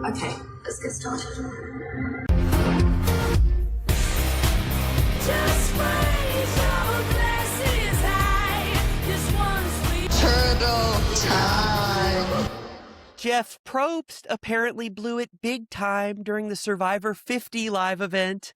Okay, let's get started. Just raise your glasses high. This one's sweet. Turtle time. Jeff Probst apparently blew it big time during the Survivor 50 live event.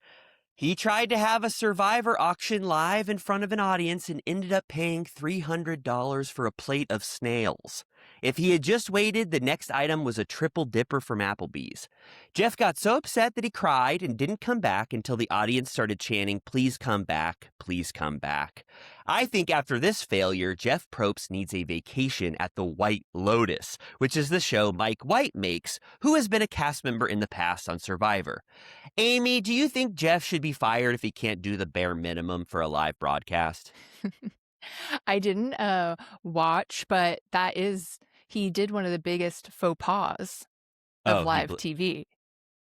He tried to have a Survivor auction live in front of an audience and ended up paying $300 for a plate of snails. If he had just waited, the next item was a triple dipper from Applebee's. Jeff got so upset that he cried and didn't come back until the audience started chanting, "Please come back, please come back." I think after this failure, Jeff Probst needs a vacation at the White Lotus, which is the show Mike White makes, who has been a cast member in the past on Survivor. Amy, do you think Jeff should be fired if he can't do the bare minimum for a live broadcast? I didn't watch, but he did one of the biggest faux pas of live TV.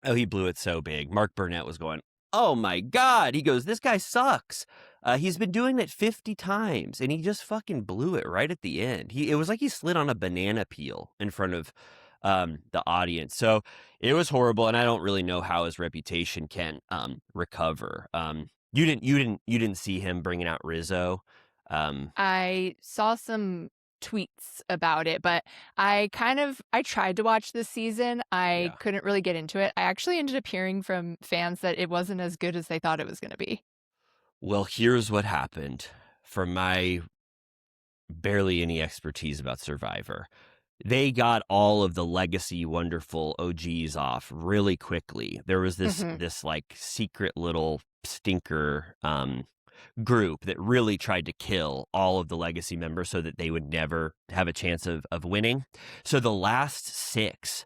Oh, he blew it so big. Mark Burnett was going, "Oh my God." He goes, "This guy sucks." He's been doing it 50 times, and he just fucking blew it right at the end. It was like he slid on a banana peel in front of the audience. So it was horrible, and I don't really know how his reputation can recover. You didn't see him bringing out Rizzo. I saw some tweets about it, but I tried to watch this season. I couldn't really get into it. I actually ended up hearing from fans that it wasn't as good as they thought it was going to be. Well, here's what happened. From my barely any expertise about Survivor, they got all of the legacy wonderful OGs off really quickly. There was this like secret little stinker group that really tried to kill all of the legacy members so that they would never have a chance of winning. So the last 6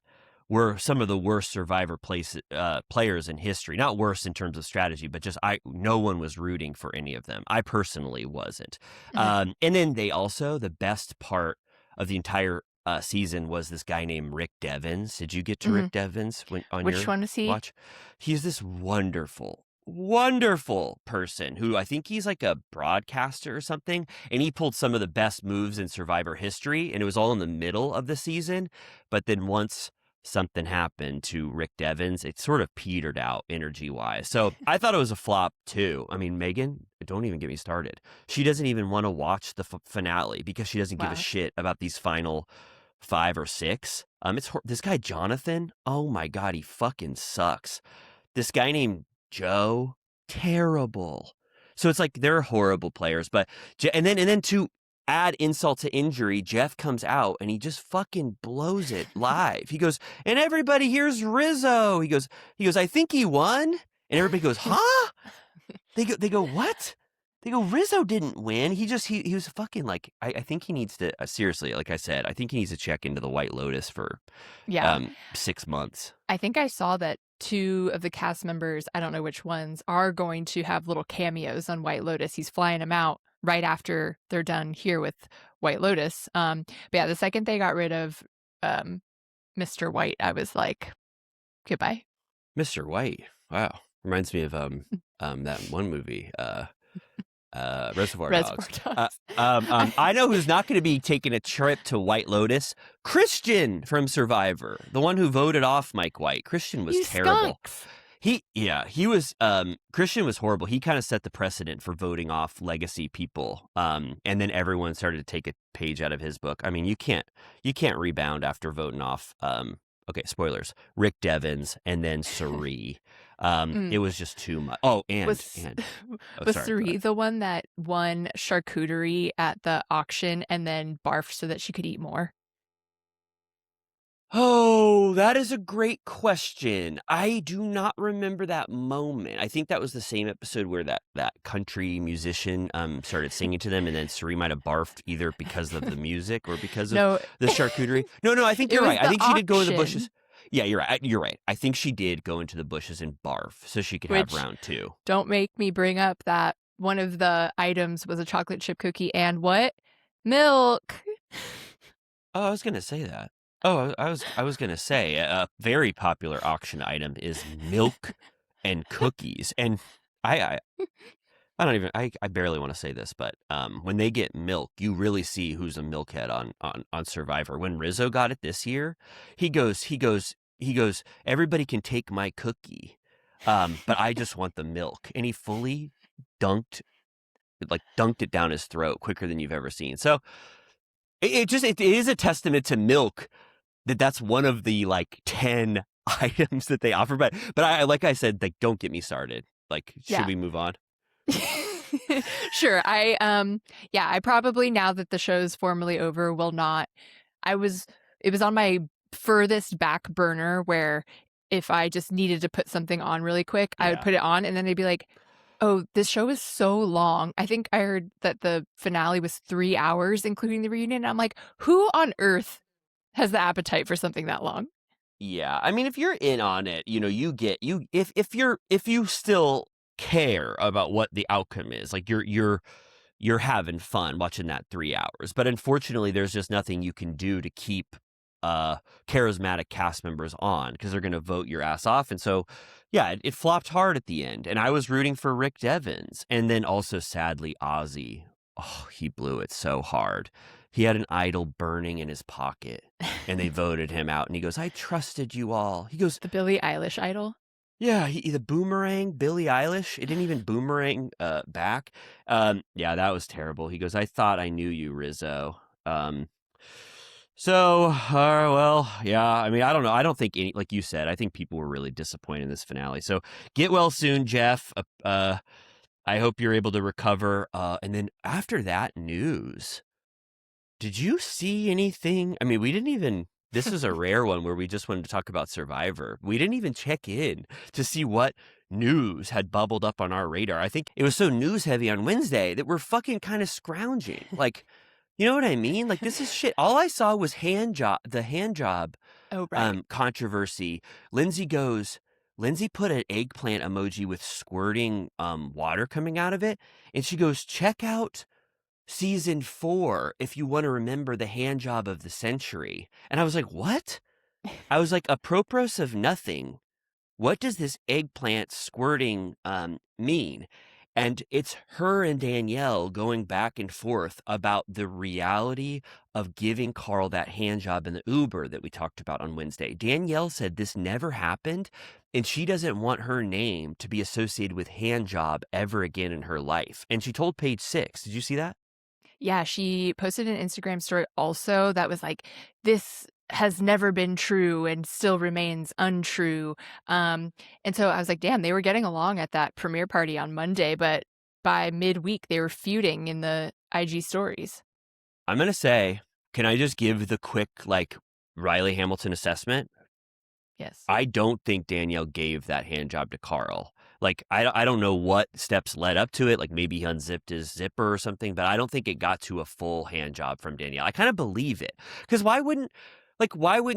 were some of the worst Survivor players in history. Not worse in terms of strategy, but just no one was rooting for any of them. I personally wasn't. And then the best part of the entire season was this guy named Rick Devens. Did you get to Rick Devens on Which your one is he? watch? He's this wonderful person who I think he's like a broadcaster or something, and he pulled some of the best moves in Survivor history, and it was all in the middle of the season. But then once something happened to Rick Devens, it sort of petered out energy-wise. So I thought it was a flop too. I mean, Megan, don't even get me started. She doesn't even want to watch the finale because she doesn't give a shit about these final 5 or 6. This guy Jonathan, oh my God, he fucking sucks. This guy named Joe, terrible. So it's like they're horrible players, but and then to add insult to injury, Jeff comes out and he just fucking blows it live. He goes, "And everybody here's Rizzo." He goes, "I think he won." And everybody goes, "Huh?" They go, "What?" They go, "Rizzo didn't win. He was fucking like, I think he needs to, seriously, like I said, I think he needs to check into the White Lotus for 6 months. I think I saw that 2 of the cast members, I don't know which ones, are going to have little cameos on White Lotus. He's flying them out right after they're done here with White Lotus. But yeah, the second they got rid of Mr. White, I was like, goodbye. Mr. White. Wow. Reminds me of that one movie, Reservoir Dogs. I know who's not going to be taking a trip to White Lotus. Christian from Survivor, the one who voted off Mike White. Christian was terrible. Skunks. Christian was horrible. He kind of set the precedent for voting off legacy people. And then everyone started to take a page out of his book. I mean, you can't rebound after voting off. Okay, spoilers. Rick Devens and then Suri. It was just too much. Oh, was Suri the one that won charcuterie at the auction and then barfed so that she could eat more? Oh, that is a great question. I do not remember that moment. I think that was the same episode where that country musician started singing to them, and then Suri might have barfed either because of the music or because of the charcuterie. No, I think you're right. I think she did go in the bushes. Yeah, you're right. You're right. I think she did go into the bushes and barf so she could have round 2. Don't make me bring up that one of the items was a chocolate chip cookie and what? Milk. Oh, I was going to say that. Oh, I was going to say a very popular auction item is milk and cookies. And I barely want to say this, but when they get milk, you really see who's a milkhead on Survivor. When Rizzo got it this year, he goes, he goes, everybody can take my cookie, but I just want the milk. And he fully dunked it down his throat quicker than you've ever seen. So it is a testament to milk that's one of the like 10 items that they offer. But I, like I said, like, don't get me started. Like, should we move on? Sure. I probably, now that the show's formally over, will not. It was on my furthest back burner where if I just needed to put something on really quick, I would put it on, and then they'd be like, oh, this show is so long. I think I heard that the finale was 3 hours, including the reunion. I'm like, who on earth has the appetite for something that long? Yeah. I mean, if you're in on it, if you still care about what the outcome is, like you're having fun watching that 3 hours. But unfortunately, there's just nothing you can do to keep charismatic cast members on, because they're going to vote your ass off. And so, yeah, it flopped hard at the end. And I was rooting for Rick Devens. And then also, sadly, Ozzy. Oh, he blew it so hard. He had an idol burning in his pocket, and they voted him out. And he goes, I trusted you all. He goes, the Billie Eilish idol? Yeah, the boomerang, Billie Eilish. It didn't even boomerang back. Yeah, that was terrible. He goes, I thought I knew you, Rizzo. Well, yeah, I mean, I don't know. I don't think like you said, I think people were really disappointed in this finale. So get well soon, Jeff. I hope you're able to recover. And then after that news, did you see anything? I mean, we didn't even, this is a rare one where we just wanted to talk about Survivor. We didn't even check in to see what news had bubbled up on our radar. I think it was so news heavy on Wednesday that we're fucking kind of scrounging. Like, you know what I mean? Like, this is shit. All I saw was the hand job controversy. Lindsay put an eggplant emoji with squirting water coming out of it. And she goes, check out season 4 if you want to remember the hand job of the century. And I was like, what? I was like, apropos of nothing. What does this eggplant squirting mean? And it's her and Danielle going back and forth about the reality of giving Carl that hand job in the Uber that we talked about on Wednesday. Danielle said this never happened, and she doesn't want her name to be associated with hand job ever again in her life. And she told Page 6. Did you see that? Yeah, she posted an Instagram story also that was like, this has never been true and still remains untrue. And so I was like, damn, they were getting along at that premiere party on Monday, but by midweek they were feuding in the IG stories. I'm going to say, can I just give the quick, like, Riley Hamilton assessment? Yes. I don't think Danielle gave that hand job to Carl. Like, I don't know what steps led up to it. Like, maybe he unzipped his zipper or something, but I don't think it got to a full hand job from Danielle. I kind of believe it. Because why wouldn't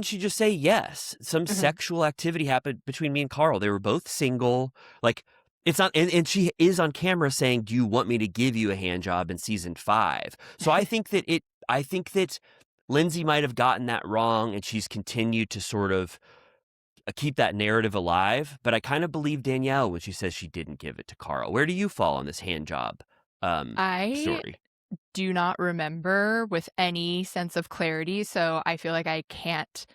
she just say yes? Some sexual activity happened between me and Carl. They were both single. Like, it's not, and she is on camera saying, do you want me to give you a hand job in season 5? So I think that Lindsay might have gotten that wrong, and she's continued to sort of keep that narrative alive. But I kind of believe Danielle when she says she didn't give it to Carl. Where do you fall on this hand job story? Do not remember with any sense of clarity, so I feel like I can't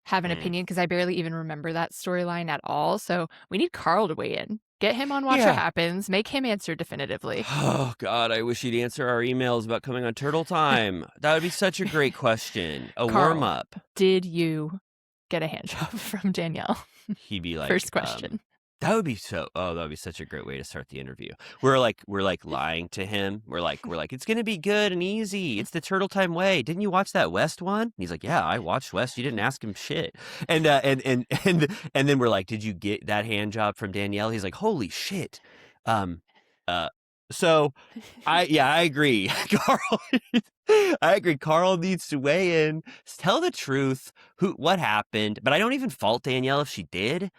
have an opinion because I barely even remember that storyline at all. So we need Carl to weigh in. Get him on Watch What Happens. Make him answer definitively. Oh, God, I wish he'd answer our emails about coming on Turtle Time. That would be such a great question. A warm-up. Did you get a hand job from Danielle? He'd be like, first question. That would be such a great way to start the interview. We're like lying to him. We're like, it's gonna be good and easy. It's the Turtle Time way. Didn't you watch that West one? And he's like, yeah, I watched West. You didn't ask him shit. And then we're like, did you get that hand job from Danielle? He's like, holy shit. So I agree. Carl, I agree. Carl needs to weigh in, tell the truth, what happened. But I don't even fault Danielle if she did.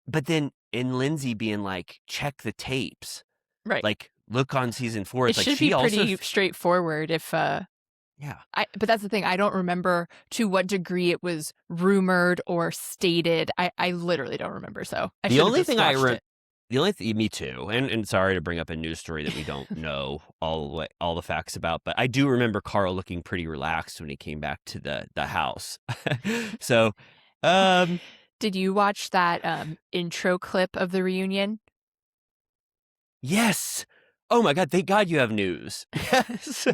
But then in Lindsay being like, check the tapes, right? Like, look on season 4. It's it like should she be also pretty straightforward. If but that's the thing. I don't remember to what degree it was rumored or stated. I literally don't remember. So the only thing me too. And sorry to bring up a news story that we don't know all the facts about, but I do remember Carl looking pretty relaxed when he came back to the house. So. Um, Did you watch that intro clip of the reunion? yes. Oh my God! Thank God you have news. Yes,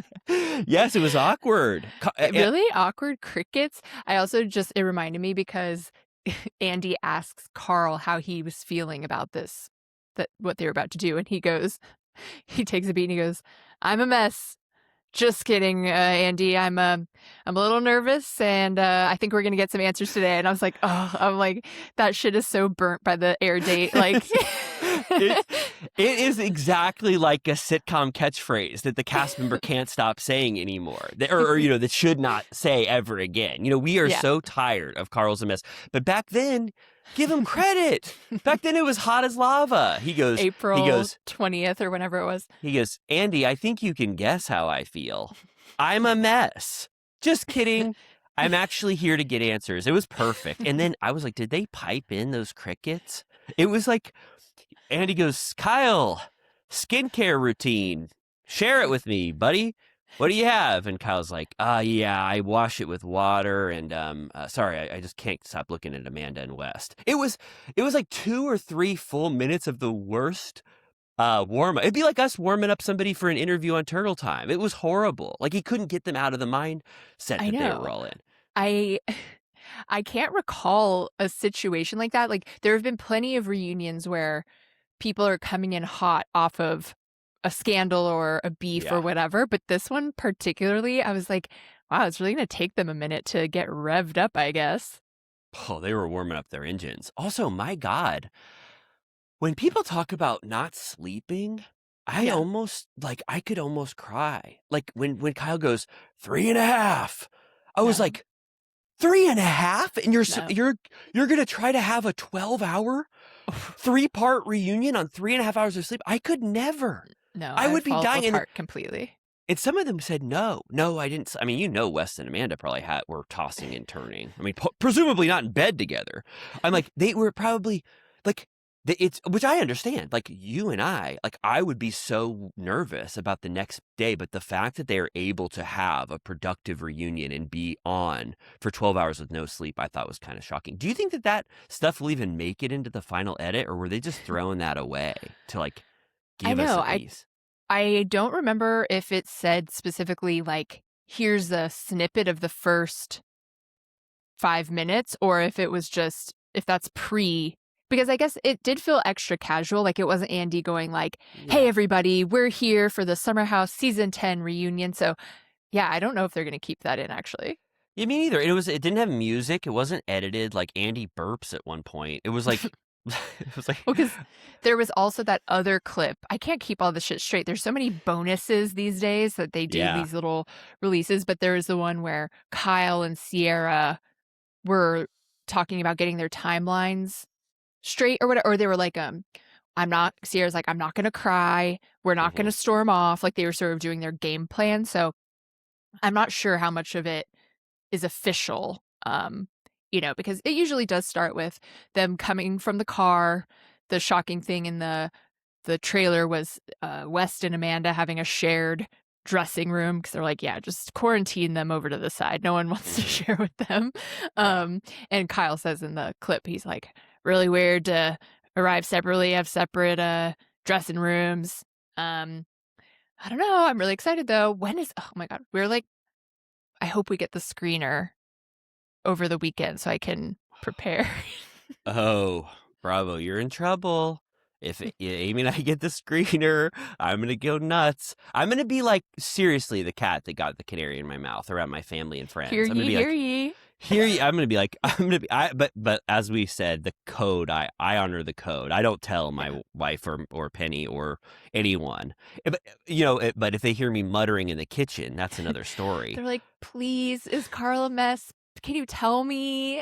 yes. It was awkward. Really awkward crickets. I also just it reminded me because Andy asks Carl how he was feeling about this, that what they were about to do, and he takes a beat and he goes, "I'm a mess. Just kidding, Andy. I'm a little nervous, and I think we're gonna get some answers today." And I was like, "Oh, I'm like that shit is so burnt by the air date." Like, it is exactly like a sitcom catchphrase that the cast member can't stop saying anymore, or that should not say ever again. We are Yeah. so tired of Carl's a mess. But back then, give him credit. Back then, it was hot as lava. April 20th or whenever it was. He goes, Andy, I think you can guess how I feel. I'm a mess. Just kidding. I'm actually here to get answers. It was perfect. And then I was like, did they pipe in those crickets? It was like, Andy goes, Kyle, skincare routine. Share it with me, buddy. What do you have? And Kyle's like, yeah, I wash it with water. And sorry, I just can't stop looking at Amanda and West. It was like 2 or 3 full minutes of the worst warm up. It'd be like us warming up somebody for an interview on Turtle Time. It was horrible. Like he couldn't get them out of the mindset that they were all in. I can't recall a situation like that. Like there have been plenty of reunions where people are coming in hot off of a scandal or a beef or whatever. But this one particularly, I was like, wow, it's really going to take them a minute to get revved up, I guess. Oh, they were warming up their engines. Also, my God, when people talk about not sleeping, I could almost cry. Like when Kyle goes 3.5, I was like, 3.5, and you're gonna try to have a 12-hour 3-part reunion on 3.5 hours of sleep. I could never. No, I would be dying. Apart completely. And some of them said no, I didn't. I mean, Wes and Amanda probably were tossing and turning. I mean, presumably not in bed together. I'm like, they were probably like. Which I understand, like you and I would be so nervous about the next day, but the fact that they are able to have a productive reunion and be on for 12 hours with no sleep, I thought was kind of shocking. Do you think that stuff will even make it into the final edit, or were they just throwing that away to give us a piece? I don't remember if it said specifically here's a snippet of the first 5 minutes, or if it was just if that's pre. Because I guess it did feel extra casual. Like it wasn't Andy going hey, everybody, we're here for the Summer House Season 10 reunion. So, yeah, I don't know if they're going to keep that in, actually. Yeah, me neither. It didn't have music. It wasn't edited. Like Andy burps at one point. It was like... well, because there was also that other clip. I can't keep all the shit straight. There's so many bonuses these days that they do these little releases. But there was the one where Kyle and Sierra were talking about getting their timelines straight or whatever, or they were like, Sierra's like, I'm not gonna cry, we're not gonna storm off. Like they were sort of doing their game plan. So I'm not sure how much of it is official, because it usually does start with them coming from the car. The shocking thing in the trailer was West and Amanda having a shared dressing room because they're like, yeah, just quarantine them over to the side. No one wants to share with them. And Kyle says in the clip, he's like, really weird to arrive separately, have separate dressing rooms. I don't know. I'm really excited though. Oh my God. I hope we get the screener over the weekend so I can prepare. Oh, bravo. You're in trouble. If Amy and I get the screener, I'm going to go nuts. I'm going to be seriously the cat that got the canary in my mouth around my family and friends. Hear I'm gonna ye, be hear ye. Hear ye. I'm going to be, but as we said, the code, I honor the code. I don't tell my wife or Penny or anyone. But if they hear me muttering in the kitchen, that's another story. They're like, please, is Carl a mess? Can you tell me?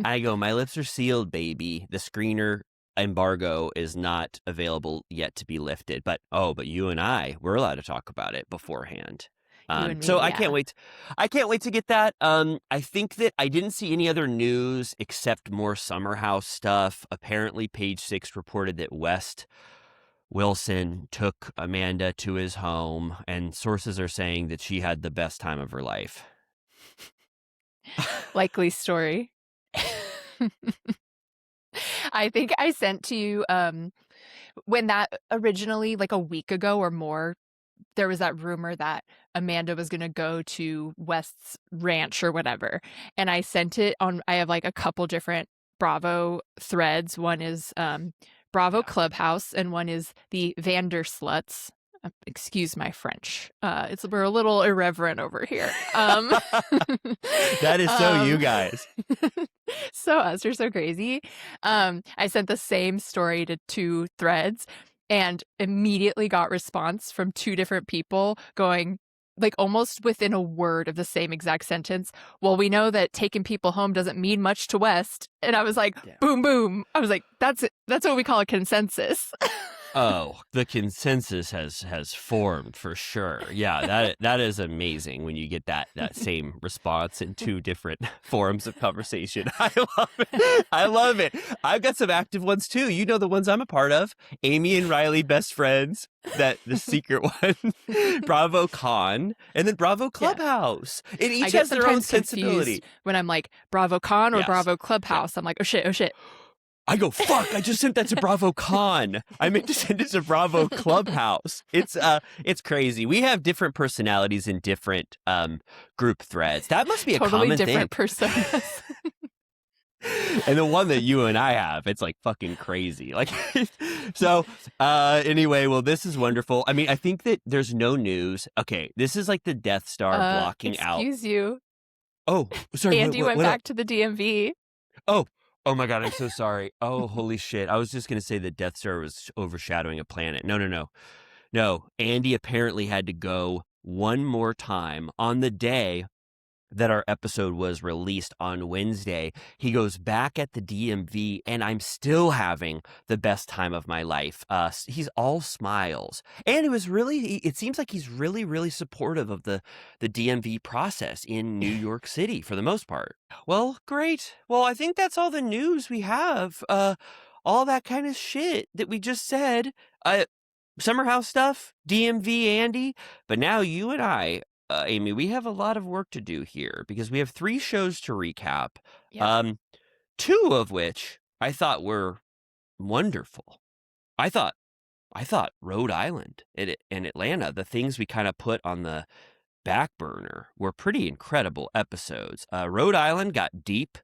I go, my lips are sealed, baby. The screener embargo is not available yet to be lifted, but you and we're allowed to talk about it beforehand. I can't wait. I can't wait to get that. I think that I didn't see any other news except more Summer House stuff. Apparently, Page 6 reported that West Wilson took Amanda to his home, and sources are saying that she had the best time of her life. Likely story. I think I sent to you when that originally, like a week ago or more, there was that rumor that Amanda was going to go to West's ranch or whatever. And I sent it on, I have like a couple different Bravo threads. One is Bravo Clubhouse, and one is the Vandersluts. Excuse my French. We're a little irreverent over here. That is so you guys. So us, you're so crazy. I sent the same story to 2 threads and immediately got response from 2 different people going like almost within a word of the same exact sentence. Well, we know that taking people home doesn't mean much to West. And I was like, boom, boom. I was like, that's it. That's what we call a consensus. Oh, the consensus has formed for sure. Yeah, that is amazing when you get that same response in 2 different forums of conversation. I love it. I love it. I've got some active ones too. You know the ones I'm a part of. Amy and Riley, best friends. That the secret one, Bravo Con, and then Bravo Clubhouse. And each has their own sensibility. When I'm like Bravo Con or Bravo Clubhouse, I'm like, oh shit. I go, fuck, I just sent that to Bravo Con. I meant to send it to Bravo Clubhouse. It's crazy. We have different personalities in different group threads. That must be a totally common different thing. personas. And the one that you and I have, it's like fucking crazy. Like, so anyway, well, this is wonderful. I mean, I think that there's no news. Okay, this is like the Death Star blocking out. Excuse you. Oh, sorry. Andy went back to the DMV. Oh my God, I'm so sorry. Oh, holy shit. I was just going to say the Death Star was overshadowing a planet. No. Andy apparently had to go one more time on the day that our episode was released on Wednesday. He goes back at the DMV, and I'm still having the best time of my life. He's all smiles. And it seems like he's really, really supportive of the DMV process in New York City for the most part. Well, great. Well, I think that's all the news we have. All that kind of shit that we just said. Summer House stuff, DMV, Andy. But now you and I, Amy, we have a lot of work to do here because we have 3 shows to recap. Yep. 2 of which I thought were wonderful. I thought Rhode Island and Atlanta, the things we kind of put on the back burner, were pretty incredible episodes. Rhode Island got deep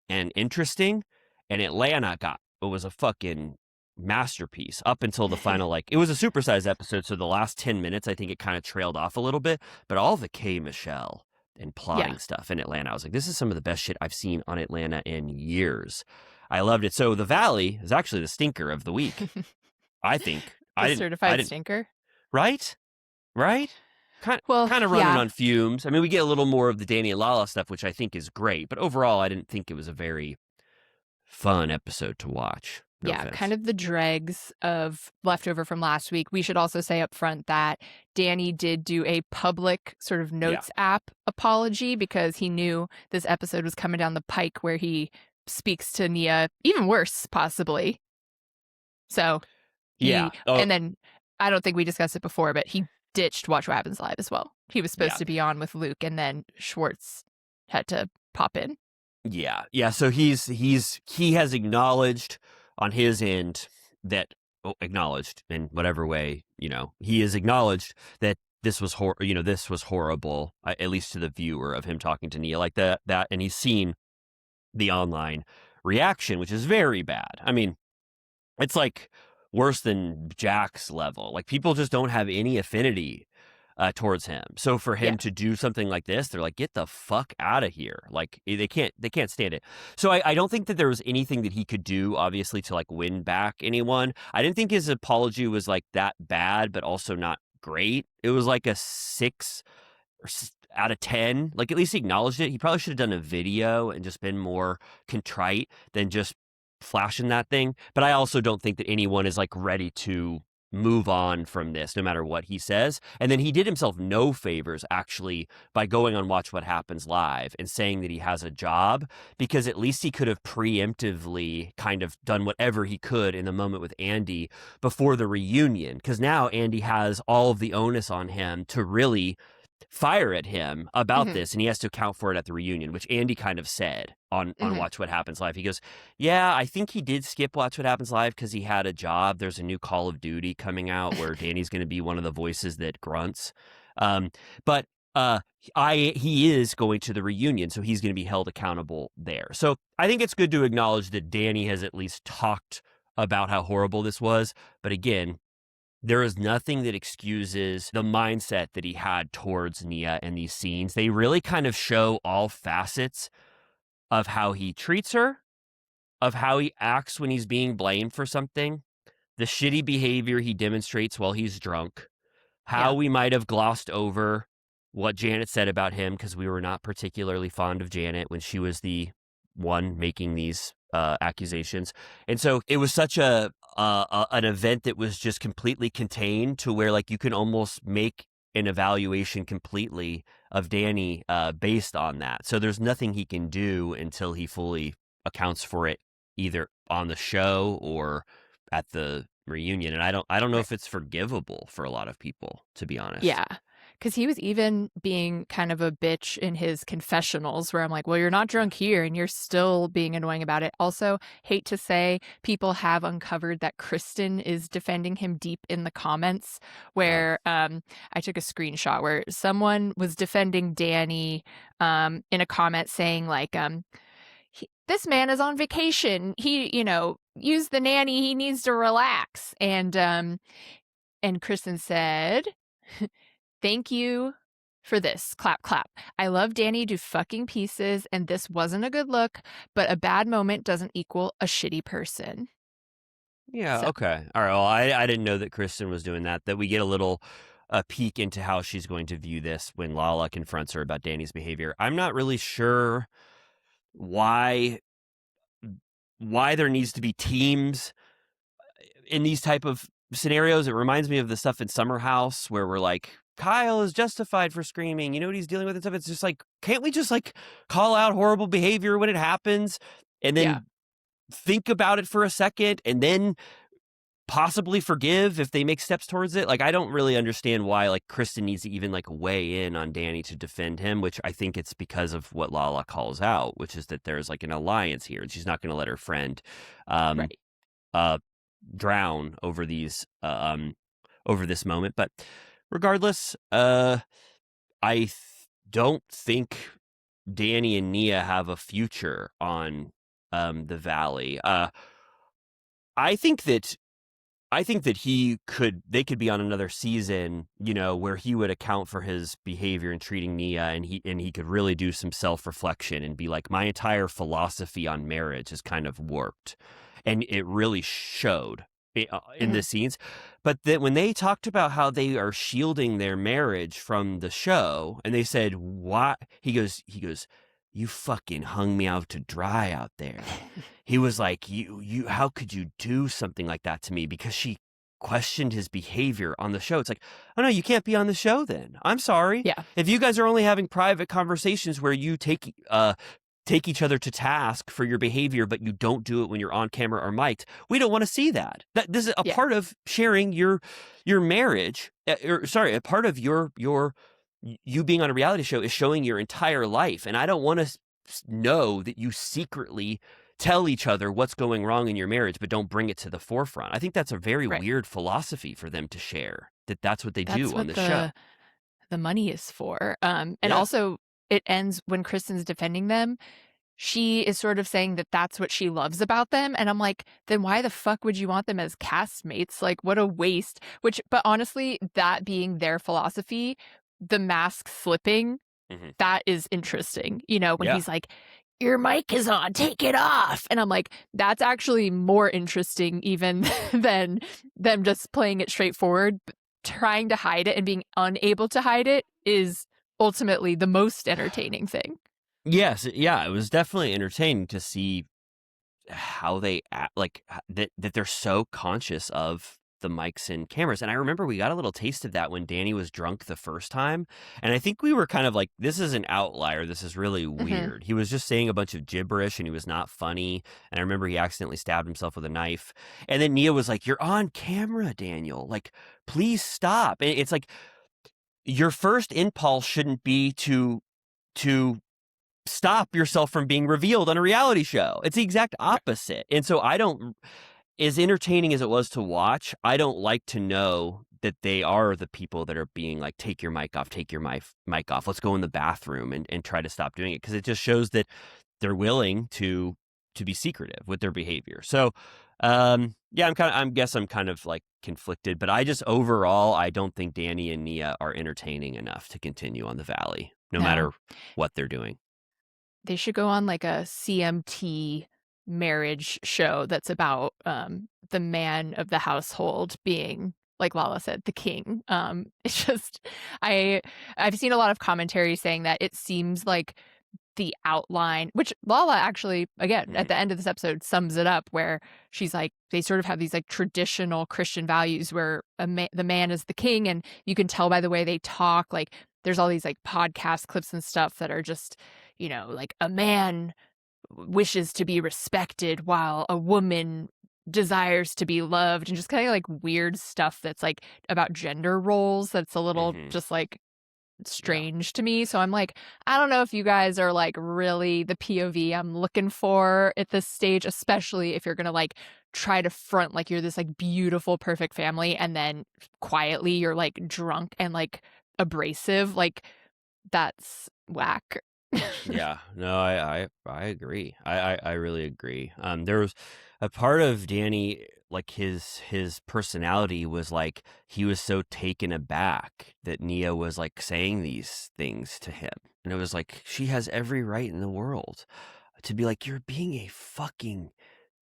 and interesting, and Atlanta was a fucking masterpiece up until the final, it was a supersized episode, so the last 10 minutes I think it kind of trailed off a little bit, but all the K Michelle and plotting stuff in Atlanta, I was like, this is some of the best shit I've seen on Atlanta in years. I loved it. So the Valley is actually the stinker of the week. I think certified stinker, right kind of running on fumes. I mean, we get a little more of the Danny and Lala stuff, which I think is great, but overall I didn't think it was a very fun episode to watch. No offense. Kind of the dregs of leftover from last week. We should also say up front that Danny did do a public sort of notes app apology because he knew this episode was coming down the pike where he speaks to Nia even worse, possibly. So, and then I don't think we discussed it before, but he ditched Watch What Happens Live as well. He was supposed to be on with Luke, and then Schwartz had to pop in. Yeah. So he has acknowledged on his end that acknowledged in whatever way, he has acknowledged that this was horrible, at least to the viewer, of him talking to Nia like that, and he's seen the online reaction, which is very bad. I mean, it's like worse than Jack's level. Like, people just don't have any affinity towards him. So for him to do something like this, they're like, get the fuck out of here. Like, they can't stand it. So I don't think that there was anything that he could do, obviously, to win back anyone. I didn't think his apology was that bad, but also not great. It was like a 6 out of 10. At least he acknowledged it. He probably should have done a video and just been more contrite than just flashing that thing. But I also don't think that anyone is ready to move on from this, no matter what he says. And then he did himself no favors, actually, by going on Watch What Happens Live and saying that he has a job, because at least he could have preemptively kind of done whatever he could in the moment with Andy before the reunion, because now Andy has all of the onus on him to really fire at him about Mhm. this, and he has to account for it at the reunion, which Andy kind of said on Mhm. Watch What Happens Live. He goes, yeah, I think he did skip Watch What Happens Live because he had a job. There's a new Call of Duty coming out where Danny's going to be one of the voices that grunts. But he is going to the reunion, so he's going to be held accountable there. So I think it's good to acknowledge that Danny has at least talked about how horrible this was. But again, there is nothing that excuses the mindset that he had towards Nia in these scenes. They really kind of show all facets of how he treats her, of how he acts when he's being blamed for something, the shitty behavior he demonstrates while he's drunk, how Yeah. we might have glossed over what Janet said about him because we were not particularly fond of Janet when she was the one making these accusations. And so it was such an event that was just completely contained to where like you can almost make an evaluation completely of Danny based on that. So there's nothing he can do until he fully accounts for it either on the show or at the reunion. And I don't know Right. if it's forgivable for a lot of people, to be honest. Yeah. Because he was even being kind of a bitch in his confessionals where I'm like, well, you're not drunk here and you're still being annoying about it. Also, hate to say, people have uncovered that Kristen is defending him deep in the comments where I took a screenshot where someone was defending Danny in a comment saying like, this man is on vacation. He, use the nanny. He needs to relax. And Kristen said, thank you for this. Clap, clap. I love Danny to fucking pieces, and this wasn't a good look, but a bad moment doesn't equal a shitty person. Yeah, So, okay. All right. Well, I didn't know that Kristen was doing that we get a little peek into how she's going to view this when Lala confronts her about Danny's behavior. I'm not really sure why there needs to be teams in these type of scenarios. It reminds me of the stuff in Summer House where we're like, Kyle is justified for screaming. You know what he's dealing with and stuff. It's just like, can't we just like call out horrible behavior when it happens and then yeah. think about it for a second and then possibly forgive if they make steps towards it? Like, I don't really understand why like Kristen needs to even like weigh in on Danny to defend him, which I think it's because of what Lala calls out, which is that there's like an alliance here and she's not going to let her friend Right. drown over these over this moment. But regardless, don't think Danny and Nia have a future on the Valley. I think that they could be on another season, where he would account for his behavior in treating Nia, and he could really do some self-reflection and be like, my entire philosophy on marriage is kind of warped. And it really showed in the scenes. But then when they talked about how they are shielding their marriage from the show, and they said, "Why?" He goes, "You fucking hung me out to dry out there." He was like, "You, how could you do something like that to me?" Because she questioned his behavior on the show. It's like, oh no, you can't be on the show then. I'm sorry. Yeah. If you guys are only having private conversations where you take each other to task for your behavior, but you don't do it when you're on camera or mic'd, we don't want to see that. This is a part of sharing your marriage. A part of your you being on a reality show is showing your entire life, and I don't want to know that you secretly tell each other what's going wrong in your marriage, but don't bring it to the forefront. I think that's a very weird philosophy for them to share. That's what they do on the show. The money is for. And also, it ends when Kristen's defending them. She is sort of saying that that's what she loves about them. And I'm like, then why the fuck would you want them as castmates? Like, what a waste. But honestly, that being their philosophy, the mask flipping, that is interesting. When he's like, your mic is on, take it off. And I'm like, that's actually more interesting even than them just playing it straightforward. Trying to hide it and being unable to hide it is ultimately the most entertaining thing. Yes, yeah, it was definitely entertaining to see how they act, like that they're so conscious of the mics and cameras. And I remember we got a little taste of that when Danny was drunk the first time. And I think we were kind of like, this is an outlier. This is really weird. He was just saying a bunch of gibberish and he was not funny. And I remember he accidentally stabbed himself with a knife. And then Nia was like, you're on camera, Daniel. Like, please stop. And it's like, your first impulse shouldn't be to stop yourself from being revealed on a reality show. It's the exact opposite. And so I don't, as entertaining as it was to watch, I don't like to know that they are the people that are being like, take your mic off, take your mic off. Let's go in the bathroom and try to stop doing it. Because it just shows that they're willing to be secretive with their behavior. So, yeah, I'm kind of like conflicted, but I just overall, I don't think Danny and Nia are entertaining enough to continue on the Valley, no matter what they're doing. They should go on like a CMT marriage show that's about the man of the household being, like Lala said, the king. It's just I've seen a lot of commentary saying that it seems like the outline, which Lala actually, again, at the end of this episode sums it up, where she's like, they sort of have these like traditional Christian values where the man is the king, and you can tell by the way they talk. Like there's all these like podcast clips and stuff that are just, you know, like a man wishes to be respected while a woman desires to be loved, and just kind of like weird stuff that's like about gender roles that's a little just like strange to me. So I'm like, I don't know if you guys are like really the POV I'm looking for at this stage, especially if you're gonna like try to front like you're this like beautiful perfect family, and then quietly you're like drunk and like abrasive. Like that's whack. Yeah, no, I agree. I really agree. There was a part of Danny, like his personality was like he was so taken aback that Nia was like saying these things to him, and it was like she has every right in the world to be like, you're being a fucking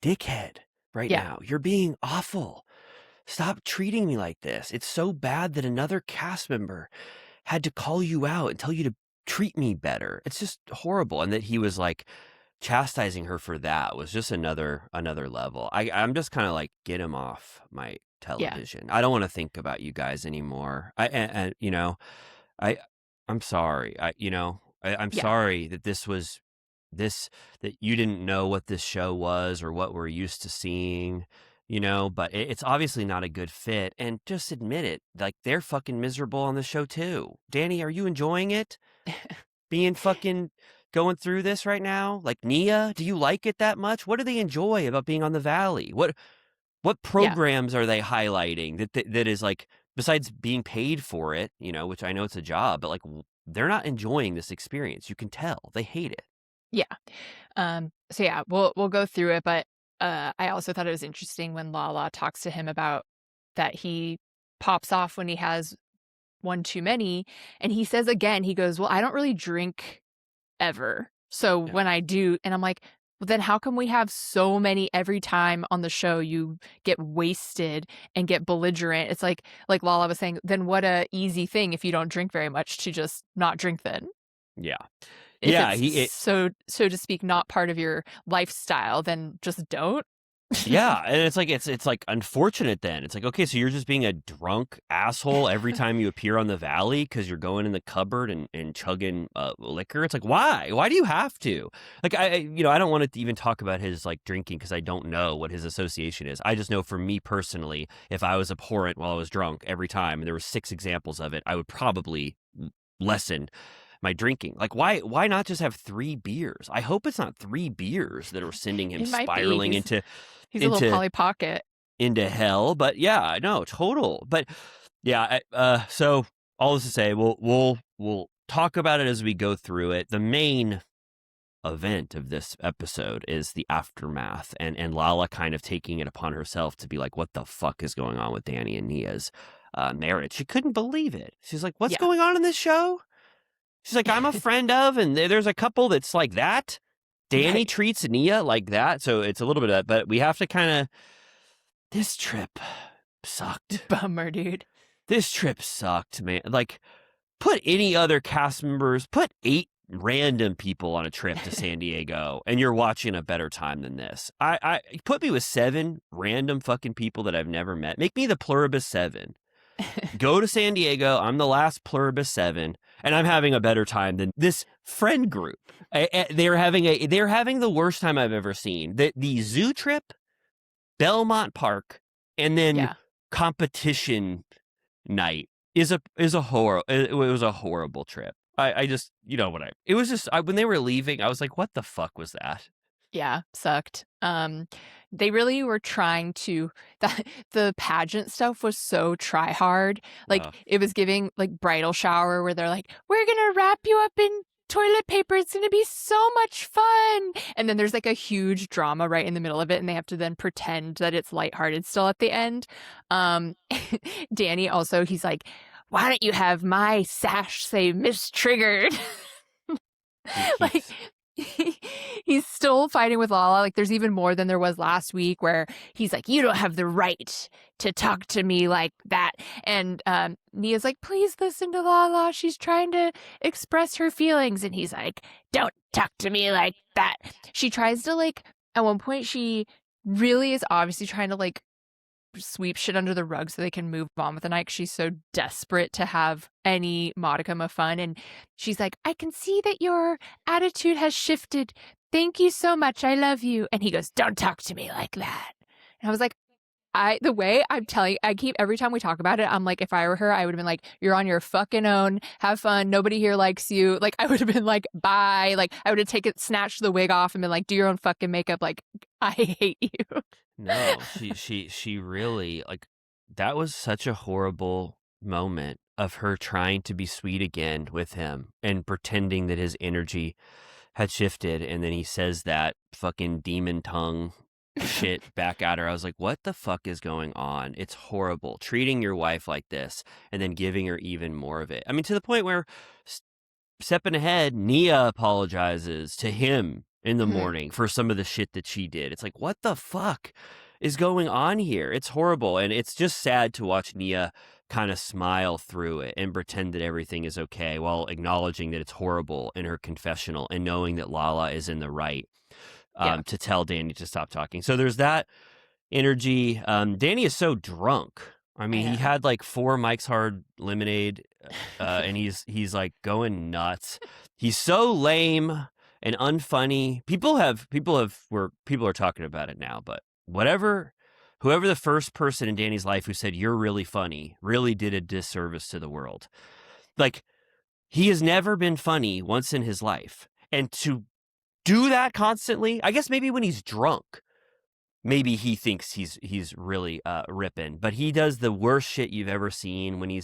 dickhead right now. You're being awful. Stop treating me like this. It's so bad that another cast member had to call you out and tell you to treat me better. It's just horrible. And that he was like chastising her for that was just another level. I'm just kind of like, get him off my television. I don't want to think about you guys anymore. I'm sorry. I'm sorry that that you didn't know what this show was or what we're used to seeing, but it's obviously not a good fit. And just admit it, like they're fucking miserable on the show too. Danny, are you enjoying it? Being fucking going through this right now? Like Nia, do you like it that much? What do they enjoy about being on the Valley? What programs are they highlighting that is like, besides being paid for it, which I know it's a job, but like they're not enjoying this experience. You can tell they hate it. Yeah. So yeah, we'll go through it, but I also thought it was interesting when Lala talks to him about that he pops off when he has one too many, and he says again, he goes, well, I don't really drink ever, so when I do, and I'm like, well, then how come we have so many every time on the show you get wasted and get belligerent? It's like Lala was saying, then what a easy thing if you don't drink very much to just not drink then. If it's so to speak not part of your lifestyle, then just don't. Yeah, and it's like unfortunate then. It's like, okay, so you're just being a drunk asshole every time you appear on the Valley because you're going in the cupboard and chugging liquor. It's like, why? Why do you have to? Like, I don't want to even talk about his like drinking because I don't know what his association is. I just know for me personally, if I was abhorrent while I was drunk every time, and there were 6 examples of it, I would probably lessen my drinking. Like, why not just have 3 beers? I hope it's not 3 beers that are sending him spiraling into He's a little Polly Pocket into hell. But yeah, no, total. But yeah, so all this to say, we'll talk about it as we go through it. The main event of this episode is the aftermath, and Lala kind of taking it upon herself to be like, what the fuck is going on with Danny and Nia's marriage? She couldn't believe it. She's like, what's going on in this show? She's like, I'm a friend of, and there's a couple that's like that. Danny treats Nia like that. So it's a little bit of that, but we have to kind of, this trip sucked. Bummer, dude. This trip sucked, man. Like, put any other cast members, put 8 random people on a trip to San Diego, and you're watching a better time than this. I put me with 7 random fucking people that I've never met. Make me the pluribus 7. Go to San Diego. I'm the last pluribus 7, and I'm having a better time than this friend group. They're having the worst time I've ever seen. The zoo trip, Belmont Park, and then competition night is a horror. It was a horrible trip. I just, it was just when they were leaving, I was like, what the fuck was that? Yeah, sucked. They really were trying to the pageant stuff was so try hard. Like Ugh. it was giving like bridal shower where they're like, "We're gonna wrap you up in toilet paper. It's gonna be so much fun." And then there's like a huge drama right in the middle of it, and they have to then pretend that it's lighthearted still at the end. Danny also, he's like, "Why don't you have my sash say Miss Triggered?" Like he's still fighting with Lala. Like there's even more than there was last week where he's like, "You don't have the right to talk to me like that." And Nia's like, "Please listen to Lala. She's trying to express her feelings." And he's like, "Don't talk to me like that." She tries to like, at one point she really is obviously trying to like sweep shit under the rug so they can move on with the night 'cause she's so desperate to have any modicum of fun. And she's like, "I can see that your attitude has shifted. Thank you so much. I love you." And he goes, "Don't talk to me like that." And I was like, the way I'm telling, I keep, every time we talk about it, I'm like, if I were her, I would have been like, "You're on your fucking own. Have fun. Nobody here likes you." Like, I would have been like, "Bye." Like, I would have snatched the wig off and been like, "Do your own fucking makeup. Like, I hate you." No, she really, like, that was such a horrible moment of her trying to be sweet again with him and pretending that his energy had shifted, and then he says that fucking demon tongue shit back at her. I was like, what the fuck is going on? It's horrible treating your wife like this and then giving her even more of it. I mean, to the point where, stepping ahead, Nia apologizes to him in the morning for some of the shit that she did. It's like, what the fuck is going on here? It's horrible. And it's just sad to watch Nia kind of smile through it and pretend that everything is okay while acknowledging that it's horrible in her confessional and knowing that Lala is in the right to tell Danny to stop talking. So there's that energy. Danny is so drunk. I mean, he had like 4 Mike's Hard Lemonade, and he's like going nuts. He's so lame and unfunny. People are talking about it now, but whoever the first person in Danny's life who said you're really funny really did a disservice to the world. Like, he has never been funny once in his life, and to do that constantly, I guess maybe when he's drunk, maybe he thinks he's really ripping, but he does the worst shit you've ever seen when he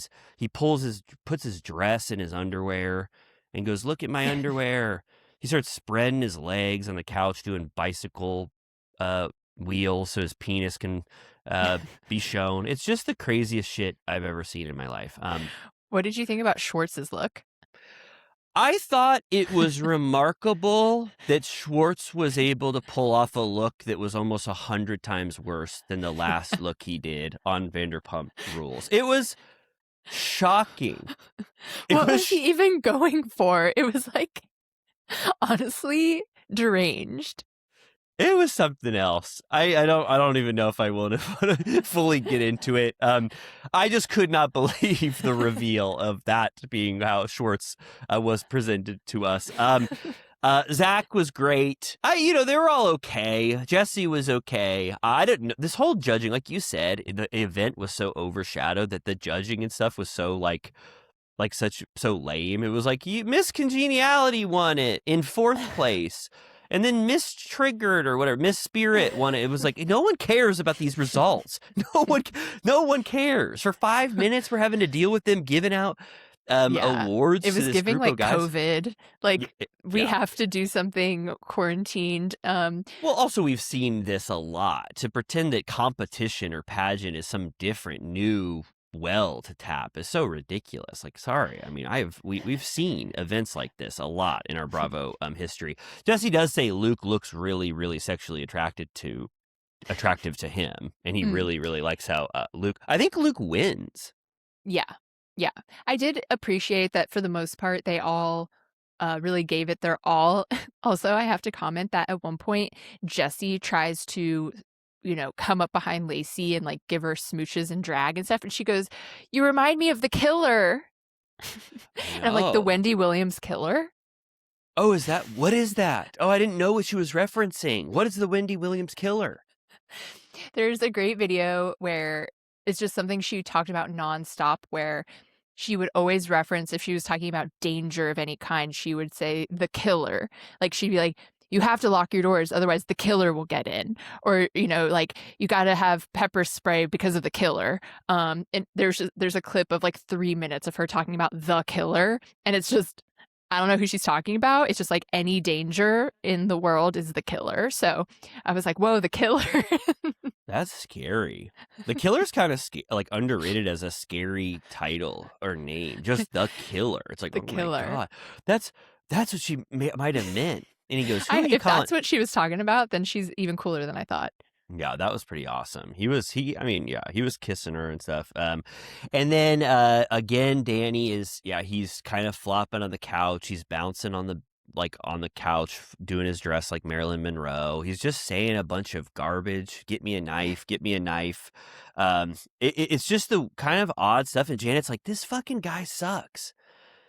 puts his dress in his underwear and goes, "Look at my underwear." He starts spreading his legs on the couch doing bicycle wheels so his penis can be shown. It's just the craziest shit I've ever seen in my life. What did you think about Schwartz's look? I thought it was remarkable that Schwartz was able to pull off a look that was almost 100 times worse than the last look he did on Vanderpump Rules. It was shocking. What was he even going for? It was like, honestly, deranged. It was something else. I don't even know if I want to fully get into it. I just could not believe the reveal of that being how Schwartz was presented to us. Zach was great. They were all okay. Jesse was okay. I didn't know, this whole judging, like you said, the event was so overshadowed that the judging and stuff was so so lame. It was like Miss Congeniality won it in 4th place. And then Miss Triggered or whatever, Miss Spirit won it. It was like, no one cares about these results. No one cares. For 5 minutes, we're having to deal with them giving out awards. It was to this giving group of guys. COVID. Like, we have to do something quarantined. Well, also, we've seen this a lot. To pretend that competition or pageant is some different, new well to tap is so ridiculous. Like, sorry, I mean, we've seen events like this a lot in our Bravo history. Jesse does say Luke looks really, really sexually attractive to him, and he really, really likes how I think Luke wins. Yeah. I did appreciate that for the most part they all really gave it their all. Also, I have to comment that at one point Jesse tries to come up behind Lacey and like give her smooches and drag and stuff. And she goes, "You remind me of the killer." And I'm like, the Wendy Williams killer? Oh, what is that? Oh, I didn't know what she was referencing. What is the Wendy Williams killer? There's a great video where it's just something she talked about nonstop where she would always reference, if she was talking about danger of any kind, she would say the killer. Like, she'd be like, you have to lock your doors, otherwise the killer will get in. Or, like, you got to have pepper spray because of the killer. And there's a clip of like 3 minutes of her talking about the killer. And it's just, I don't know who she's talking about. It's just like any danger in the world is the killer. So I was like, whoa, the killer. That's scary. The killer's kind of like underrated as a scary title or name. Just the killer. It's like, The oh killer. my God. That's what she might have meant. And he goes, who are you If calling? that's what she was talking about, then she's even cooler than I thought. Yeah, that was pretty awesome. He was kissing her and stuff. And then again, Danny he's kind of flopping on the couch. He's bouncing on the couch, doing his dress like Marilyn Monroe. He's just saying a bunch of garbage. Get me a knife. Get me a knife. It's just the kind of odd stuff. And Janet's like, this fucking guy sucks.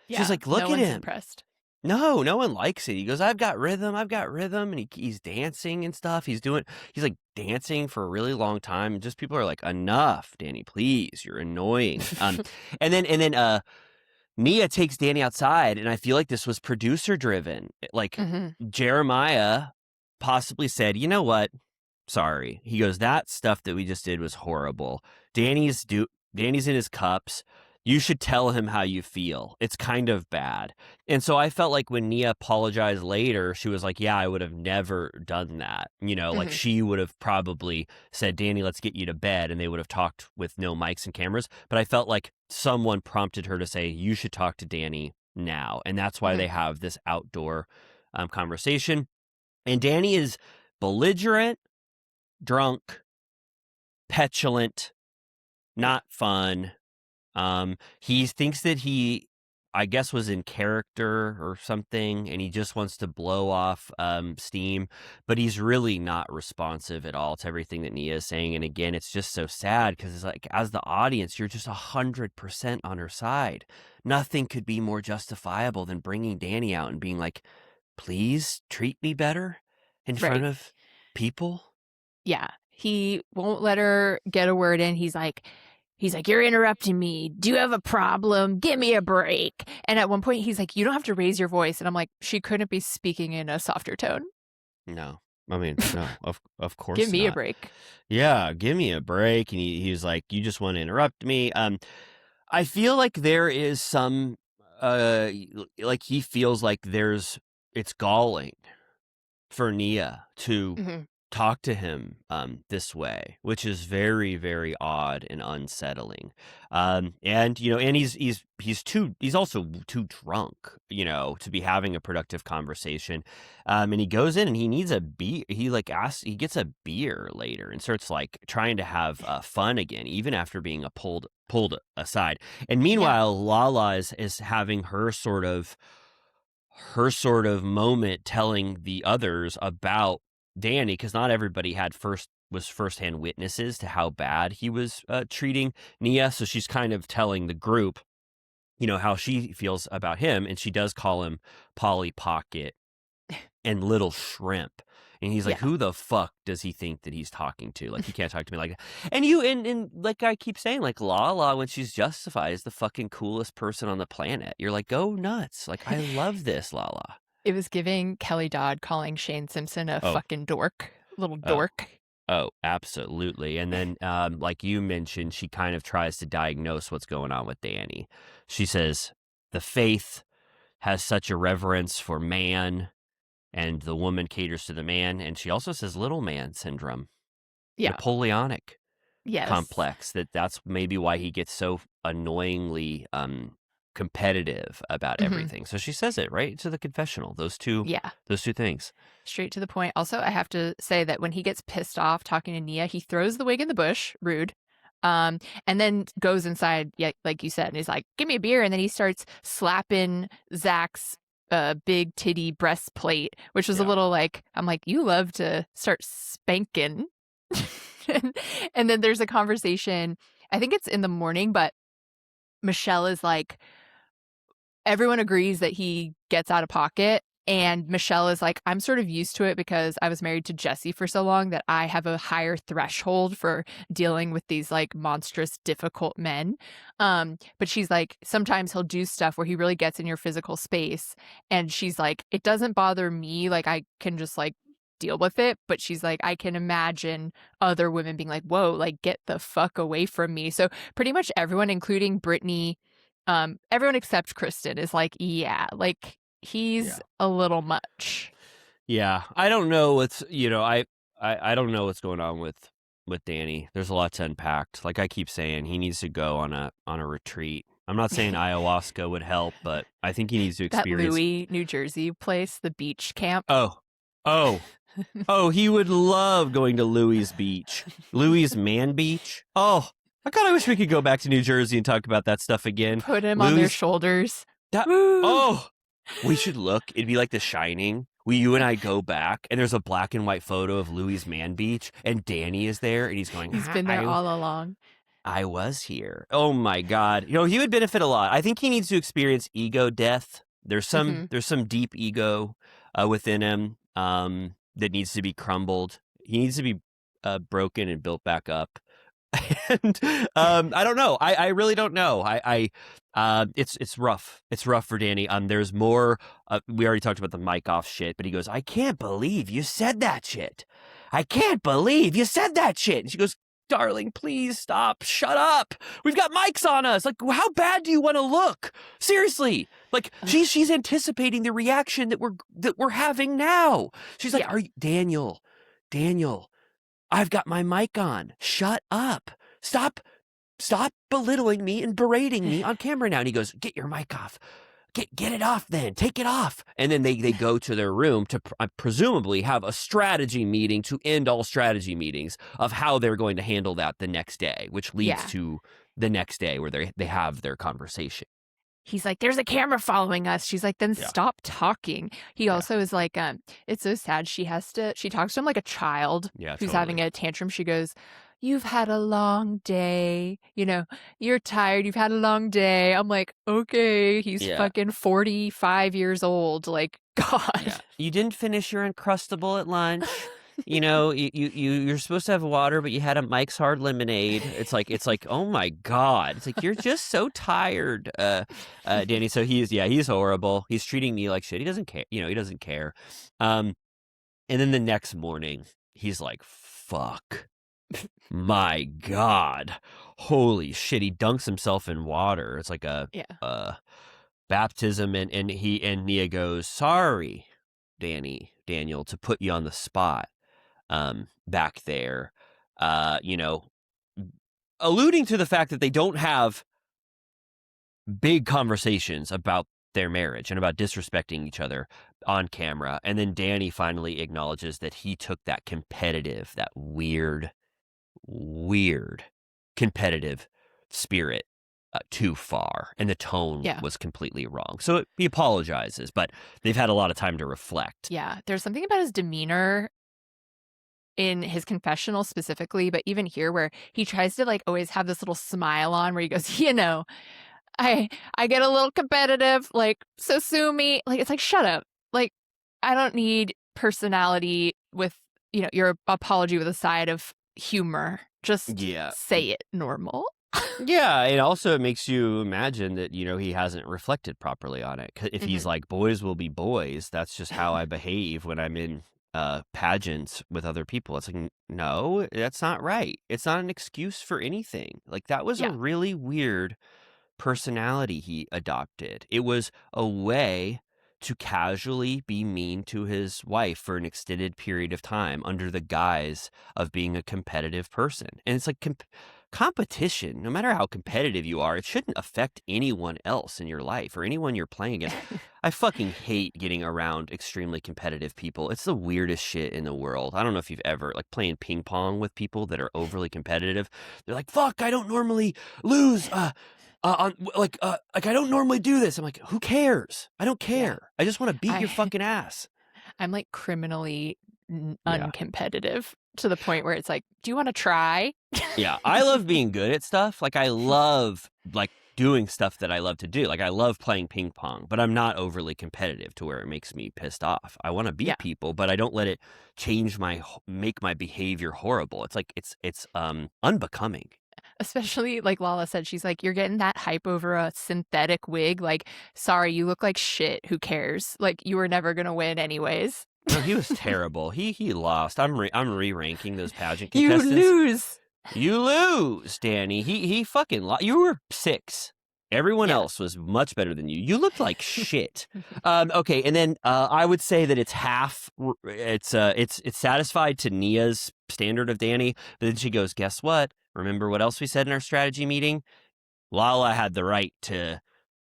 Yeah, She's like, look no at one's him. impressed. No one likes it. He goes, I've got rhythm, and he's dancing and stuff. He's like dancing for a really long time. And just people are like, enough, Danny, please, you're annoying. And then Nia takes Danny outside, and I feel like this was producer driven. Like Jeremiah possibly said, you know what? Sorry. He goes, that stuff that we just did was horrible. Danny's in his cups. You should tell him how you feel. It's kind of bad. And so I felt like when Nia apologized later, she was like, yeah, I would have never done that. Like she would have probably said, Danny, let's get you to bed. And they would have talked with no mics and cameras. But I felt like someone prompted her to say, you should talk to Danny now. And that's why they have this outdoor conversation. And Danny is belligerent, drunk, petulant, not fun. He thinks that he, I guess, was in character or something, and he just wants to blow off steam, but he's really not responsive at all to everything that Nia is saying. And again, it's just so sad because it's like, as the audience, you're just 100% on her side. Nothing could be more justifiable than bringing Danny out and being like, please treat me better in front of people. Yeah, he won't let her get a word in. He's like, you're interrupting me. Do you have a problem? Give me a break. And at one point, he's like, you don't have to raise your voice. And I'm like, she couldn't be speaking in a softer tone. No. I mean, no, of course Give me not. a break. Yeah, give me a break. And he was like, you just want to interrupt me. I feel like there is some, like he feels like it's galling for Nia to talk to him this way, which is very, very odd and unsettling. And he's also too drunk, to be having a productive conversation. And he goes in and he needs a beer. He gets a beer later and starts like trying to have fun again, even after being pulled aside. And meanwhile, Lala is having her sort of moment telling the others about Danny, because not everybody was firsthand witnesses to how bad he was treating Nia. So she's kind of telling the group, how she feels about him. And she does call him Polly Pocket and Little Shrimp. And he's like, who the fuck does he think that he's talking to? Like, he can't talk to me like that. And and like I keep saying, like, Lala, when she's justified, is the fucking coolest person on the planet. You're like, go nuts. Like, I love this, Lala. It was giving Kelly Dodd calling Shane Simpson a fucking dork, little dork. Oh, absolutely. And then, like you mentioned, she kind of tries to diagnose what's going on with Danny. She says, the faith has such a reverence for man, and the woman caters to the man. And she also says little man syndrome. Yeah. Napoleonic Yes. complex. That's maybe why he gets so annoyingly competitive about everything. So she says it right to the confessional. Those two things. Straight to the point. Also, I have to say that when he gets pissed off talking to Nia, he throws the wig in the bush, rude, and then goes inside, like you said, and he's like, give me a beer. And then he starts slapping Zach's big titty breastplate, which was a little like, I'm like, you love to start spanking. And then there's a conversation, I think it's in the morning, but Michelle is like, everyone agrees that he gets out of pocket. And Michelle is like, I'm sort of used to it because I was married to Jesse for so long that I have a higher threshold for dealing with these like monstrous, difficult men. But she's like, sometimes he'll do stuff where he really gets in your physical space. And she's like, it doesn't bother me. Like, I can just like deal with it. But she's like, I can imagine other women being like, whoa, like, get the fuck away from me. So pretty much everyone, including Brittany, everyone except Kristen is like, yeah, like, he's a little much. Yeah, I don't know what's I don't know what's going on with Danny. There's a lot to unpack. Like I keep saying, he needs to go on a retreat. I'm not saying ayahuasca would help, but I think he needs to experience that Louis, New Jersey place, the beach camp. Oh, he would love going to Louis Beach, Louis Man Beach. Oh, I kind of wish we could go back to New Jersey and talk about that stuff again. Put him on their shoulders. We should look. It'd be like The Shining. You and I go back, and there's a black and white photo of Louis Man Beach, and Danny is there, and he's going, he's been there all along. I was here. Oh, my God. He would benefit a lot. I think he needs to experience ego death. There's some deep ego within him that needs to be crumbled. He needs to be broken and built back up. And I don't know. I really don't know. It's rough. It's rough for Danny. There's more. We already talked about the mic off shit, but he goes, I can't believe you said that shit. I can't believe you said that shit. And she goes, darling, please stop. Shut up. We've got mics on us. Like, how bad do you want to look? Seriously. Like, she's anticipating the reaction that we're having now. She's like, are you Daniel? I've got my mic on. Shut up. Stop belittling me and berating me on camera now. And he goes, get your mic off. Get it off then. Take it off. And then they go to their room to presumably have a strategy meeting to end all strategy meetings of how they're going to handle that the next day, which leads to the next day where they have their conversation. He's like, there's a camera following us. She's like, then stop talking. He also is like, it's so sad. She talks to him like a child who's having a tantrum. She goes, you've had a long day. You're tired. You've had a long day. I'm like, okay, he's fucking 45 years old. Like, God. Yeah. You didn't finish your Uncrustable at lunch. You're supposed to have water, but you had a Mike's Hard Lemonade. It's like, oh my God. It's like, you're just so tired, Danny. So he's horrible. He's treating me like shit. He doesn't care. He doesn't care. And then the next morning, he's like, fuck. My God. Holy shit. He dunks himself in water. It's like a baptism. And Nia goes, sorry, Daniel, to put you on the spot. Back there, alluding to the fact that they don't have big conversations about their marriage and about disrespecting each other on camera. And then Danny finally acknowledges that he took that weird competitive spirit too far, and the tone was completely wrong. So he apologizes, but they've had a lot of time to reflect. Yeah, there's something about his demeanor in his confessional specifically, but even here where he tries to like always have this little smile on where he goes, I get a little competitive, like, so sue me. Like, it's like, shut up. Like, I don't need personality with, your apology with a side of humor. Just say it normal. Yeah, and also it makes you imagine that, he hasn't reflected properly on it. If he's like, boys will be boys, that's just how I behave when I'm in pageants with other people. It's like, no, that's not right. It's not an excuse for anything. Like, that was a really weird personality he adopted. It was a way to casually be mean to his wife for an extended period of time under the guise of being a competitive person. And it's like competition, no matter how competitive you are, it shouldn't affect anyone else in your life or anyone you're playing against. I fucking hate getting around extremely competitive people. It's the weirdest shit in the world. I don't know if you've ever playing ping pong with people that are overly competitive. They're like, fuck, I don't normally lose. I don't normally do this. I'm like, who cares? I don't care. I just want to beat your fucking ass. I'm like criminally uncompetitive to the point where it's like, do you want to try? Yeah, I love being good at stuff. Like, I love doing stuff that I love to do. Like, I love playing ping pong, but I'm not overly competitive to where it makes me pissed off. I want to beat people, but I don't let it make my behavior horrible. It's like, it's unbecoming. Especially like Lala said, she's like, you're getting that hype over a synthetic wig. Like, sorry, you look like shit. Who cares? Like, you were never going to win anyways. No, he was terrible. He lost. I'm re-ranking those pageant You contestants. lose. You lose, Danny. He fucking lost. You were 6. Everyone else was much better than you. You looked like shit. Okay, and then I would say that it's half. It's satisfied to Nia's standard of Danny. But then she goes, guess what? Remember what else we said in our strategy meeting? Lala had the right to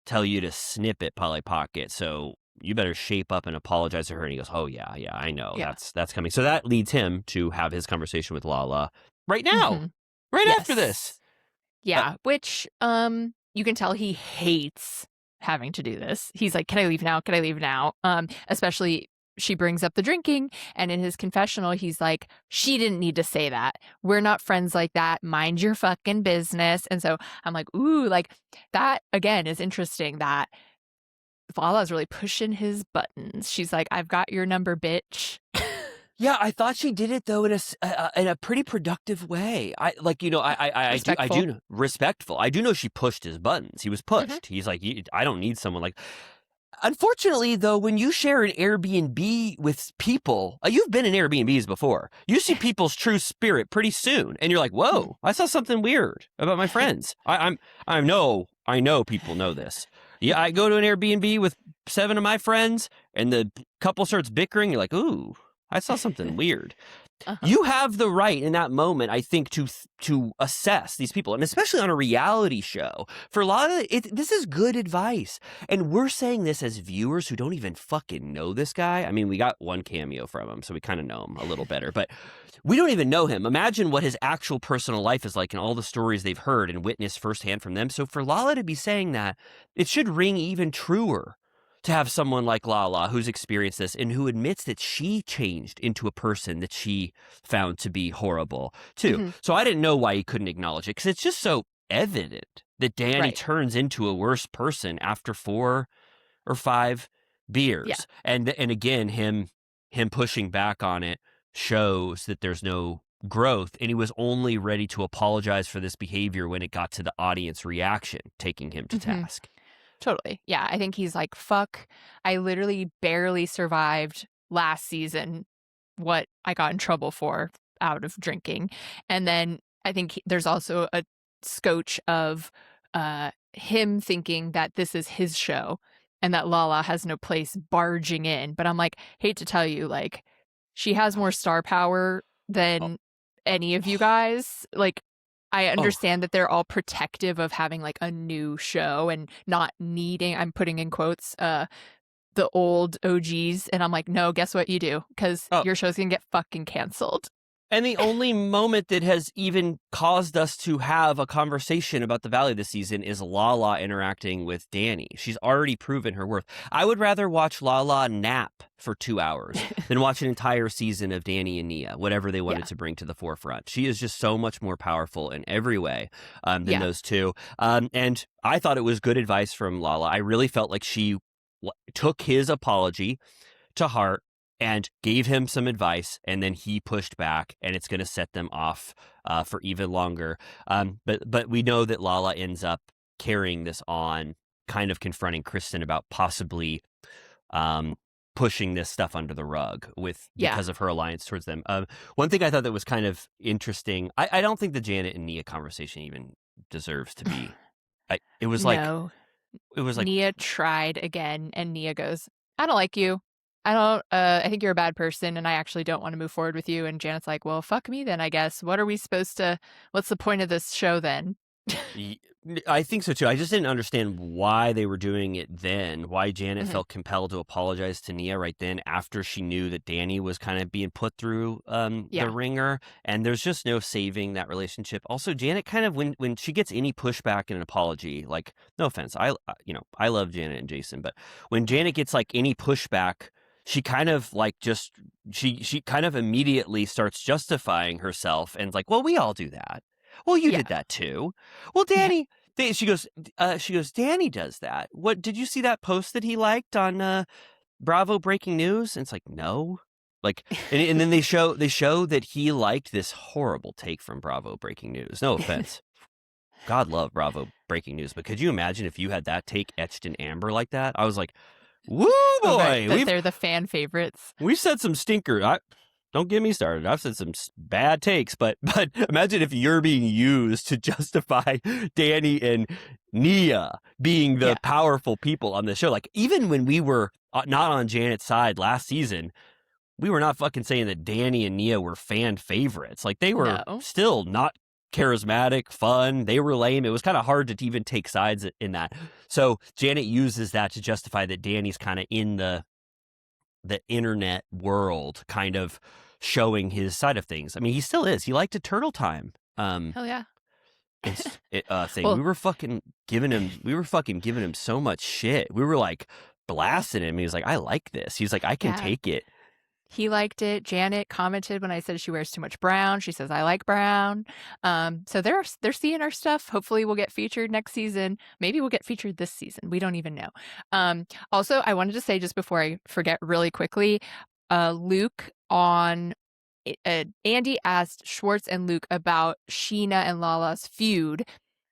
tell you to snip at Polly Pocket, so you better shape up and apologize to her. And he goes, oh yeah, I know. Yeah. That's coming. So that leads him to have his conversation with Lala right now, right after this. Yeah, which you can tell he hates having to do this. He's like, can I leave now? Can I leave now? Especially she brings up the drinking, and in his confessional, he's like, she didn't need to say that. We're not friends like that. Mind your fucking business. And so I'm like, ooh, like that again is interesting that Lala's really pushing his buttons. She's like, I've got your number, bitch. Yeah, I thought she did it though in a pretty productive way. I do know respectful. I do know she pushed his buttons. He was pushed. He's like, I don't need someone like. Unfortunately, though, when you share an Airbnb with people, you've been in Airbnbs before. You see people's true spirit pretty soon, and you're like, "Whoa, I saw something weird about my friends." I know people know this. Yeah, I go to an Airbnb with 7 of my friends, and the couple starts bickering. You're like, "Ooh, I saw something weird." You have the right in that moment, I think, to assess these people, and especially on a reality show. For a lot of this is good advice, and we're saying this as viewers who don't even fucking know this guy. I mean, we got one cameo from him, so we kind of know him a little better, but we don't even know him. Imagine what his actual personal life is like and all the stories they've heard and witnessed firsthand from them. So for Lala to be saying that, it should ring even truer to have someone like Lala who's experienced this and who admits that she changed into a person that she found to be horrible too. So I didn't know why he couldn't acknowledge it, because it's just so evident that Danny turns into a worse person after 4 or 5 beers. Yeah. And again, him pushing back on it shows that there's no growth, and he was only ready to apologize for this behavior when it got to the audience reaction taking him to task. Totally. Yeah, I think he's like, fuck, I literally barely survived last season what I got in trouble for out of drinking. And then I think there's also a scotch of him thinking that this is his show and that Lala has no place barging in. But I'm like, hate to tell you, like, she has more star power than any of you guys. Like, I understand that they're all protective of having like a new show and not needing, I'm putting in quotes, the old OGs. And I'm like, no, guess what you do? Because your show's going to get fucking canceled. And the only moment that has even caused us to have a conversation about the Valley this season is Lala interacting with Danny. She's already proven her worth. I would rather watch Lala nap for 2 hours than watch an entire season of Danny and Nia, whatever they wanted to bring to the forefront. She is just so much more powerful in every way than those two. And I thought it was good advice from Lala. I really felt like she took his apology to heart and gave him some advice, and then he pushed back, and it's going to set them off for even longer. But we know that Lala ends up carrying this on, kind of confronting Kristen about possibly pushing this stuff under the rug because of her alliance towards them. One thing I thought that was kind of interesting, I don't think the Janet and Nia conversation even deserves to be. It was like Nia tried again, and Nia goes, I don't like you. I think you're a bad person, and I actually don't want to move forward with you. And Janet's like, well, fuck me then, I guess. What's the point of this show then? I think so too. I just didn't understand why they were doing it then, why Janet felt compelled to apologize to Nia right then after she knew that Danny was kind of being put through the ringer, and there's just no saving that relationship. Also, Janet kind of, when she gets any pushback and an apology, like, no offense, I love Janet and Jason, but when Janet gets like any pushback, she kind of like she kind of immediately starts justifying herself and like, well, we all do that. Well, you did that too. Well, Danny, she goes, Danny does that. What, did you see that post that he liked on Bravo Breaking News? And it's like, no. Like, and then they show that he liked this horrible take from Bravo Breaking News. No offense. God love Bravo Breaking News, but could you imagine if you had that take etched in amber like that? I was like, woo Oh, boy, right, that they're the fan favorites. we said some stinker. Don't get me started. I've said some bad takes, but imagine if you're being used to justify Danny and Nia being the powerful people on the show. Like, even when we were not on Janet's side last season, we were not fucking saying that Danny and Nia were fan favorites. Like, they were still not charismatic, fun. They were lame. It was kind of hard to even take sides in that. So Janet uses that to justify that Danny's kind of in the internet world, kind of showing his side of things. I mean, he still is. He liked a turtle time. Hell yeah. Thing. Well, we were fucking giving him so much shit. We were like blasting him. He was like, I like this. He's like, I can take it. He liked it. Janet commented when I said she wears too much brown. She says, I like brown. So they're seeing our stuff. Hopefully we'll get featured next season. Maybe we'll get featured this season. We don't even know. Also, I wanted to say, just before I forget really quickly, Luke on Andy asked Schwartz and Luke about Sheena and Lala's feud.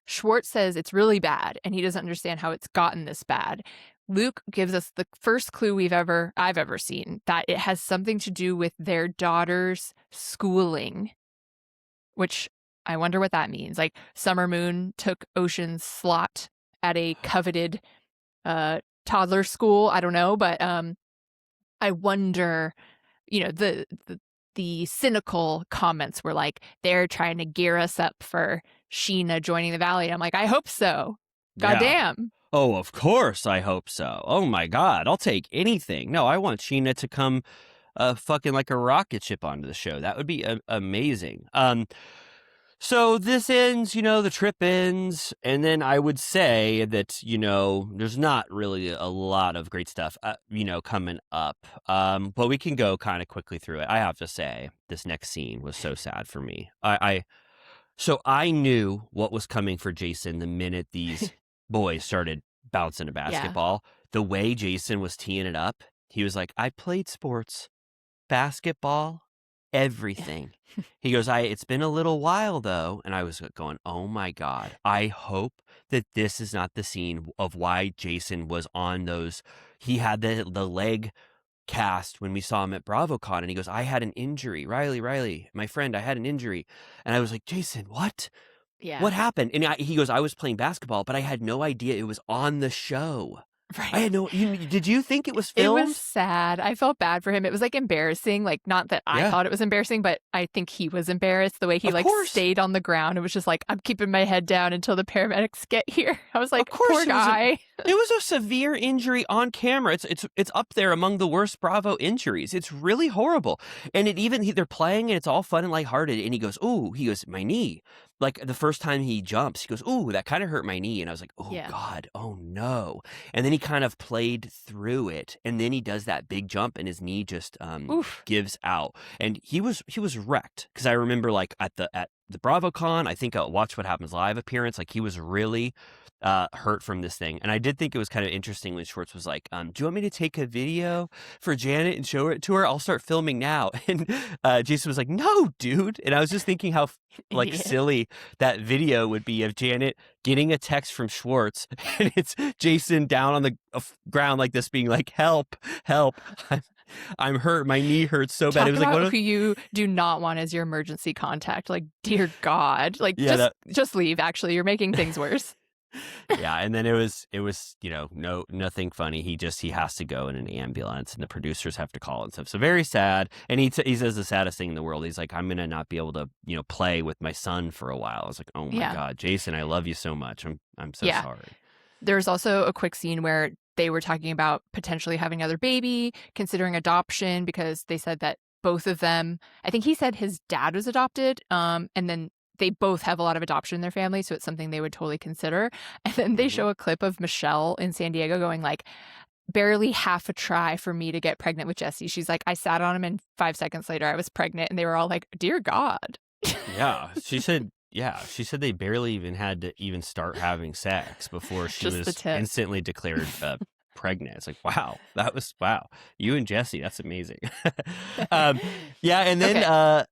Schwartz says it's really bad, and he doesn't understand how it's gotten this bad. Luke gives us the first clue I've ever seen, that it has something to do with their daughter's schooling, which I wonder what that means. Like, Summer Moon took Ocean's slot at a coveted toddler school. I don't know, but I wonder, the cynical comments were like, they're trying to gear us up for Sheena joining the Valley. And I'm like, I hope so. Goddamn. Oh, of course I hope so. Oh my God, I'll take anything. No, I want Sheena to come fucking like a rocket ship onto the show. That would be amazing. So this ends, the trip ends, and then I would say that, there's not really a lot of great stuff, coming up. But we can go kind of quickly through it. I have to say, this next scene was so sad for me. So I knew what was coming for Jason the minute these boys started bouncing a basketball. The way Jason was teeing it up, he was like, I played sports, basketball, everything. He goes, it's been a little while though. And I was going, oh my God, I hope that this is not the scene of why Jason was on those. He had the leg cast when we saw him at BravoCon, and he goes, I had an injury. Riley, my friend, I had an injury. And I was like, Jason, what? Yeah. What happened? And he goes, I was playing basketball, but I had no idea it was on the show. Right. I had no. Did you think it was filmed? It was sad. I felt bad for him. It was like embarrassing. Like, not that I thought it was embarrassing, but I think he was embarrassed the way he stayed on the ground. It was just like, I'm keeping my head down until the paramedics get here. I was like, poor guy. It was a severe injury on camera. It's up there among the worst Bravo injuries. It's really horrible. And they're playing and it's all fun and lighthearted. And he goes, my knee. Like, the first time he jumps, he goes, ooh, that kind of hurt my knee. And I was like, oh God, oh no. And then he kind of played through it. And then he does that big jump and his knee just gives out. And he was wrecked. Because I remember, like, at the BravoCon, I think a Watch What Happens Live appearance, like, he was really hurt from this thing. And I did think it was kind of interesting when Schwartz was like, do you want me to take a video for Janet and show it to her? I'll start filming now. And Jason was like, no, dude. And I was just thinking how silly that video would be of Janet getting a text from Schwartz, and it's Jason down on the ground like this, being like, help, I'm hurt. My knee hurts so bad. Talk It was about like, who you do not want as your emergency contact. Like, dear God, like, just leave. Actually, you're making things worse. Yeah, and then it was nothing funny. He has to go in an ambulance, and the producers have to call and stuff. So very sad. And he says the saddest thing in the world. He's like, I'm gonna not be able to play with my son for a while. I was like, oh my God, Jason, I love you so much. I'm so sorry. There's also a quick scene where they were talking about potentially having another baby, considering adoption, because they said that both of them, I think he said his dad was adopted, and then they both have a lot of adoption in their family, so it's something they would totally consider. And then they show a clip of Michelle in San Diego going like, barely half a try for me to get pregnant with Jesse. She's like, I sat on him and 5 seconds later I was pregnant. And they were all like, dear God. Yeah. She said she said they barely even had to even start having sex before she Just the was tip. instantly declared pregnant. It's like, wow, you and Jesse, that's amazing. Yeah, and then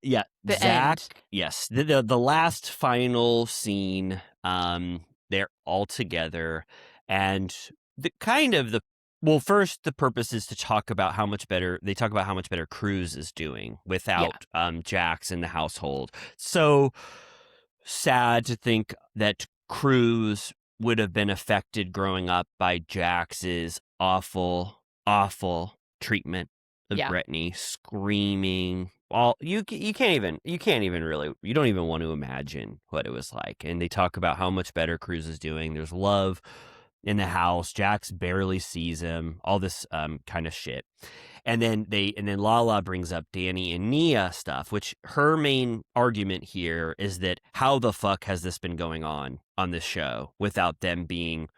Okay. The Zach, end. yes, the last final scene, they're all together, and the kind of the well, first the purpose is to talk about how much better Cruz is doing without Jax in the household. So sad to think that Cruz would have been affected growing up by Jax's awful, awful treatment of Yeah. Brittany, screaming. All you can't even really, you don't even want to imagine what it was like. And they talk about how much better Cruz is doing. There's love in the house. Jax barely sees him. All this kind of shit. And then Lala brings up Danny and Nia stuff, which her main argument here is that how the fuck has this been going on this show without them being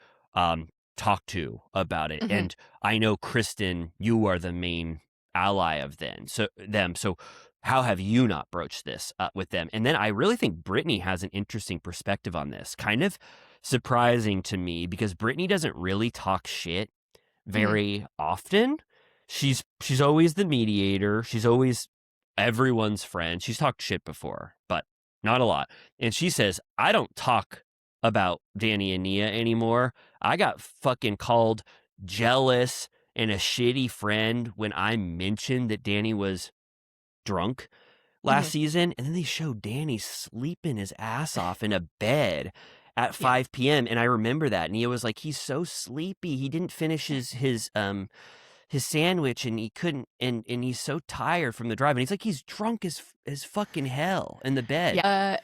talked to about it? Mhm. And I know, Kristen, you are the main ally of them. So how have you not broached this with them? And then I really think Brittany has an interesting perspective on this. Kind of surprising to me because Brittany doesn't really talk shit very often. She's always the mediator. She's always everyone's friend. She's talked shit before, but not a lot. And she says, I don't talk about Danny and Nia anymore. I got fucking called jealous and a shitty friend when I mentioned that Danny was drunk last season. And then they showed Danny sleeping his ass off in a bed at 5 p.m. And I remember that. Nia was like, he's so sleepy. He didn't finish his sandwich and he couldn't, and he's so tired from the drive. And he's like, he's drunk as fucking hell in the bed. Yeah.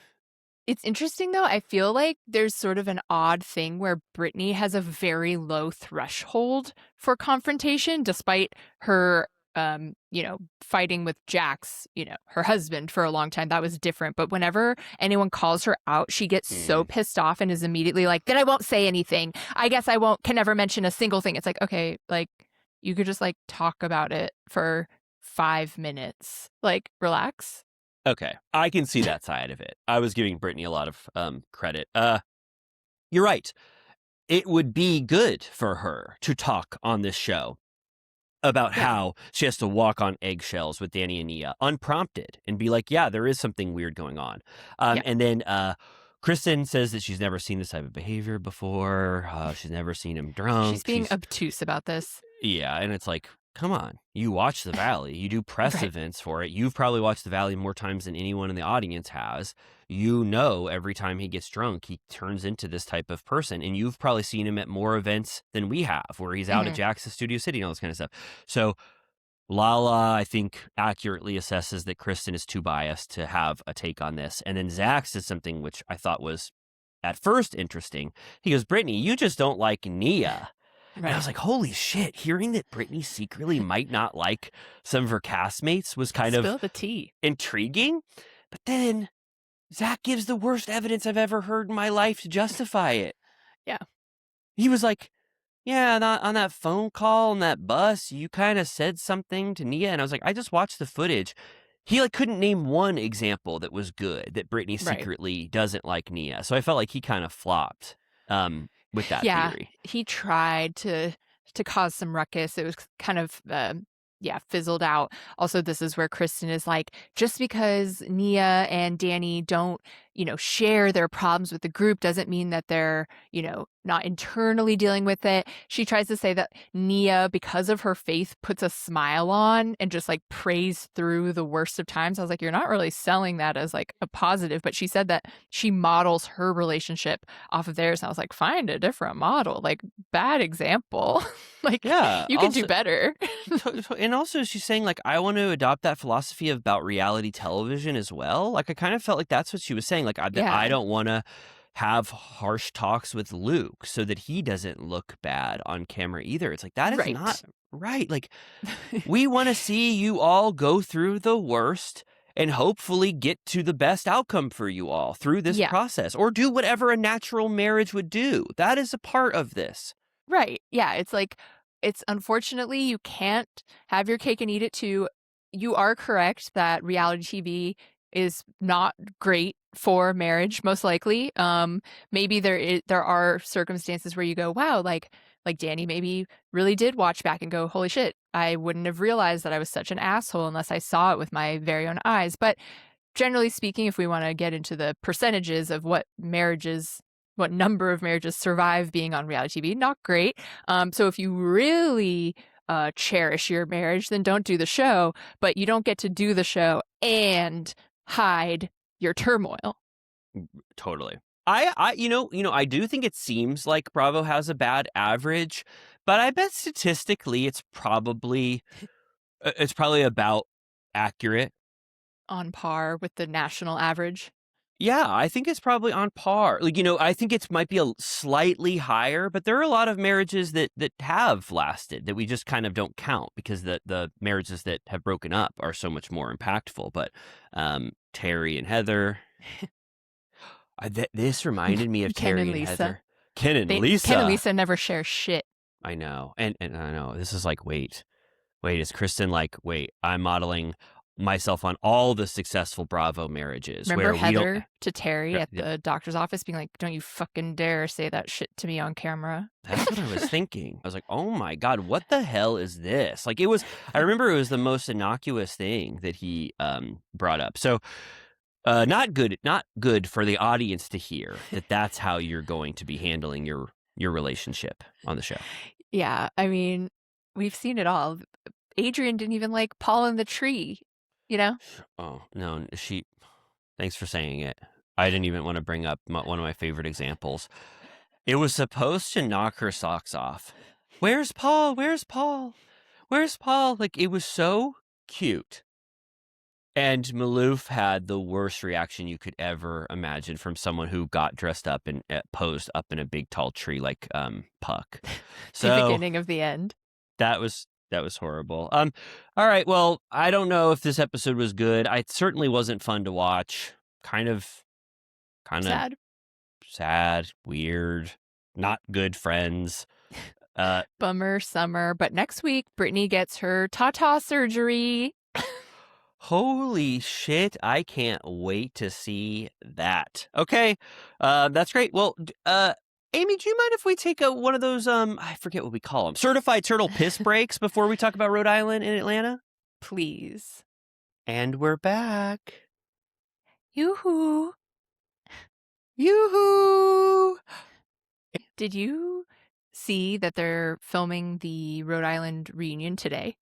It's interesting, though. I feel like there's sort of an odd thing where Brittany has a very low threshold for confrontation, despite her, fighting with Jax, her husband for a long time. That was different. But whenever anyone calls her out, she gets so pissed off and is immediately like, then I won't say anything. I guess can never mention a single thing. It's like, okay, like, you could just, like, talk about it for 5 minutes. Like, relax. Okay, I can see that side of it. I was giving Brittany a lot of credit. You're right. It would be good for her to talk on this show about how she has to walk on eggshells with Danny and Nia unprompted and be like, yeah, there is something weird going on. And then Kristen says that she's never seen this type of behavior before. She's never seen him drunk. She's being obtuse about this. Yeah, and it's like, come on, you watch The Valley. You do press events for it. You've probably watched The Valley more times than anyone in the audience has. You know every time he gets drunk, he turns into this type of person. And you've probably seen him at more events than we have, where he's out at Jax's Studio City and all this kind of stuff. So Lala, I think, accurately assesses that Kristen is too biased to have a take on this. And then Zach says something which I thought was at first interesting. He goes, Brittany, you just don't like Nia. Right. And I was like, holy shit, hearing that Brittany secretly might not like some of her castmates was kind of the tea. Intriguing. But then Zach gives the worst evidence I've ever heard in my life to justify it. Yeah. He was like, yeah, on that phone call on that bus, you kind of said something to Nia. And I was like, I just watched the footage. He couldn't name one example that was good, that Brittany secretly doesn't like Nia. So I felt like he kind of flopped. With that theory. He tried to cause some ruckus. It was kind of fizzled out. Also, this is where Kristen is like, just because Nia and Danny don't, share their problems with the group doesn't mean that they're, not internally dealing with it. She tries to say that Nia, because of her faith, puts a smile on and just like prays through the worst of times. I was like, you're not really selling that as like a positive, but she said that she models her relationship off of theirs. And I was like, find a different model, like bad example. Like, you can do better. And also she's saying like, I want to adopt that philosophy about reality television as well. Like, I kind of felt like that's what she was saying. Like, I don't want to have harsh talks with Luke so that he doesn't look bad on camera either. It's like, that is not right. Like, we want to see you all go through the worst and hopefully get to the best outcome for you all through this process, or do whatever a natural marriage would do. That is a part of this. Right. Yeah. It's like, it's unfortunately, you can't have your cake and eat it too. You are correct that reality TV is not great for marriage, most likely. Maybe there are circumstances where you go, wow, like Danny maybe really did watch back and go, holy shit, I wouldn't have realized that I was such an asshole unless I saw it with my very own eyes. But generally speaking, if we want to get into the percentages of what number of marriages survive being on reality TV, not great. So if you really cherish your marriage, then don't do the show, but you don't get to do the show and hide your turmoil. Totally. I do think it seems like Bravo has a bad average, but I bet statistically it's probably about accurate. On par with the national average. Yeah, I think it's probably on par. I think it might be a slightly higher, but there are a lot of marriages that have lasted that we just kind of don't count because the marriages that have broken up are so much more impactful. But Terry and Heather, this reminded me of Ken Terry and and Lisa. Heather. Ken and Lisa. Ken and Lisa never share shit. I know, and I know this is like, wait, is Kristen like, wait, I'm modeling myself on all the successful Bravo marriages. Remember where Heather to Terry at Yeah. the doctor's office being like, don't you fucking dare say that shit to me on camera. That's what I was thinking. I was like, oh my God, what the hell is this? Like I remember it was the most innocuous thing that he brought up. So not good for the audience to hear that that's how you're going to be handling your relationship on the show. Yeah, I mean, we've seen it all. Adrian didn't even like Paul in the tree, Oh, no, thanks for saying it. I didn't even want to bring up one of my favorite examples. It was supposed to knock her socks off. Where's Paul? Where's Paul? Where's Paul? Like, it was so cute. And Maloof had the worst reaction you could ever imagine from someone who got dressed up and posed up in a big tall tree like Puck. So the beginning of the end. That was horrible. All right. Well, I don't know if this episode was good. It certainly wasn't fun to watch. Kind of sad, weird, not good friends. Bummer summer. But next week, Brittany gets her ta-ta surgery. Holy shit. I can't wait to see that. Okay. That's great. Well, Amy, do you mind if we take one of those, I forget what we call them, certified turtle piss breaks before we talk about Rhode Island and Atlanta? Please. And we're back. Yoo-hoo. Yoo-hoo! Did you see that they're filming the Rhode Island reunion today?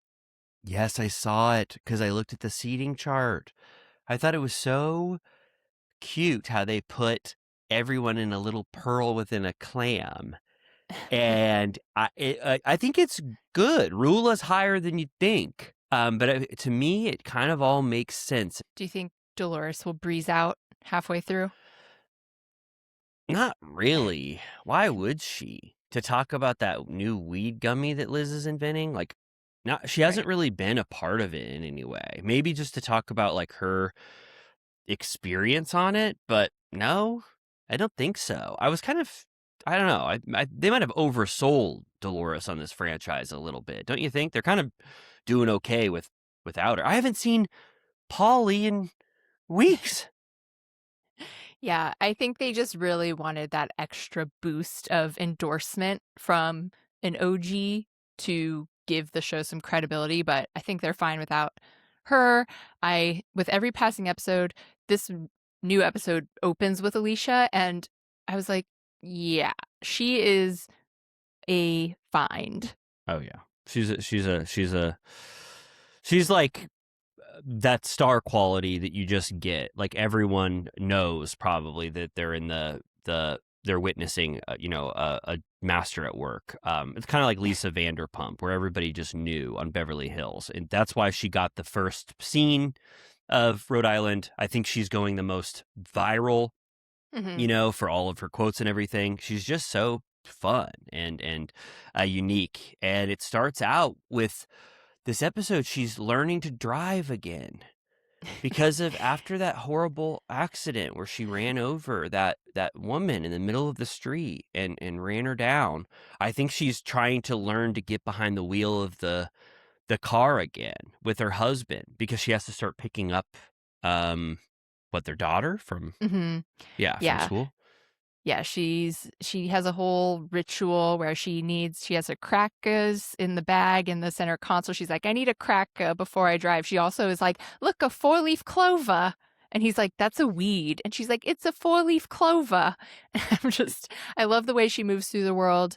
Yes, I saw it because I looked at the seating chart. I thought it was so cute how they put everyone in a little pearl within a clam. And I think it's good. Rula's higher than you'd think. But to me, it kind of all makes sense. Do you think Dolores will breeze out halfway through? Not really. Why would she? To talk about that new weed gummy that Liz is inventing? Like, she hasn't really been a part of it in any way. Maybe just to talk about like her experience on it, but no, I don't think so. I was kind of, I don't know. They might have oversold Dolores on this franchise a little bit, don't you think? They're kind of doing okay without her. I haven't seen Paulie in weeks. Yeah, I think they just really wanted that extra boost of endorsement from an OG to give the show some credibility, but I think they're fine without her. With every passing episode, this new episode opens with Alicia, and I was like, yeah, she is a find. Oh yeah, she's like that star quality that you just get. Like everyone knows probably that they're in they're witnessing, a master at work. It's kind of like Lisa Vanderpump, where everybody just knew on Beverly Hills, and that's why she got the first scene of Rhode Island. I think she's going the most viral, for all of her quotes and everything. She's just so fun and unique. And it starts out with this episode, she's learning to drive again because of after that horrible accident where she ran over that woman in the middle of the street and ran her down. I think she's trying to learn to get behind the wheel of the car again with her husband because she has to start picking up their daughter from Hmm. from Yeah. school. Yeah, she has a whole ritual where she has her crackers in the bag in the center console. She's like, I need a cracker before I drive. She also is like, look, a 4-leaf clover. And he's like, that's a weed. And she's like, it's a 4-leaf clover. I love the way she moves through the world.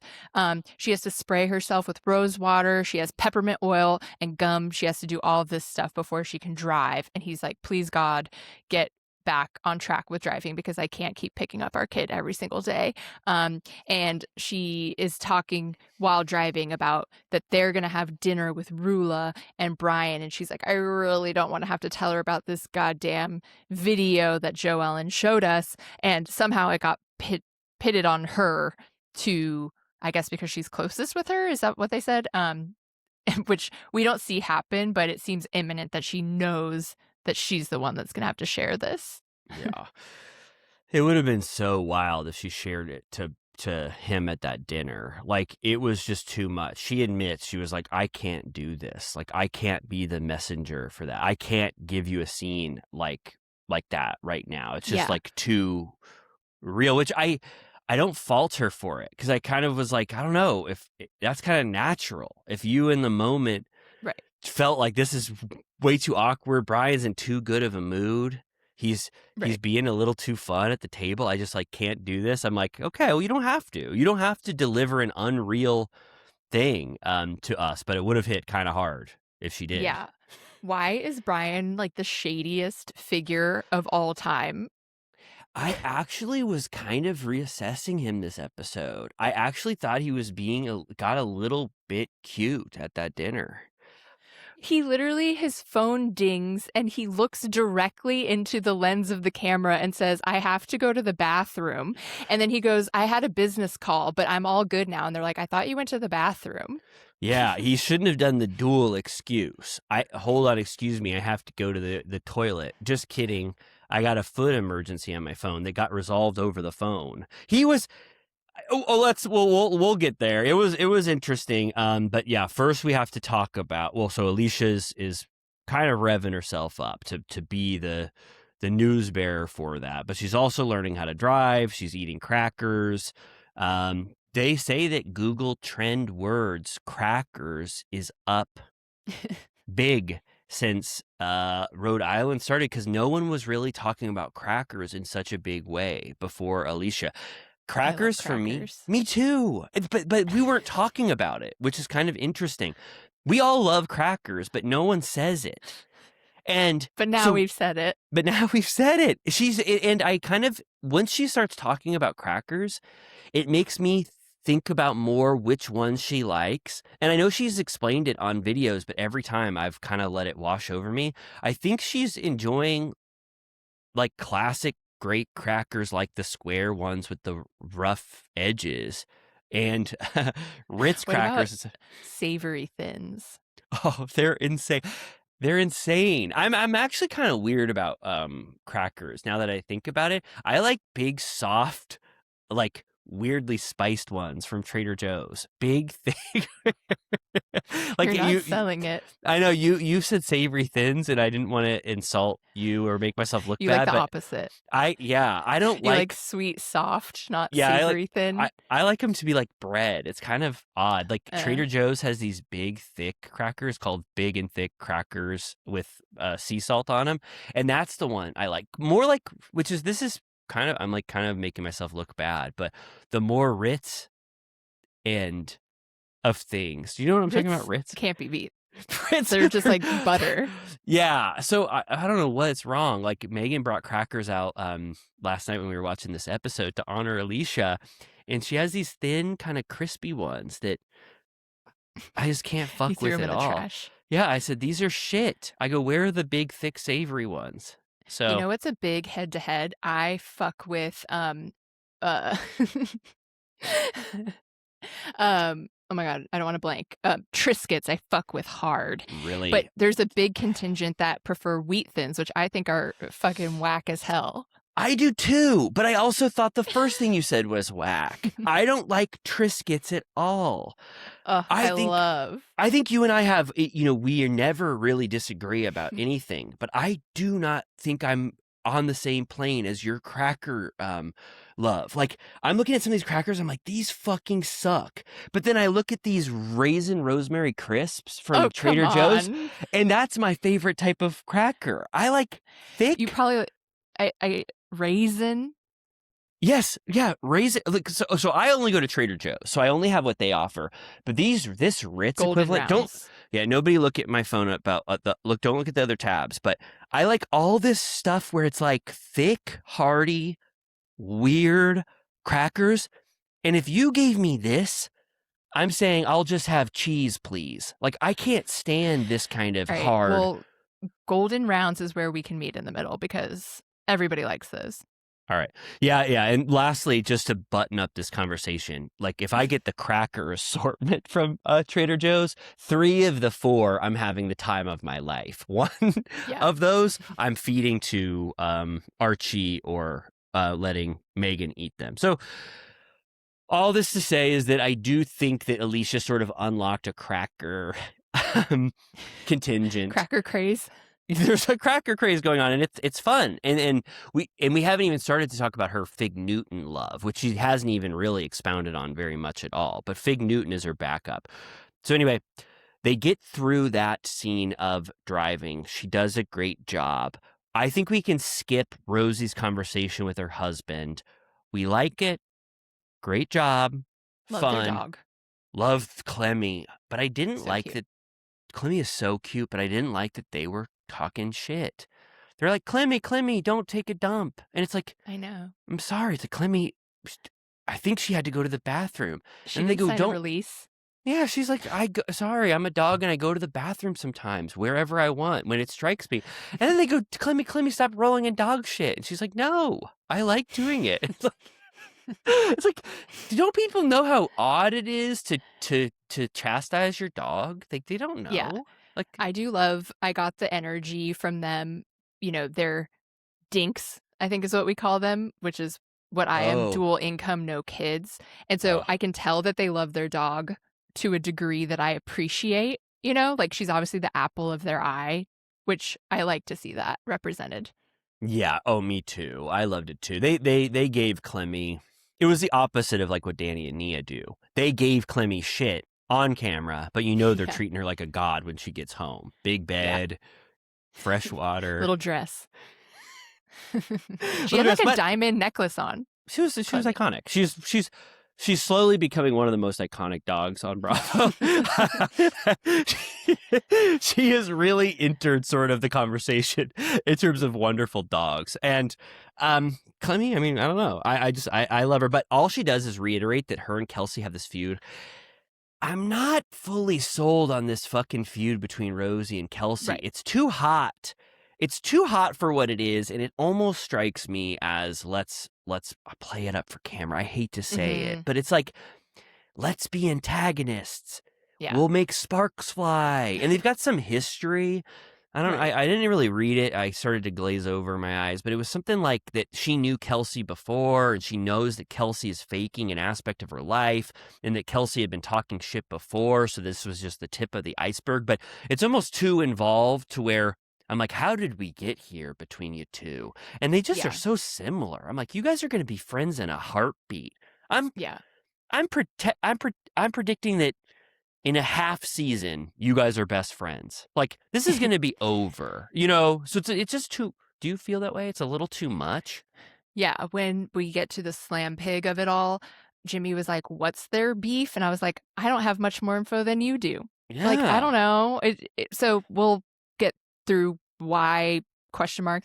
She has to spray herself with rose water. She has peppermint oil and gum. She has to do all of this stuff before she can drive. And he's like, please, God, get back on track with driving because I can't keep picking up our kid every single day. And she is talking while driving about that they're going to have dinner with RHOA and Brian. And she's like, I really don't want to have to tell her about this goddamn video that Joe Ellen showed us. And somehow it got pitted on her to, I guess, because she's closest with her. Is that what they said? Which we don't see happen, but it seems imminent that she knows that she's the one that's going to have to share this. Yeah. It would have been so wild if she shared it to him at that dinner. Like, it was just too much. She admits, she was like, I can't do this. Like, I can't be the messenger for that. I can't give you a scene like that right now. It's just like too real, which I don't fault her for it, because I kind of was like, I don't know if that's kind of natural. If you in the moment Right. felt like this is way too awkward, Brian's in too good of a mood, he's being a little too fun at the table, I just like can't do this. I'm like, okay, well, you don't have to deliver an unreal thing to us, but it would have hit kind of hard if she did. Yeah. Why is Brian like the shadiest figure of all time? I actually was kind of reassessing him this episode. I actually thought he was got a little bit cute at that dinner. He literally, his phone dings and he looks directly into the lens of the camera and says, I have to go to the bathroom. And then he goes, I had a business call, but I'm all good now. And they're like, I thought you went to the bathroom. Yeah, he shouldn't have done the dual excuse. Hold on, excuse me, I have to go to the toilet. Just kidding. I got a foot emergency on my phone that got resolved over the phone. He was we'll get there. It was interesting. But yeah, first we have to talk about, so Alicia's is kind of revving herself up to be the news bearer for that, but she's also learning how to drive. She's eating crackers. They say that Google trend words crackers is up big since Rhode Island started, because no one was really talking about crackers in such a big way before Alicia. Crackers for me too. But we weren't talking about it, which is kind of interesting. We all love crackers, but no one says it. But now we've said it. And I kind of, once she starts talking about crackers, it makes me think about more which ones she likes. And I know she's explained it on videos, but every time I've kind of let it wash over me. I think she's enjoying like classic great crackers, like the square ones with the rough edges, and Ritz crackers. Savory Thins. Oh, they're insane. They're insane. I'm actually kind of weird about crackers now that I think about it. I like big, soft, like weirdly spiced ones from Trader Joe's. Big thing. Like you're not selling it. I know you said savory thins, and I didn't want to insult you or make myself look you bad. Like the but opposite. I don't you like sweet, soft, not savory thin. I like them to be like bread. It's kind of odd. Like Trader Joe's has these big, thick crackers called big and thick crackers with sea salt on them, and that's the one I like more. Like, I'm like kind of making myself look bad, but the more Ritz and of things. Do you know what I'm talking about? Ritz can't be beat. Ritz, they're just like butter. Yeah. So I don't know what's wrong. Like Megan brought crackers out last night when we were watching this episode to honor Alicia, and she has these thin, kind of crispy ones that I just can't fuck with at all. Trash. Yeah, I said these are shit. I go, where are the big, thick, savory ones? So you know, it's a big head-to-head. I fuck with oh my God, I don't want to blank. Triscuits, I fuck with hard. Really? But there's a big contingent that prefer wheat thins, which I think are fucking whack as hell. I do too, but I also thought the first thing you said was whack. I don't like Triscuits at all. I think you and I have, we never really disagree about anything, but I do not think I'm on the same plane as your cracker love. Like, I'm looking at some of these crackers, I'm like, these fucking suck. But then I look at these raisin rosemary crisps from Oh, come Trader Joe's, on. and that's my favorite type of cracker. I like thick. You probably, I raisin. Yes, yeah, raisin. Like, so I only go to Trader Joe's, so I only have what they offer. But this Ritz Golden equivalent, rounds. nobody look at my phone about don't look at the other tabs. But I like all this stuff where it's like thick, hearty, weird crackers. And if you gave me this, I'm saying I'll just have cheese, please. Like, I can't stand this kind of All right. hard. Well, golden rounds is where we can meet in the middle because everybody likes those. All right. Yeah. And lastly, just to button up this conversation, like if I get the cracker assortment from Trader Joe's, 3 of the 4, I'm having the time of my life. 1 of those, I'm feeding to Archie or letting Megan eat them. So all this to say is that I do think that Alicia sort of unlocked a cracker contingent. Cracker craze. There's a cracker craze going on, and it's fun. And we haven't even started to talk about her Fig Newton love, which she hasn't even really expounded on very much at all. But Fig Newton is her backup. So anyway, they get through that scene of driving. She does a great job. I think we can skip Rosie's conversation with her husband. We like it. Great job. Love Fun. their dog. Loved Clemmy. But I didn't So like cute. that. Clemmy is so cute, but I didn't like that they were talking shit. They're like, Clemmy, don't take a dump. And it's like, I know. I'm sorry. It's like, Clemmy, I think she had to go to the bathroom. She And they didn't go, sign don't. a release. Yeah, she's like, sorry, I'm a dog and I go to the bathroom sometimes, wherever I want, when it strikes me. And then they go, Clemmy, stop rolling in dog shit. And she's like, no, I like doing it. It's like, don't people know how odd it is to chastise your dog? Like, they don't know. Yeah. Like, I got the energy from them, they're dinks, I think is what we call them, which is what I am, dual income, no kids. And so I can tell that they love their dog to a degree that I appreciate, like she's obviously the apple of their eye, which I like to see that represented. yeah. Oh, me too. I loved it too. They gave Clemmy, it was the opposite of like what Danny and Nia do. They gave Clemmy shit on camera, but they're treating her like a god when she gets home. Big bed, fresh water, little dress. She had like a diamond necklace on. She was iconic. She's slowly becoming one of the most iconic dogs on Bravo. She has really entered sort of the conversation in terms of wonderful dogs. And Clemmy, I mean, I don't know. I love her, but all she does is reiterate that her and Kelsey have this feud. I'm not fully sold on this fucking feud between Rosie and Kelsey. Right. It's too hot. It's too hot for what it is, and it almost strikes me as let's play it up for camera. I hate to say it, but it's like, let's be antagonists. Yeah. We'll make sparks fly. And they've got some history. I don't know. I didn't really read it. I started to glaze over my eyes, but it was something like that she knew Kelsey before, and she knows that Kelsey is faking an aspect of her life, and that Kelsey had been talking shit before, so this was just the tip of the iceberg. But it's almost too involved to where I'm like, how did we get here between you two? And they just are so similar. I'm like, you guys are going to be friends in a heartbeat. I'm predicting that in a half season, you guys are best friends. Like, this is going to be over, So it's just too. Do you feel that way? It's a little too much. Yeah. When we get to the slam pig of it all, Jimmy was like, "What's their beef?" And I was like, "I don't have much more info than you do. Yeah. Like, I don't know." So we'll get through why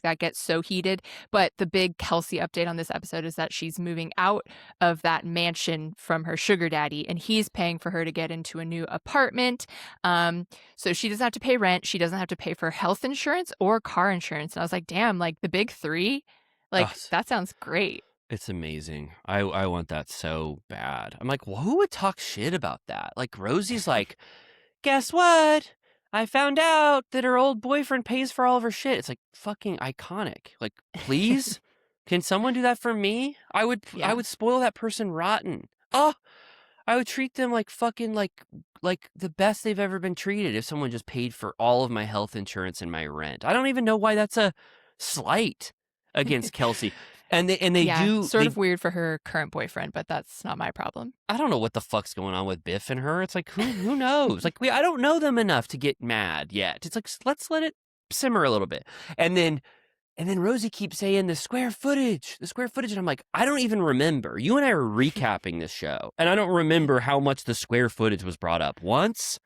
that gets so heated. But the big Kelsey update on this episode is that she's moving out of that mansion from her sugar daddy, and he's paying for her to get into a new apartment. So she doesn't have to pay rent. She doesn't have to pay for health insurance or car insurance. And I was like, damn, like the big 3, like that sounds great. It's amazing. I want that so bad. I'm like, well, who would talk shit about that? Like, Rosie's like, guess what? I found out that her old boyfriend pays for all of her shit. It's like fucking iconic. Like, please, can someone do that for me? I would spoil that person rotten. Oh, I would treat them like fucking like the best they've ever been treated if someone just paid for all of my health insurance and my rent. I don't even know why that's a slight. against Kelsey. And they Yeah, do sort they of weird for her current boyfriend, but that's not my problem. I don't know what the fuck's going on with Biff and her. It's like who knows? Like I don't know them enough to get mad yet. It's like let's let it simmer a little bit. And then Rosie keeps saying the square footage. And I'm like, I don't even remember. You and I are recapping this show, and I don't remember how much the square footage was brought up once.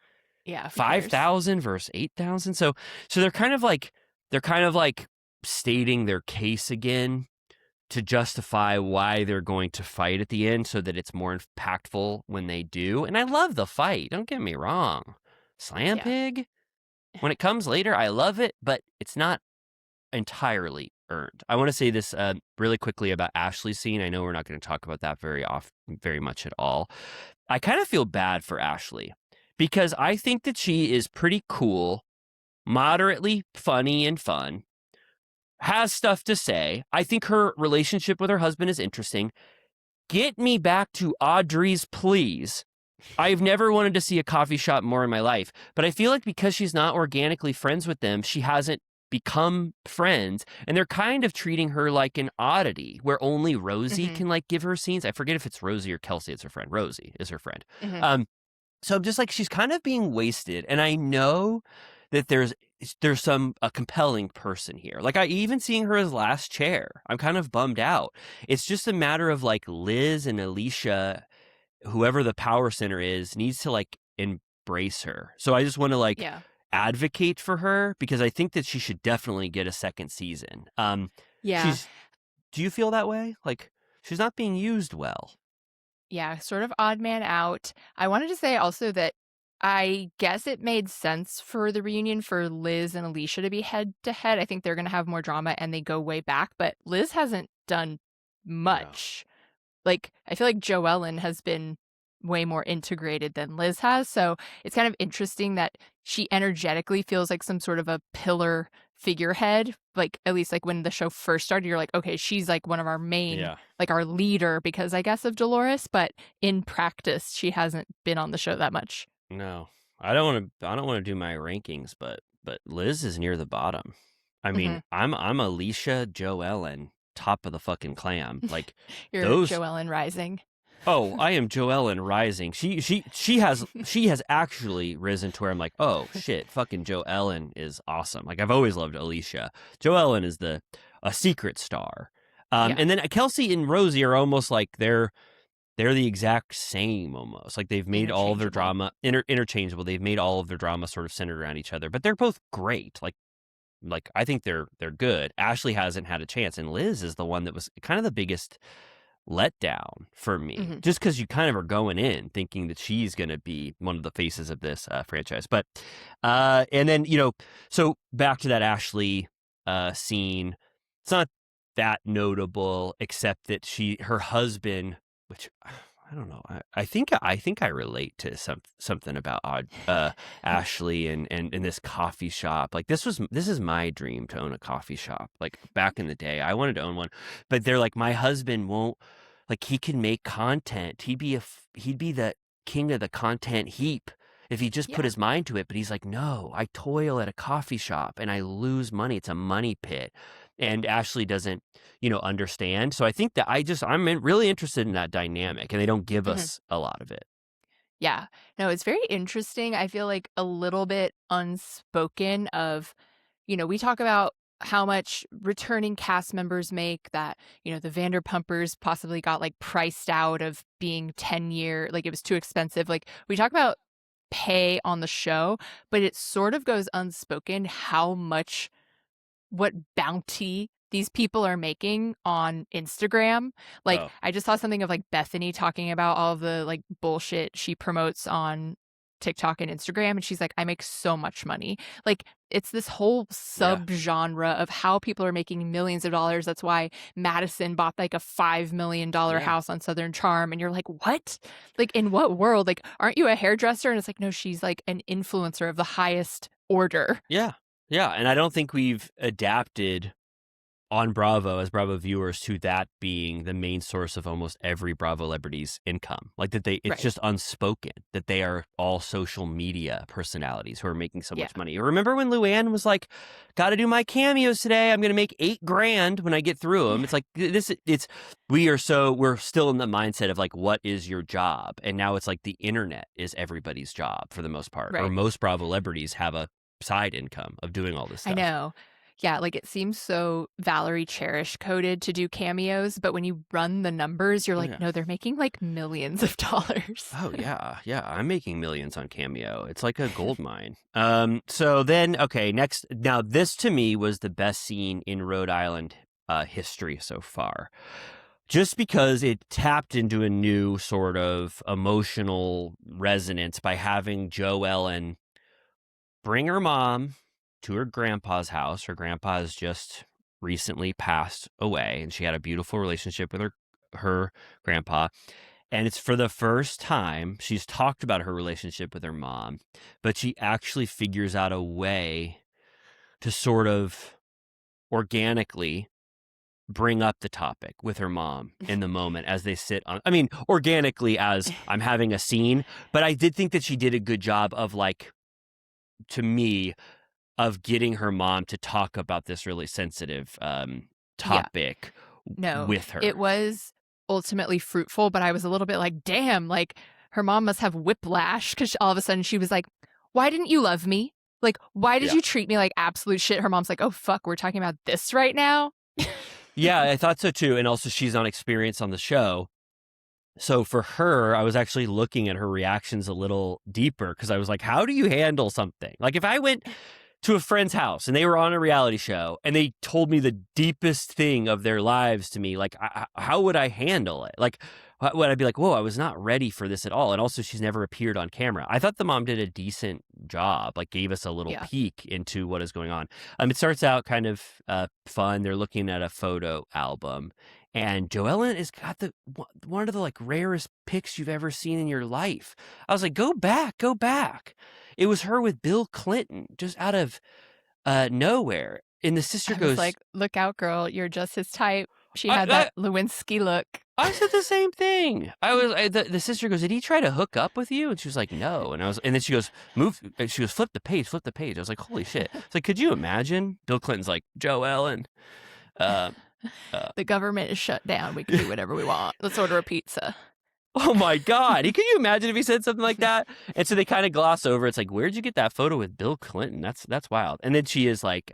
Yeah, who cares? 5,000 versus 8,000. So they're kind of like stating their case again to justify why they're going to fight at the end so that it's more impactful when they do. And I love the fight. Don't get me wrong. Slam Yeah. Pig, when it comes later, I love it, but it's not entirely earned. I want to say this really quickly about Ashley's scene. I know we're not going to talk about that very much at all. I kind of feel bad for Ashley because I think that she is pretty cool, moderately funny and fun, has stuff to say. I think her relationship with her husband is interesting. Get me back to Audrey's, please. I've never wanted to see a coffee shop more in my life, but I feel like because she's not organically friends with them, she hasn't become friends, and they're kind of treating her like an oddity where only Rosie can like give her scenes. I forget if it's Rosie or Kelsey. It's her friend. Rosie is her friend. So I'm just like, she's kind of being wasted, and I know that there's a compelling person here. Like, I even seeing her as last chair, I'm kind of bummed out. It's just a matter of like Liz and Alicia, whoever the power center is, needs to like embrace her. So I just want to like advocate for her because I think that she should definitely get a second season. Yeah. Do you feel that way? Like, she's not being used well. Yeah, sort of odd man out. I wanted to say also that I guess it made sense for the reunion for Liz and Alicia to be head to head. I think they're going to have more drama and they go way back, but Liz hasn't done much. Like, I feel like Joellen has been way more integrated than Liz has. So it's kind of interesting that she energetically feels like some sort of a pillar figurehead. Like, at least like when the show first started, you're like, okay, she's like one of our main, like our leader because I guess of Dolores, but in practice, she hasn't been on the show that much. No, I don't want to do my rankings, but Liz is near the bottom. I mean, I'm Alicia, Joellen, top of the fucking clam. Like, You're those Joellen Rising. Oh, I am Joellen Rising. She has actually risen to where I'm like, oh shit, fucking Joellen is awesome. Like, I've always loved Alicia. Joellen is a secret star. And then Kelsey and Rosie are almost like they're the exact same almost. Like, they've made all of their drama interchangeable. They've made all of their drama sort of centered around each other, but they're both great. Like I think they're good. Ashley hasn't had a chance, and Liz is the one that was kind of the biggest letdown for me, just because you kind of are going in thinking that she's going to be one of the faces of this franchise. But and then, so back to that Ashley scene. It's not that notable, except that her husband, which I don't know, I think I relate to something about Ashley and this coffee shop. Like, this is my dream, to own a coffee shop. Like, back in the day, I wanted to own one, but they're like, my husband won't. Like, he can make content. He'd be the king of the content heap if he just put his mind to it. But he's like, no, I toil at a coffee shop and I lose money. It's a money pit. And Ashley doesn't, understand. So I think that I'm really interested in that dynamic, and they don't give us a lot of it. Yeah. No, it's very interesting. I feel like a little bit unspoken of, we talk about how much returning cast members make, that, the Vanderpumpers possibly got like priced out of being 10-year, like it was too expensive. Like, we talk about pay on the show, but it sort of goes unspoken how much, what bounty these people are making on Instagram. Like, I just saw something of like Bethany talking about all of the like bullshit she promotes on TikTok and Instagram, and she's like, I make so much money. Like, it's this whole subgenre of how people are making millions of dollars. That's why Madison bought like a $5 million house on Southern Charm, and you're like, what? Like, in what world? Like, aren't you a hairdresser? And it's like, no, she's like an influencer of the highest order. Yeah, and I don't think we've adapted on Bravo as Bravo viewers to that being the main source of almost every Bravo celebrity's income. Like that it's Right. just unspoken that they are all social media personalities who are making so Yeah. much money. Remember when Luann was like, "Got to do my cameos today. I'm going to make $8,000 when I get through them." It's like we're still in the mindset of like, what is your job? And now it's like the internet is everybody's job for the most part, or Right. most Bravo celebrities have a side income of doing all this stuff. I know. Yeah, like it seems so Valerie Cherish coded to do cameos, but when you run the numbers, you're like, yeah. no, they're making like millions of dollars. Oh yeah, yeah. I'm making millions on Cameo. It's like a gold mine. So then, okay, next. Now this to me was the best scene in Rhode Island history so far, just because it tapped into a new sort of emotional resonance by having Joellen bring her mom to her grandpa's house. Her grandpa has just recently passed away, and she had a beautiful relationship with her grandpa. And it's for the first time she's talked about her relationship with her mom, but she actually figures out a way to sort of organically bring up the topic with her mom in the moment as they sit on. I mean, organically as I'm having a scene, but I did think that she did a good job of like, to me, of getting her mom to talk about this really sensitive topic No, with her. it was ultimately fruitful, but I was a little bit like, damn, like her mom must have whiplash because all of a sudden she was like, why didn't you love me? Like, why did Yeah. you treat me like absolute shit? Her mom's like, oh, fuck, we're talking about this right now. Yeah, I thought so too. And also she's on experience on the show. So for her, I was actually looking at her reactions a little deeper because I was like, how do you handle something? Like if I went to a friend's house and they were on a reality show and they told me the deepest thing of their lives to me, like how would I handle it? Like would I be like, whoa, I was not ready for this at all? And also she's never appeared on camera. I thought the mom did a decent job, like gave us a little peek into what is going on. It starts out kind of fun. They're looking at a photo album and Joellen has got one of the like rarest pics you've ever seen in your life. I was like, go back. It was her with Bill Clinton, just out of nowhere. And the sister I goes, was like, look out, girl, you're just his type. She I- had that Lewinsky look. I said the same thing. The sister goes, did he try to hook up with you? And she was like, no. And then she goes, move. And she goes, flip the page. I was like, holy shit. It's like, could you imagine? Bill Clinton's like, Joellen. The government is shut down. We can do whatever we want. Let's order a pizza. Oh my God. Can you imagine if he said something like that? And so they kind of gloss over. It's like, where'd you get that photo with Bill Clinton? That's wild. And then she is like,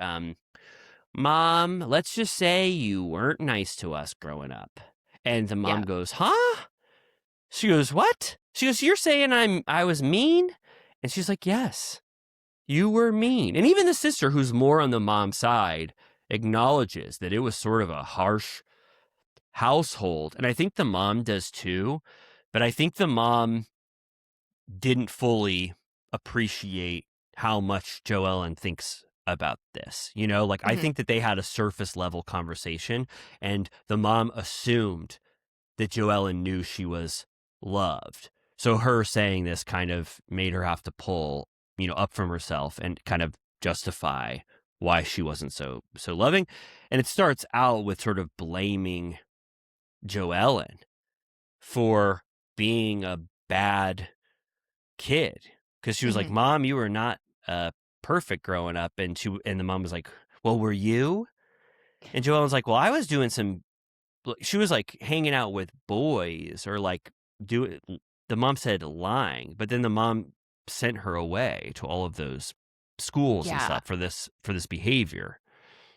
Mom, let's just say you weren't nice to us growing up. And the mom goes, huh? She goes, what? She goes, you're saying I was mean? And she's like, yes, you were mean. And even the sister, who's more on the mom's side, acknowledges that it was sort of a harsh household. And I think the mom does too. But I think the mom didn't fully appreciate how much Joellen thinks about this. You know, like I think that they had a surface level conversation and the mom assumed that Joellen knew she was loved. So her saying this kind of made her have to pull, up from herself and kind of justify why she wasn't so loving. And it starts out with sort of blaming Joellen for being a bad kid because she was like, Mom, you were not perfect growing up. And the mom was like, well, were you? And Joellen was like, well, I was doing she was like hanging out with boys or like the mom said lying, but then the mom sent her away to all of those schools and stuff for this behavior.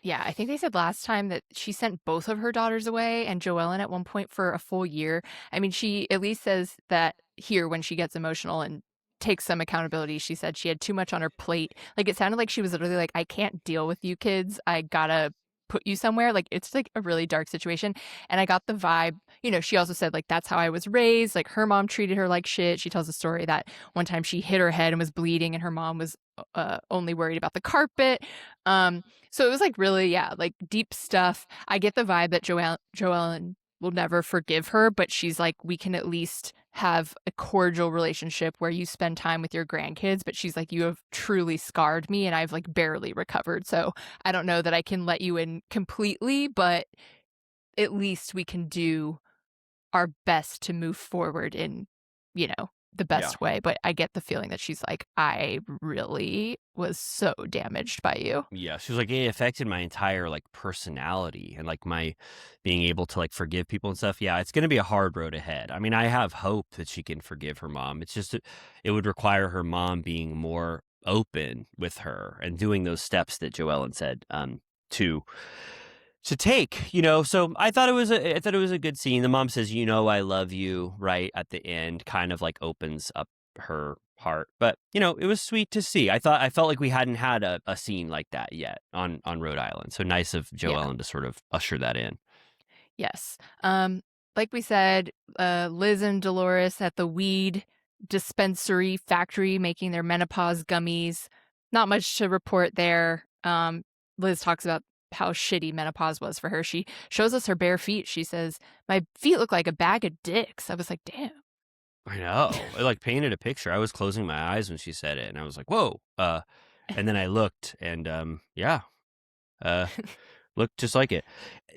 Yeah, I think they said last time that she sent both of her daughters away and Joellen at one point for a full year. I mean, she at least says that here when she gets emotional and takes some accountability. She said she had too much on her plate. Like it sounded like she was literally like, I can't deal with you kids. I gotta put you somewhere. Like it's like a really dark situation. And I got the vibe, she also said like, that's how I was raised. Like her mom treated her like shit. She tells a story that one time she hit her head and was bleeding and her mom was only worried about the carpet. So it was like really, like deep stuff. I get the vibe that Joellen will never forgive her, but she's like, we can at least have a cordial relationship where you spend time with your grandkids, but she's like, you have truly scarred me and I've like barely recovered. So I don't know that I can let you in completely, but at least we can do our best to move forward in, the best way. But I get the feeling that she's like, I really was so damaged by you. Yeah, she was like, it affected my entire like personality and like my being able to like forgive people and stuff. Yeah, it's going to be a hard road ahead. I mean, I have hope that she can forgive her mom. It's just it would require her mom being more open with her and doing those steps that Joellen said to take, So I thought it was a good scene. The mom says, I love you, right at the end, kind of like opens up her heart. But it was sweet to see. I felt like we hadn't had a scene like that yet on Rhode Island. So nice of Joellen to sort of usher that in. Yes. Like we said, Liz and Dolores at the weed dispensary factory making their menopause gummies. Not much to report there. Liz talks about how shitty menopause was for her. She shows us her bare feet. She says, my feet look like a bag of dicks. I was like, damn. I know. It like painted a picture. I was closing my eyes when she said it, and I was like, whoa. And then I looked, and looked just like it.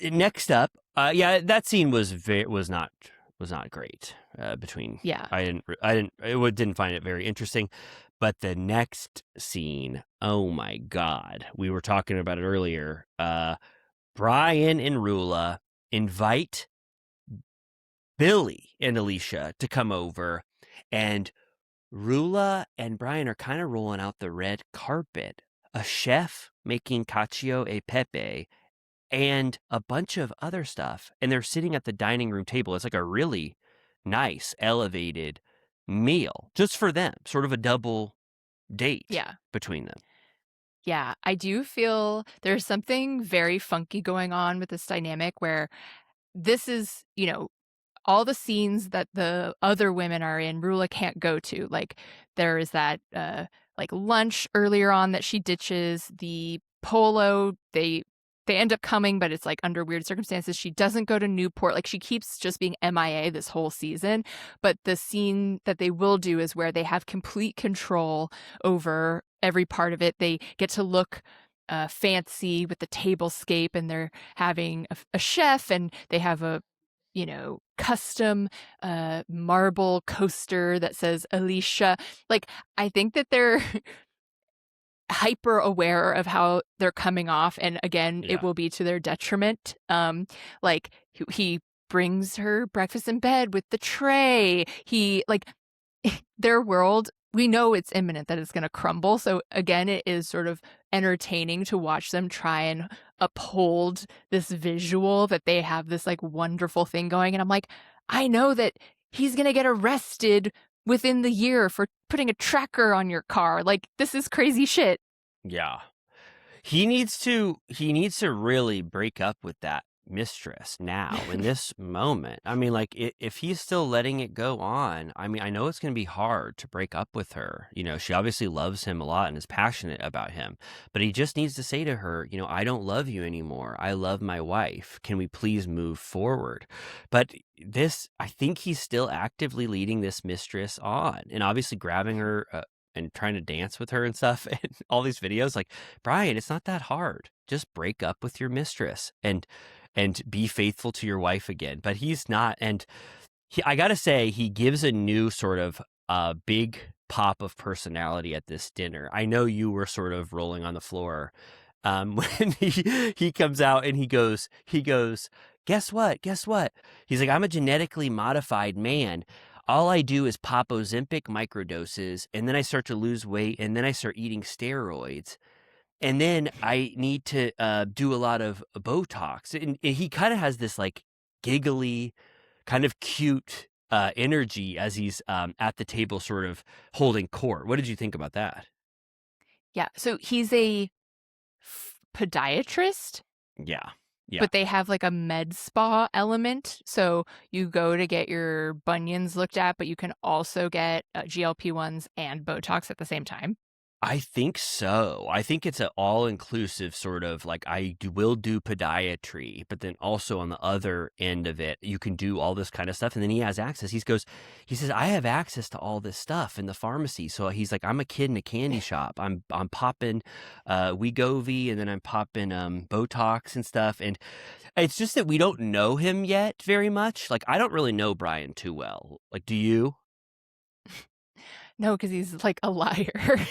Next up, that scene was not great. Between I didn't find it very interesting. But the next scene, oh my God, we were talking about it earlier. Brian and RHOA invite Billy and Alicia to come over, and RHOA and Brian are kind of rolling out the red carpet. A chef making cacio e pepe and a bunch of other stuff. And they're sitting at the dining room table. It's like a really nice, elevated meal just for them, sort of a double date between them. Yeah, I do feel there's something very funky going on with this dynamic where this is, all the scenes that the other women are in, RHOA can't go to. Like there is that like lunch earlier on that she ditches, the polo, they end up coming, but it's like under weird circumstances. She doesn't go to Newport. Like she keeps just being MIA this whole season. But the scene that they will do is where they have complete control over every part of it. They get to look fancy with the tablescape, and they're having a chef, and they have a custom marble coaster that says Alicia. Like I think that they're hyper aware of how they're coming off, and again it will be to their detriment. Like he brings her breakfast in bed with the tray. He like their world, we know it's imminent that it's going to crumble. So again, it is sort of entertaining to watch them try and uphold this visual that they have this like wonderful thing going. And I'm like, I know that he's going to get arrested within the year for putting a tracker on your car. Like this is crazy shit. Yeah. He needs to really break up with that mistress now in this moment. I mean, like if he's still letting it go on, I mean, I know it's going to be hard to break up with her. She obviously loves him a lot and is passionate about him, but he just needs to say to her, I don't love you anymore. I love my wife. Can we please move forward? But I think he's still actively leading this mistress on and obviously grabbing her and trying to dance with her and stuff, and all these videos. Like, Brian, it's not that hard. Just break up with your mistress and be faithful to your wife again. But he's not. And I got to say, he gives a new sort of big pop of personality at this dinner. I know you were sort of rolling on the floor when he comes out and he goes, guess what? He's like, I'm a genetically modified man. All I do is pop Ozempic microdoses, and then I start to lose weight, and then I start eating steroids. And then I need to do a lot of Botox. And he kind of has this like giggly, kind of cute energy as he's at the table sort of holding court. What did you think about that? Yeah. So he's a podiatrist. Yeah. But they have like a med spa element. So you go to get your bunions looked at, but you can also get GLP-1s and Botox at the same time. I think so. I think it's an all-inclusive sort of like will do podiatry, but then also on the other end of it, you can do all this kind of stuff. And then he has access. He says, I have access to all this stuff in the pharmacy. So he's like, I'm a kid in a candy shop. I'm popping Wegovy, and then I'm popping Botox and stuff. And it's just that we don't know him yet very much. Like, I don't really know Brian too well. Like, do you? No, because he's like a liar.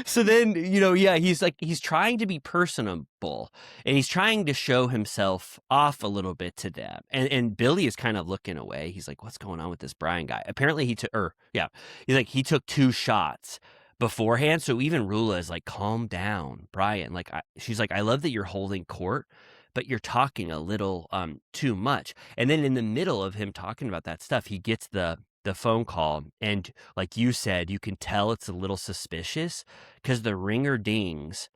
So then, he's trying to be personable, and he's trying to show himself off a little bit to them. And Billy is kind of looking away. He's like, what's going on with this Brian guy? Apparently he took 2 shots beforehand. So even Rula is like, calm down, Brian. Like, she's like, I love that you're holding court, but you're talking a little too much. And then in the middle of him talking about that stuff, he gets the phone call, and like you said, you can tell it's a little suspicious because the ringer dings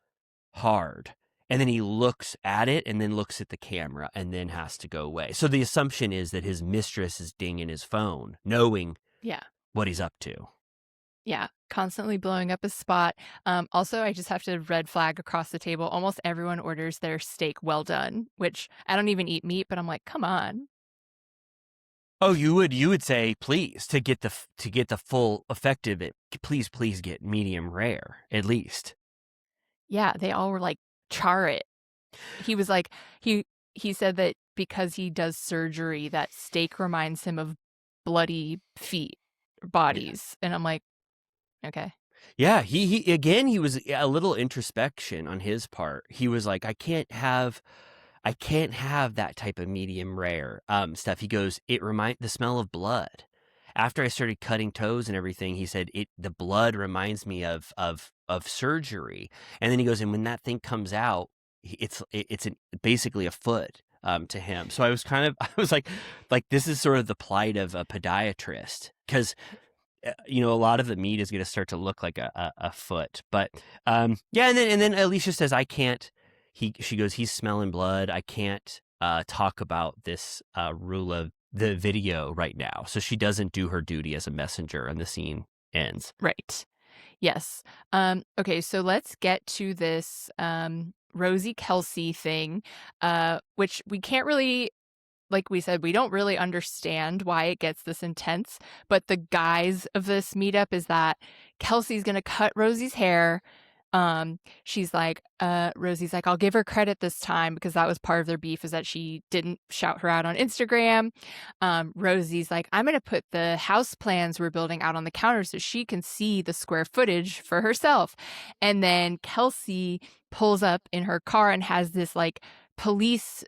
hard, and then he looks at it and then looks at the camera and then has to go away. So the assumption is that his mistress is dinging his phone, knowing Yeah. what he's up to. Yeah. Constantly blowing up his spot. Also, I just have to red flag across the table. Almost everyone orders their steak well done, which I don't even eat meat, but I'm like, come on. Oh, you would say, please, to get the full effect of it, please get medium rare at least. Yeah, they all were like, char it. He was like, he said that because he does surgery, that steak reminds him of bloody feet or bodies. And I'm like, okay. Yeah, he was a little introspection on his part. He was like, I can't have that type of medium rare stuff. He goes, the smell of blood. After I started cutting toes and everything, he said the blood reminds me of surgery. And then he goes, and when that thing comes out, it's basically a foot to him. So I was like this is sort of the plight of a podiatrist, because a lot of the meat is going to start to look like a foot. But and then Alicia says, I can't. She goes, he's smelling blood. I can't talk about this Rula, the video right now. So she doesn't do her duty as a messenger, and the scene ends. Right. Yes. Okay, so let's get to this Rosie Kelsey thing, which we can't really, like we said, we don't really understand why it gets this intense. But the guise of this meetup is that Kelsey's going to cut Rosie's hair. She's like, Rosie's like, I'll give her credit this time, because that was part of their beef, is that she didn't shout her out on Instagram. Rosie's like, I'm going to put the house plans we're building out on the counter so she can see the square footage for herself. And then Kelsey pulls up in her car and has this like police,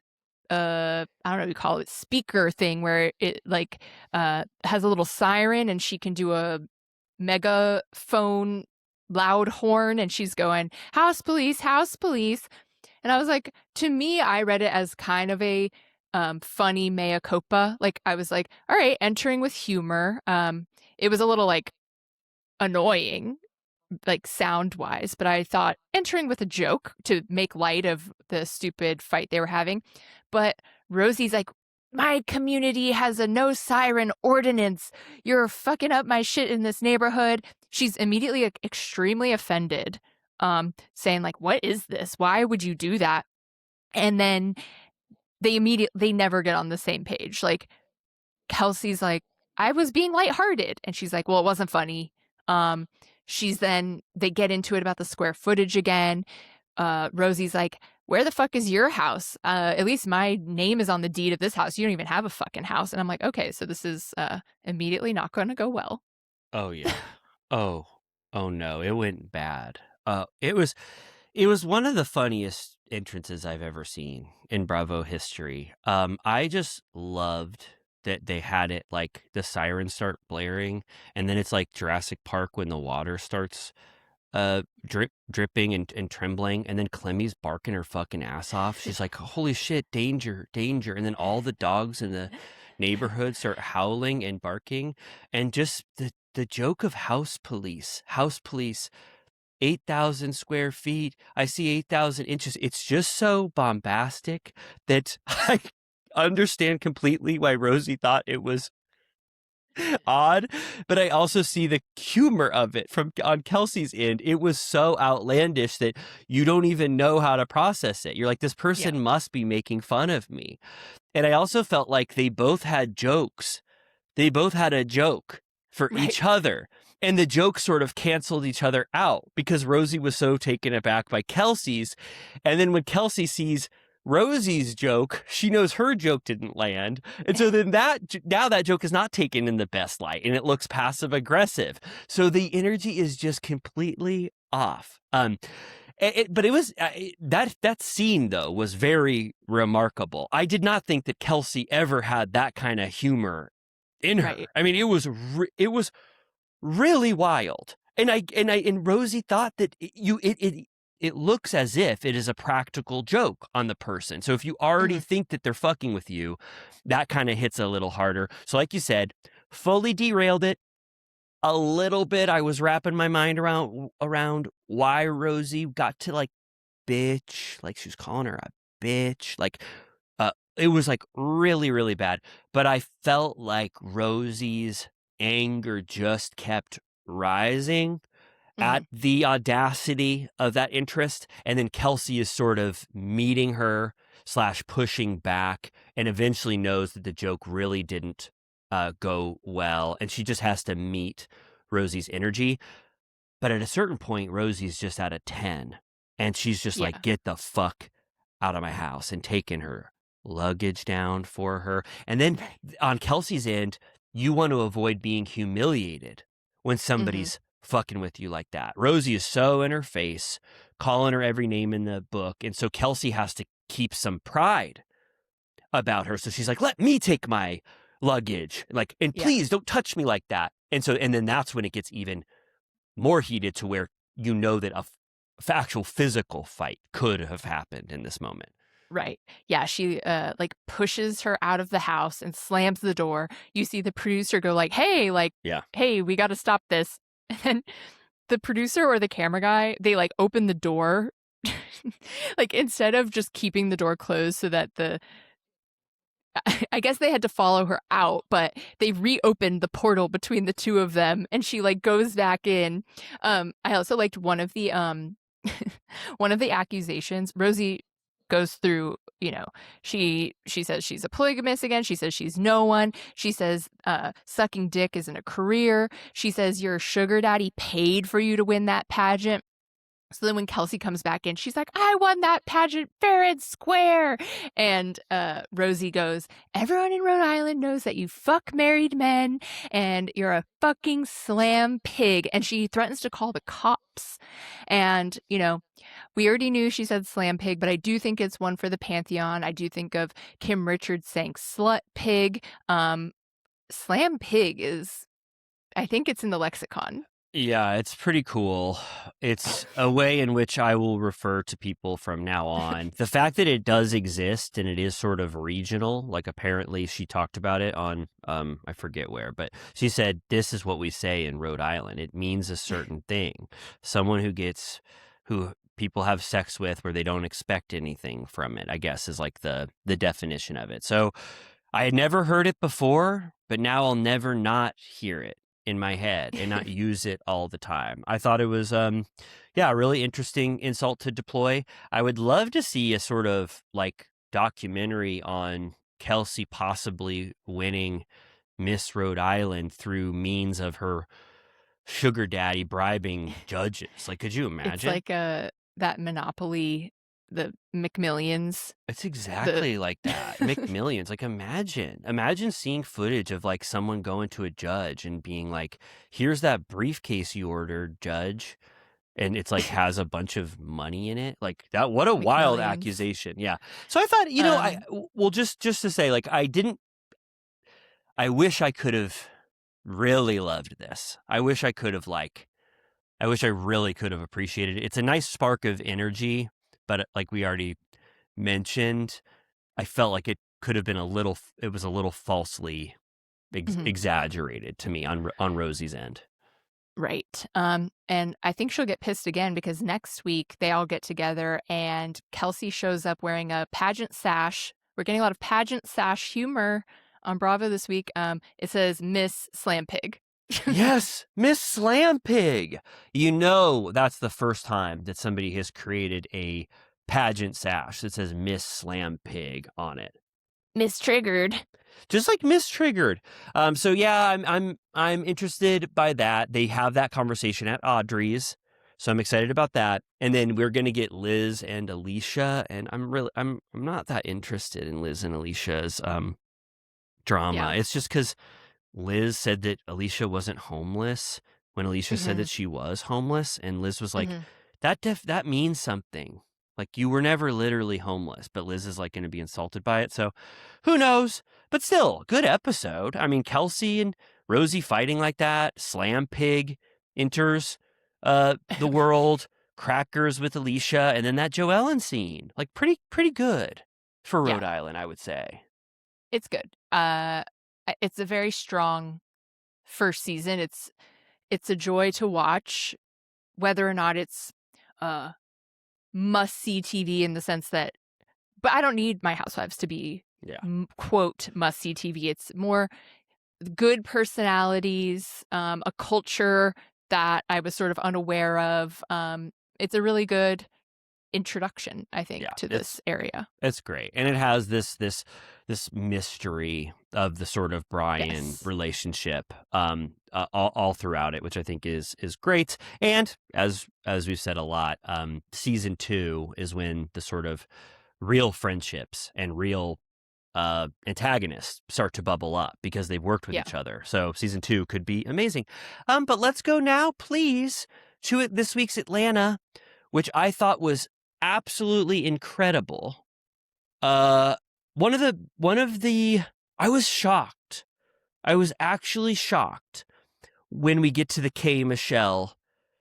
I don't know what you call it, speaker thing, where it like has a little siren, and she can do a megaphone loud horn, and she's going, house police, house police. And I was like, to me, I read it as kind of a funny mea culpa. Like, I was like, all right, entering with humor. It was a little like annoying, like sound wise, but I thought entering with a joke to make light of the stupid fight they were having. But Rosie's like, my community has a no siren ordinance. You're fucking up my shit in this neighborhood. She's immediately extremely offended, saying like, what is this? Why would you do that? And then they never get on the same page. Like, Kelsey's like, I was being lighthearted. And she's like, well, it wasn't funny. They get into it about the square footage again. Rosie's like, where the fuck is your house? At least my name is on the deed of this house. You don't even have a fucking house. And I'm like, okay, so this is immediately not going to go well. Oh yeah. Oh no, it went bad. It was one of the funniest entrances I've ever seen in Bravo history. I just loved that they had it like the sirens start blaring, and then it's like Jurassic Park when the water starts dripping and trembling, and then Clemmy's barking her fucking ass off. She's like, holy shit, danger, danger. And then all the dogs in the neighborhood start howling and barking, and just the joke of house police, 8,000 square feet. I see 8,000 inches. It's just so bombastic that I understand completely why Rosie thought it was odd, but I also see the humor of it from on Kelsey's end. It was so outlandish that you don't even know how to process it. You're like, this person Yeah. must be making fun of me. And I also felt like they both had jokes. They both had a joke for each Right. other. And the jokes sort of canceled each other out because Rosie was so taken aback by Kelsey's. And then when Kelsey sees Rosie's joke, she knows her joke didn't land. And so then now that joke is not taken in the best light and it looks passive aggressive. So the energy is just completely off. But it was that scene though was very remarkable. I did not think that Kelsey ever had that kind of humor in her. Right. I mean, it was really wild. And Rosie thought that it looks as if it is a practical joke on the person. So if you already think that they're fucking with you, that kind of hits a little harder. So like you said, fully derailed it a little bit. I was wrapping my mind around why Rosie got to like bitch, like she was calling her a bitch, like it was like really, really bad. But I felt like Rosie's anger just kept rising at the audacity of that interest. And then Kelsey is sort of meeting her / pushing back and eventually knows that the joke really didn't go well. And she just has to meet Rosie's energy. But at a certain point, Rosie's just at a 10 and she's just like, get the fuck out of my house, and taking her luggage down for her. And then on Kelsey's end, you want to avoid being humiliated when somebody's fucking with you like that. Rosie is so in her face, calling her every name in the book. And so Kelsey has to keep some pride about her. So she's like, let me take my luggage. Like, and please don't touch me like that. And then that's when it gets even more heated to where you know that a actual physical fight could have happened in this moment. Right. Yeah. She like pushes her out of the house and slams the door. You see the producer go like, hey, we got to stop this. And then the producer or the camera guy, they like open the door, like instead of just keeping the door closed so that I guess they had to follow her out, but they reopened the portal between the two of them and she like goes back in. I also liked one of the one of the accusations. Rosie goes through, she says she's a polygamist again. She says she's no one. She says sucking dick isn't a career. She says your sugar daddy paid for you to win that pageant. So then when Kelsey comes back in, she's like, I won that pageant fair and square. And Rosie goes, everyone in Rhode Island knows that you fuck married men and you're a fucking slam pig. And she threatens to call the cops. And, we already knew she said slam pig, but I do think it's one for the Pantheon. I do think of Kim Richards saying slut pig. Slam pig is, I think it's in the lexicon. Yeah, it's pretty cool. It's a way in which I will refer to people from now on. The fact that it does exist and it is sort of regional, like apparently she talked about it on, I forget where, but she said, this is what we say in Rhode Island. It means a certain thing. Someone who people have sex with where they don't expect anything from it, I guess is like the definition of it. So I had never heard it before, but now I'll never not hear it in my head and not use it all the time. I thought it was, a really interesting insult to deploy. I would love to see a sort of like documentary on Kelsey possibly winning Miss Rhode Island through means of her sugar daddy bribing judges. Like, could you imagine? It's like that Monopoly, the McMillions. It's exactly like that. McMillions. Like, imagine seeing footage of like someone going to a judge and being like, here's that briefcase you ordered, judge. And it's like has a bunch of money in it. Like that, what a wild accusation. Yeah. So I thought, just to say, like, I wish I could have really loved this. I wish I really could have appreciated it. It's a nice spark of energy. But like we already mentioned, I felt like it could have been it was a little falsely exaggerated to me on Rosie's end. Right. And I think she'll get pissed again because next week they all get together and Kelsey shows up wearing a pageant sash. We're getting a lot of pageant sash humor on Bravo this week. It says Miss Slam Pig. Yes, Miss Slam Pig. You know, that's the first time that somebody has created a pageant sash that says Miss Slam Pig on it. Miss Triggered. Just like Miss Triggered. So yeah, I'm interested by that. They have that conversation at Audrey's, so I'm excited about that. And then we're gonna get Liz and Alicia, and I'm not that interested in Liz and Alicia's drama. Yeah. It's just because Liz said that Alicia wasn't homeless when Alicia said that she was homeless, and Liz was like, that means something. Like, you were never literally homeless, but Liz is like going to be insulted by it. So who knows? But still, good episode. I mean, Kelsey and Rosie fighting like that. Slam Pig enters the world. Crackers with Alicia, and then that Joellen scene. Like, pretty good for Rhode Island, I would say. It's good. It's a very strong first season. It's a joy to watch, whether or not it's must-see TV in the sense that, but I don't need my Housewives to be, quote, must-see TV. It's more good personalities, a culture that I was sort of unaware of. It's a really good introduction, I think, to this area. It's great. And it has this mystery of the sort of Brian relationship all throughout it, which I think is great. And as we've said a lot, season 2 is when the sort of real friendships and real antagonists start to bubble up because they've worked with each other. So season 2 could be amazing. But let's go now, please, to this week's Atlanta, which I thought was absolutely incredible. One of the I was shocked. I was actually shocked when we get to the K Michelle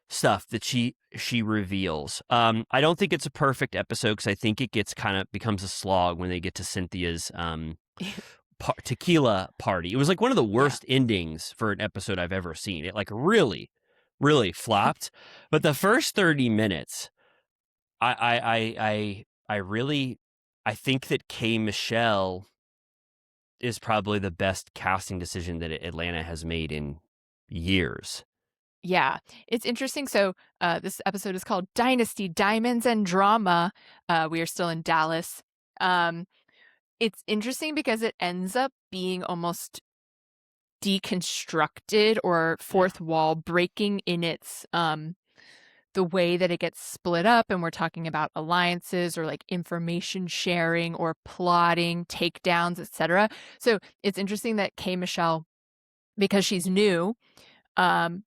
stuff that she reveals. I don't think it's a perfect episode because I think it becomes a slog when they get to Cynthia's tequila party. It was like one of the worst endings for an episode I've ever seen. It like really, really flopped. But the first 30 minutes, I think that K Michelle is probably the best casting decision that Atlanta has made in years. Yeah, it's interesting. So this episode is called Dynasty, Diamonds and Drama. We are still in Dallas. It's interesting because it ends up being almost deconstructed or fourth wall breaking in its the way that it gets split up, and we're talking about alliances or like information sharing or plotting, takedowns, etc. So it's interesting that K Michelle, because she's new, I'm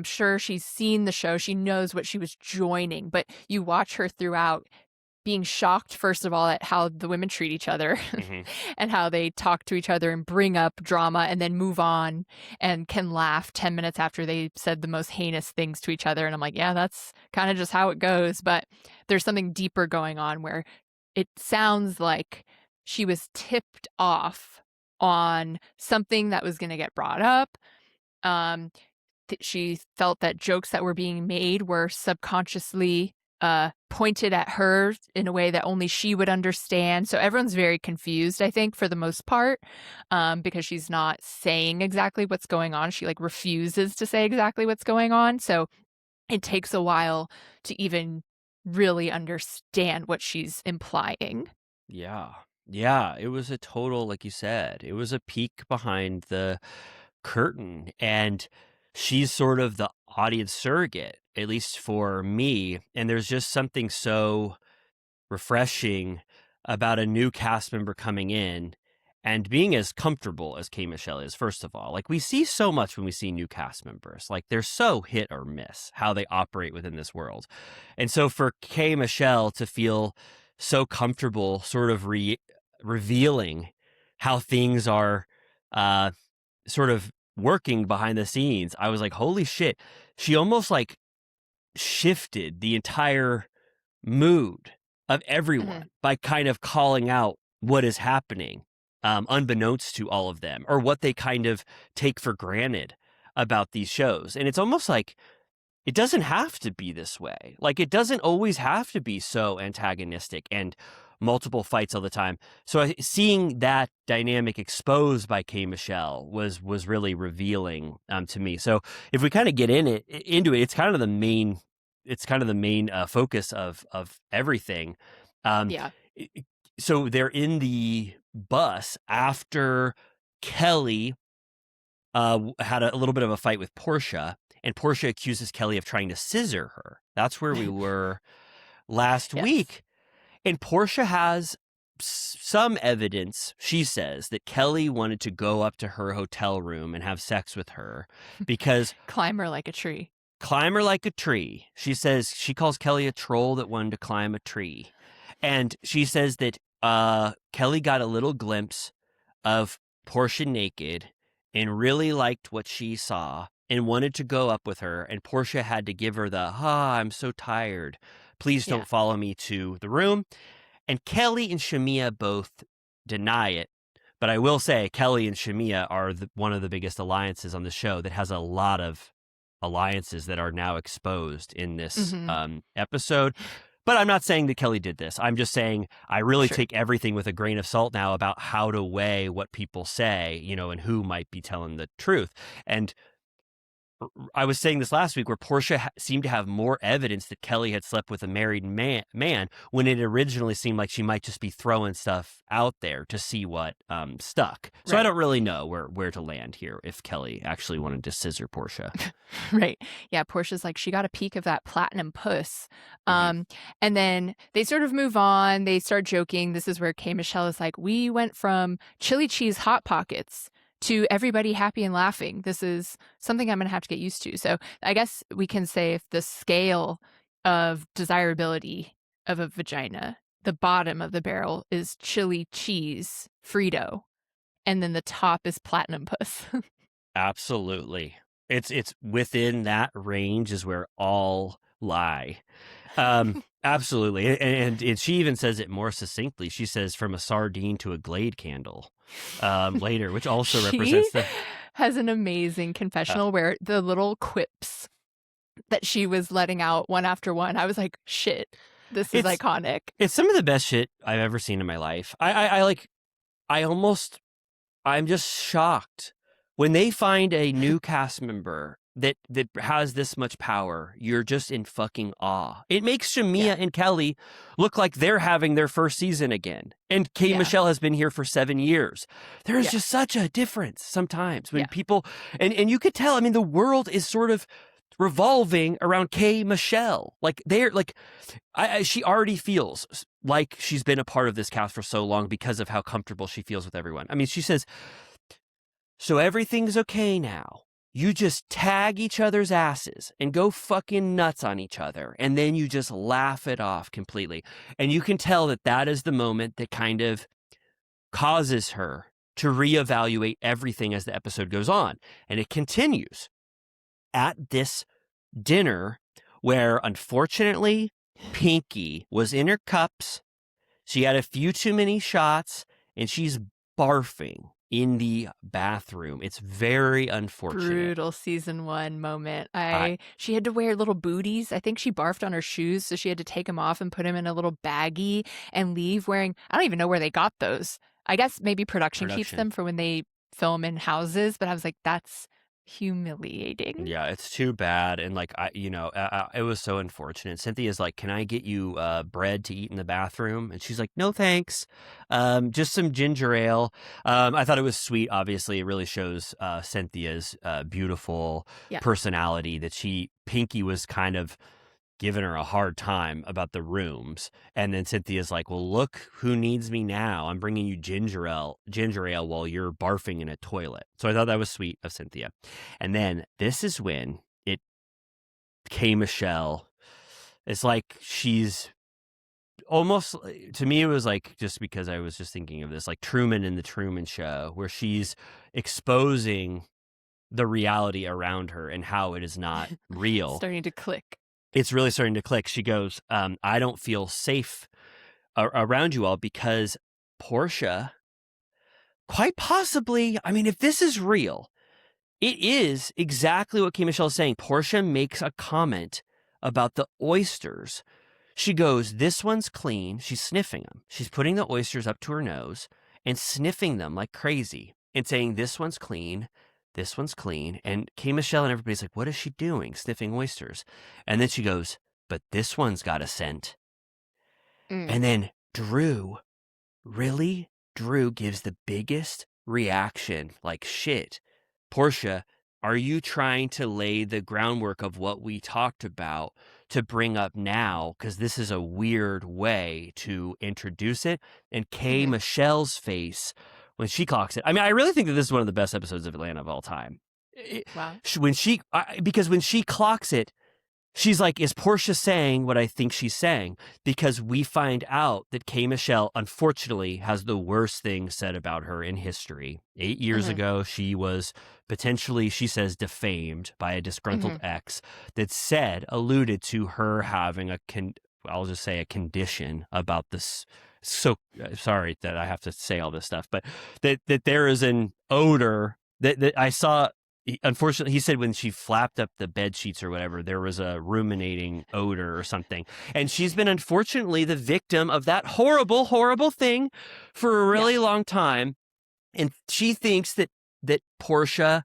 sure she's seen the show, she knows what she was joining, but you watch her throughout being shocked, first of all, at how the women treat each other and how they talk to each other and bring up drama and then move on and can laugh 10 minutes after they said the most heinous things to each other. And I'm like, yeah, that's kind of just how it goes. But there's something deeper going on where it sounds like she was tipped off on something that was going to get brought up. She felt that jokes that were being made were subconsciously pointed at her in a way that only she would understand. So everyone's very confused, I think, for the most part, because she's not saying exactly what's going on. She like refuses to say exactly what's going on. So it takes a while to even really understand what she's implying. Yeah. It was a total, like you said, it was a peek behind the curtain, and she's sort of the audience surrogate, at least for me. And there's just something so refreshing about a new cast member coming in and being as comfortable as K Michelle is. First of all, like, we see so much when we see new cast members, like they're so hit or miss how they operate within this world. And so for K Michelle to feel so comfortable sort of revealing how things are sort of working behind the scenes, I was like, holy shit. She almost like shifted the entire mood of everyone by kind of calling out what is happening, unbeknownst to all of them, or what they kind of take for granted about these shows. And it's almost like it doesn't have to be this way. Like, it doesn't always have to be so antagonistic and multiple fights all the time. So seeing that dynamic exposed by K. Michelle was really revealing to me. So if we kind of get into it, it's kind of the main focus of everything. Yeah. So they're in the bus after Kelly had a little bit of a fight with Portia, and Portia accuses Kelly of trying to scissor her. That's where we were last Yes. week. And Portia has some evidence, she says, that Kelly wanted to go up to her hotel room and have sex with her because Climb her like a tree. climb her like a tree. She says she calls Kelly a troll that wanted to climb a tree. And she says that Kelly got a little glimpse of Portia naked and really liked what she saw and wanted to go up with her. And Portia had to give her the, I'm so tired. Please don't Yeah. follow me to the room. And Kelly and Shamia both deny it. But I will say Kelly and Shamia are one of the biggest alliances on the show that has a lot of alliances that are now exposed in this episode. But I'm not saying that Kelly did this. I'm just saying I really Sure. take everything with a grain of salt now about how to weigh what people say, and who might be telling the truth. And I was saying this last week where Portia seemed to have more evidence that Kelly had slept with a married man when it originally seemed like she might just be throwing stuff out there to see what stuck. So I Right. don't really know where to land here if Kelly actually wanted to scissor Portia. Right. Yeah. Portia's like, she got a peek of that platinum puss. And then they sort of move on. They start joking. This is where K. Michelle is like, we went from chili cheese Hot Pockets to everybody happy and laughing. This is something I'm going to have to get used to. So I guess we can say if the scale of desirability of a vagina, the bottom of the barrel is chili cheese Frito, and then the top is platinum puss. Absolutely. It's within that range is where all lie. Absolutely. And she even says it more succinctly. She says from a sardine to a Glade candle later, which also represents She has an amazing confessional where the little quips that she was letting out one after one, I was like, shit, this is iconic. It's some of the best shit I've ever seen in my life. I'm just shocked when they find a new cast member that has this much power. You're just in fucking awe. It makes Shamia and Kelly look like they're having their first season again. And K. Michelle has been here for 7 years. There's just such a difference sometimes when people, and you could tell, I mean, the world is sort of revolving around K. Michelle. Like they're like, she already feels like she's been a part of this cast for so long because of how comfortable she feels with everyone. I mean, she says, so everything's okay now. You just tag each other's asses and go fucking nuts on each other. And then you just laugh it off completely. And you can tell that is the moment that kind of causes her to reevaluate everything as the episode goes on. And it continues at this dinner where, unfortunately, Pinky was in her cups. She had a few too many shots and she's barfing in the bathroom. It's very unfortunate. Brutal season 1 moment. She had to wear little booties. I think she barfed on her shoes, so she had to take them off and put them in a little baggie and leave wearing, I don't even know where they got those. I guess maybe production keeps them for when they film in houses, but I was like, that's humiliating. Yeah, it's too bad. And like, it was so unfortunate. Cynthia's like, can I get you bread to eat in the bathroom? And she's like, no, thanks. Just some ginger ale. I thought it was sweet. Obviously, it really shows Cynthia's beautiful personality that Pinky was kind of giving her a hard time about the rooms. And then Cynthia's like, well, look who needs me now. I'm bringing you ginger ale while you're barfing in a toilet. So I thought that was sweet of Cynthia. And then this is when K. Michelle, it's like she's almost, to me, it was like, just because I was just thinking of this, like Truman in the Truman Show, where she's exposing the reality around her and how it is not real. Starting to click. It's really starting to click. She goes, I don't feel safe around you all because Portia, quite possibly, I mean, if this is real, it is exactly what K. Michelle is saying. Portia makes a comment about the oysters. She goes, this one's clean. She's sniffing them. She's putting the oysters up to her nose and sniffing them like crazy and saying, this one's clean. This one's clean. And K. Michelle and everybody's like, what is she doing? Sniffing oysters. And then she goes, but this one's got a scent. And then Drew gives the biggest reaction, like, shit, Portia, are you trying to lay the groundwork of what we talked about to bring up now? Because this is a weird way to introduce it. And K. Michelle's face when she clocks it. I mean, I really think that this is one of the best episodes of Atlanta of all time. Wow. Because when she clocks it, she's like, is Portia saying what I think she's saying? Because we find out that K. Michelle, unfortunately, has the worst thing said about her in history. 8 years ago, she was potentially, she says, defamed by a disgruntled ex that alluded to her having I'll just say a condition about this. So sorry that I have to say all this stuff, but that there is an odor that I saw. Unfortunately, he said when she flapped up the bed sheets or whatever, there was a ruminating odor or something. And she's been, unfortunately, the victim of that horrible, horrible thing for a really long time. And she thinks that Portia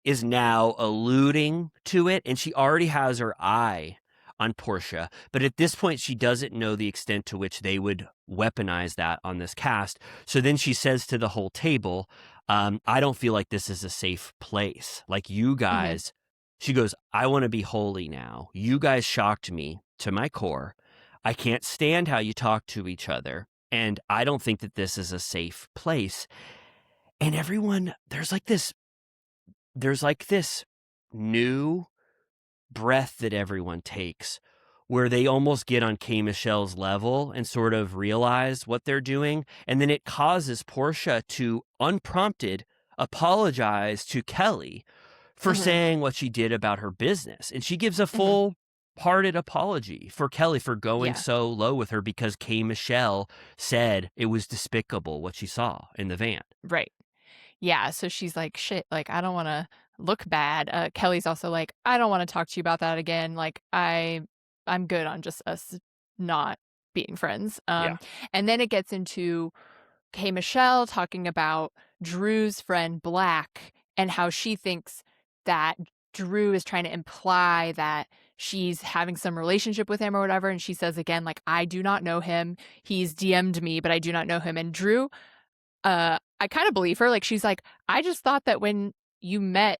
is now alluding to it, and she already has her eye on Portia. But at this point, she doesn't know the extent to which they would weaponize that on this cast. So then she says to the whole table, I don't feel like this is a safe place. Like, you guys, she goes, I want to be holy now. You guys shocked me to my core. I can't stand how you talk to each other. And I don't think that this is a safe place. And everyone, there's like this new breath that everyone takes where they almost get on K. Michelle's level and sort of realize what they're doing. And then it causes Portia to, unprompted, apologize to Kelly for saying what she did about her business. And she gives a full-hearted apology for Kelly for going so low with her because K. Michelle said it was despicable what she saw in the van. Right. Yeah. So she's like, shit, like, I don't want to look bad. Kelly's also like, I don't want to talk to you about that again. Like, I'm good on just us not being friends. And then it gets into K. Michelle talking about Drew's friend Black and how she thinks that Drew is trying to imply that she's having some relationship with him or whatever. And she says again, like, I do not know him. He's DM'd me, but I do not know him. And Drew, I kind of believe her. Like, she's like, I just thought that when you met,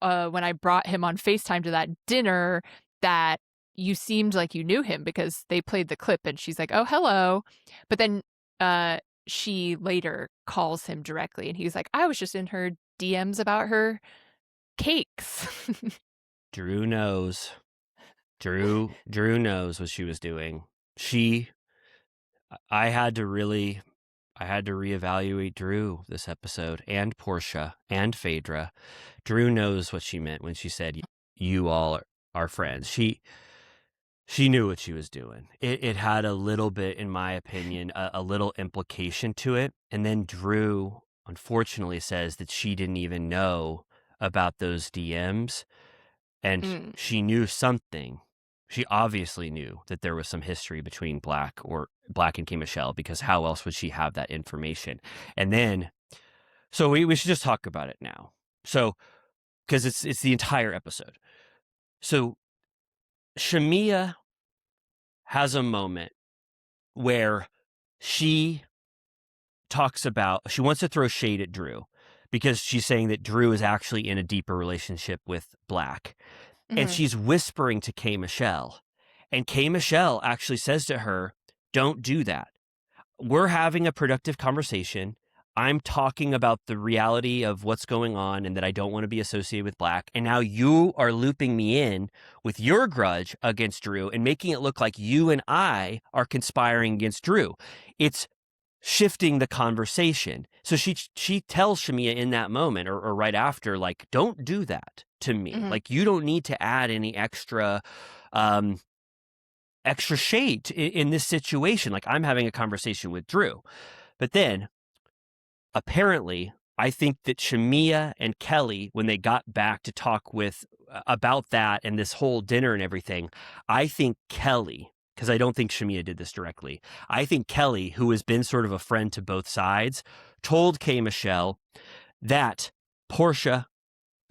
when I brought him on FaceTime to that dinner, that you seemed like you knew him because they played the clip. And she's like, oh, hello. But then she later calls him directly and he's like, I was just in her DMs about her cakes. Drew knows. Drew knows what she was doing. I had to reevaluate Drew this episode, and Portia and Phaedra. Drew knows what she meant when she said, you all are friends. She knew what she was doing. It had a little bit, in my opinion, a little implication to it. And then Drew, unfortunately, says that she didn't even know about those DMs. And she knew something. She obviously knew that there was some history between Black and K. Michelle, because how else would she have that information? And then, so we should just talk about it now. So, because it's the entire episode. So Shamia has a moment where she wants to throw shade at Drew because she's saying that Drew is actually in a deeper relationship with Black. And she's whispering to K. Michelle. And K. Michelle actually says to her, don't do that. We're having a productive conversation. I'm talking about the reality of what's going on and that I don't want to be associated with Black. And now you are looping me in with your grudge against Drew and making it look like you and I are conspiring against Drew. It's shifting the conversation. So she tells Shamia in that moment or right after, like, don't do that to me. Like, you don't need to add any extra shade in this situation. Like, I'm having a conversation with Drew. But then apparently, I think that Shamia and Kelly, when they got back to talk about that and this whole dinner and everything, I think Kelly because I don't think Shamia did this directly. I think Kelly, who has been sort of a friend to both sides, told K. Michelle that Portia,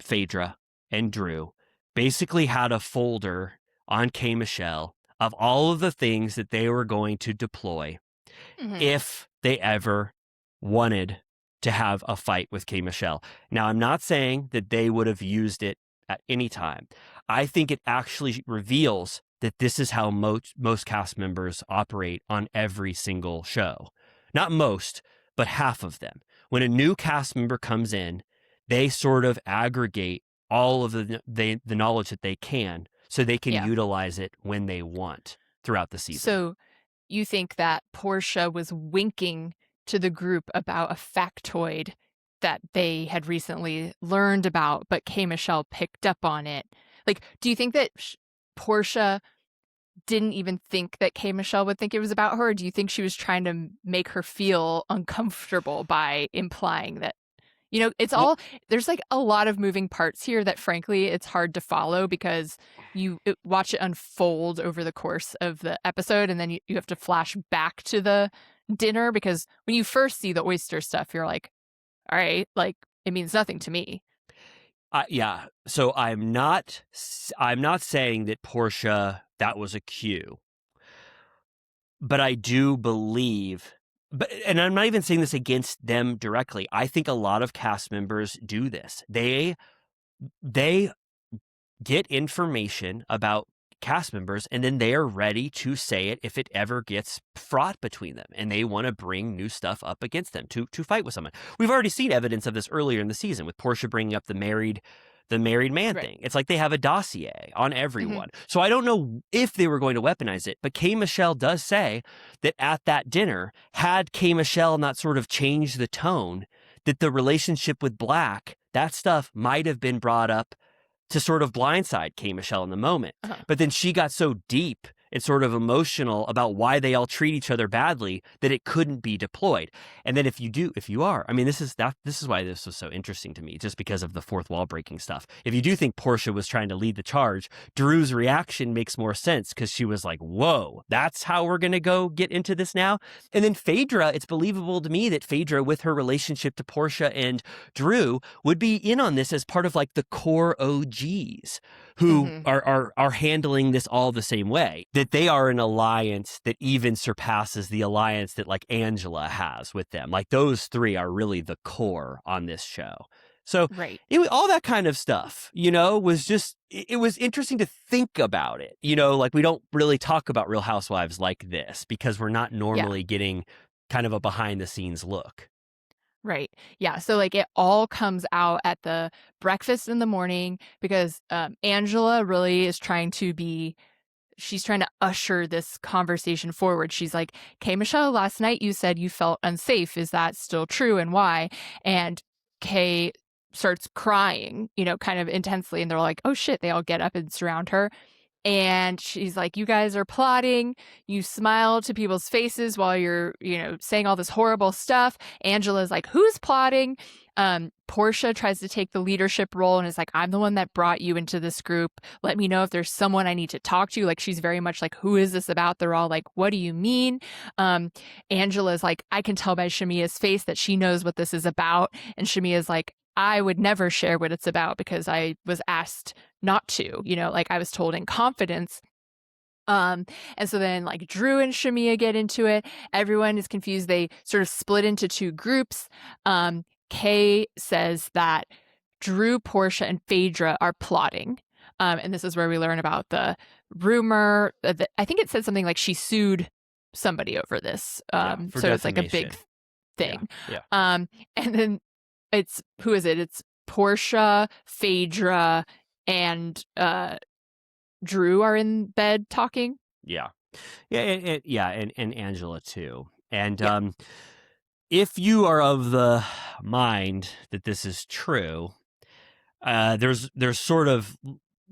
Phaedra, and Drew basically had a folder on K. Michelle of all of the things that they were going to deploy if they ever wanted to have a fight with K. Michelle. Now, I'm not saying that they would have used it at any time. I think it actually reveals that this is how most cast members operate on every single show. Not most, but half of them. When a new cast member comes in, they sort of aggregate all of the knowledge that they can so they can utilize it when they want throughout the season. So you think that Portia was winking to the group about a factoid that they had recently learned about, but K. Michelle picked up on it? Like, do you think that Portia didn't even think that K. Michelle would think it was about her? Or do you think she was trying to make her feel uncomfortable by implying that, it's all, there's like a lot of moving parts here that frankly, it's hard to follow because you watch it unfold over the course of the episode. And then you have to flash back to the dinner, because when you first see the oyster stuff, you're like, all right, like it means nothing to me. Yeah. So I'm not saying that Portia, that was a cue, but I do believe, and I'm not even saying this against them directly. I think a lot of cast members do this. They get information about cast members, and then they are ready to say it if it ever gets fraught between them, and they want to bring new stuff up against them to fight with someone. We've already seen evidence of this earlier in the season with Portia bringing up the married man thing. It's like they have a dossier on everyone. So I don't know if they were going to weaponize it, but K. Michelle does say that at that dinner, had K. Michelle not sort of changed the tone, that the relationship with Black, that stuff might have been brought up to sort of blindside K. Michelle in the moment. But then she got so deep and sort of emotional about why they all treat each other badly that it couldn't be deployed. And then if you are, I mean, this is why this was so interesting to me, just because of the fourth wall breaking stuff. If you do think Portia was trying to lead the charge, Drew's reaction makes more sense, because she was like, whoa, that's how we're going to go get into this now. And then Phaedra, it's believable to me that Phaedra, with her relationship to Portia and Drew, would be in on this as part of like the core OGs who are handling this all the same way, that they are an alliance that even surpasses the alliance that like Angela has with them. Like those three are really the core on this show. So all that kind of stuff, was just, it was interesting to think about it. Like we don't really talk about Real Housewives like this because we're not normally getting kind of a behind the scenes look. Right. Yeah. So like it all comes out at the breakfast in the morning, because Angela really is she's trying to usher this conversation forward. She's like, K. Michelle, last night you said you felt unsafe. Is that still true, and why? And Kay starts crying, kind of intensely. And they're like, oh shit. They all get up and surround her. And she's like, you guys are plotting. You smile to people's faces while you're, saying all this horrible stuff. Angela's like, who's plotting? Portia tries to take the leadership role and is like, I'm the one that brought you into this group. Let me know if there's someone I need to talk to. Like, she's very much like, who is this about? They're all like, what do you mean? Angela's like, I can tell by Shamia's face that she knows what this is about. And Shamia's like, I would never share what it's about because I was asked not to, like I was told in confidence. And so then like Drew and Shamia get into it. Everyone is confused. They sort of split into two groups. Kay says that Drew, Portia, and Phaedra are plotting. And this is where we learn about the rumor. I think it said something like she sued somebody over this. So it's like a big thing. Yeah. And then who is it? It's Portia, Phaedra, and Drew are in bed talking. Yeah. And Angela too. And if you are of the mind that this is true, there's sort of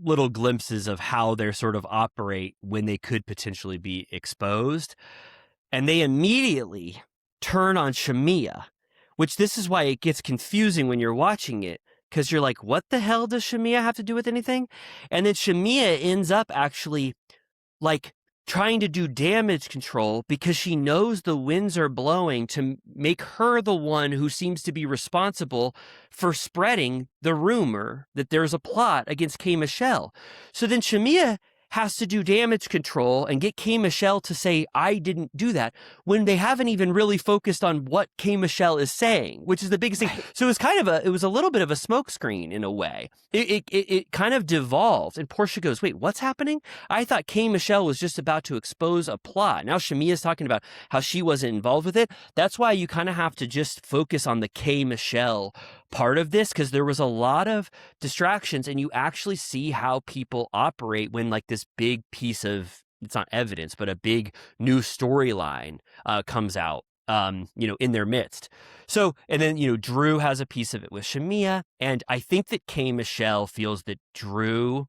little glimpses of how they sort of operate when they could potentially be exposed, and they immediately turn on Shamia. Which this is why it gets confusing when you're watching it, because you're like, what the hell does Shamia have to do with anything? And then Shamia ends up actually like trying to do damage control because she knows the winds are blowing to make her the one who seems to be responsible for spreading the rumor that there's a plot against K. Michelle. So then Shamia has to do damage control and get K. Michelle to say, I didn't do that, when they haven't even really focused on what K. Michelle is saying, which is the biggest thing. So it was a little bit of a smokescreen in a way. It kind of devolved. And Portia goes, wait, what's happening? I thought K. Michelle was just about to expose a plot. Now Shamia's talking about how she wasn't involved with it. That's why you kind of have to just focus on the K. Michelle part of this, because there was a lot of distractions, and you actually see how people operate when like this big piece of, it's not evidence, but a big new storyline comes out, in their midst. So, and then, Drew has a piece of it with Shamia, and I think that K. Michelle feels that Drew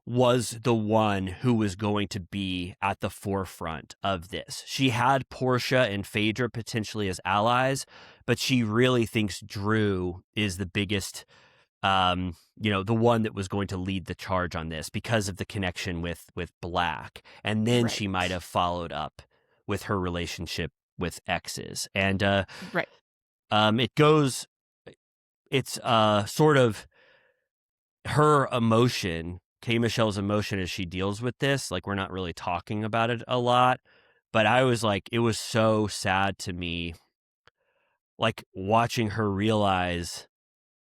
was the one who was going to be at the forefront of this. She had Portia and Phaedra potentially as allies, but she really thinks Drew is the biggest, the one that was going to lead the charge on this because of the connection with Black. And then she might have followed up with her relationship with exes. And it's sort of her emotion, K. Michelle's emotion as she deals with this. Like, we're not really talking about it a lot, but I was like, it was so sad to me, like watching her realize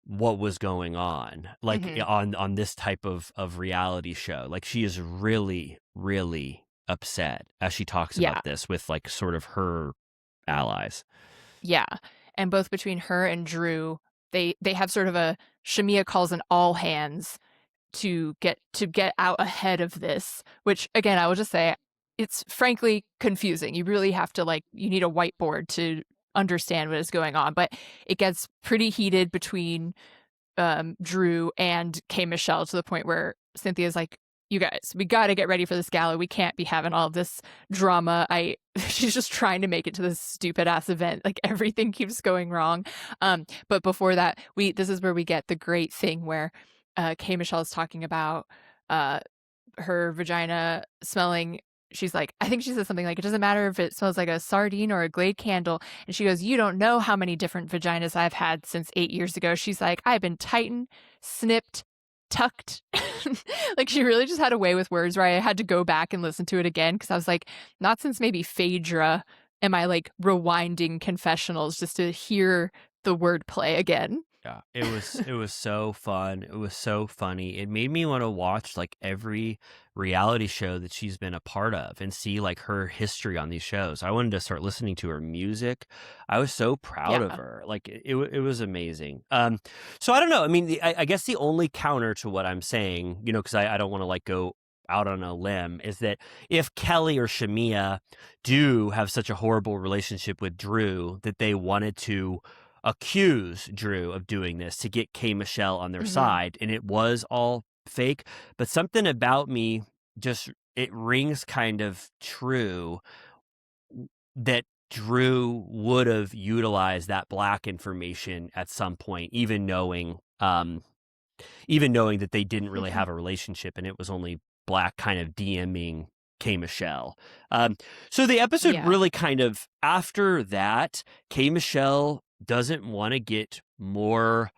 what was going on, like on this type of reality show. Like, she is really, really upset as she talks about this with like sort of her allies. Yeah. And both between her and Drew, they have sort of a, Shamia calls an all hands to get out ahead of this, which again, I will just say, it's frankly confusing. You really have to you need a whiteboard to understand what is going on, but it gets pretty heated between Drew and K. Michelle to the point where Cynthia's like, you guys, we got to get ready for this gala. We can't be having all this drama. She's just trying to make it to this stupid ass event. Like, everything keeps going wrong. But before that, this is where we get the great thing where K. Michelle is talking about her vagina smelling. She's like, I think she says something like, it doesn't matter if it smells like a sardine or a Glade candle. And she goes, you don't know how many different vaginas I've had since 8 years ago. She's like, I've been tightened, snipped, tucked. Like, she really just had a way with words where I had to go back and listen to it again, because I was like, not since maybe Phaedra am I like rewinding confessionals just to hear the wordplay again. Yeah, it was so fun. It was so funny. It made me want to watch like every reality show that she's been a part of and see like her history on these shows. I wanted to start listening to her music. I was so proud of her. Like, it was amazing. So I don't know. I mean, I guess the only counter to what I'm saying, because I don't want to like go out on a limb, is that if Kelly or Shamia do have such a horrible relationship with Drew that they wanted to accuse Drew of doing this to get K. Michelle on their side, and it was all fake, but something about me just, it rings kind of true that Drew would have utilized that Black information at some point, even knowing that they didn't really have a relationship and it was only Black kind of DMing K. Michelle. So the episode really kind of, after that, K. Michelle doesn't want to get more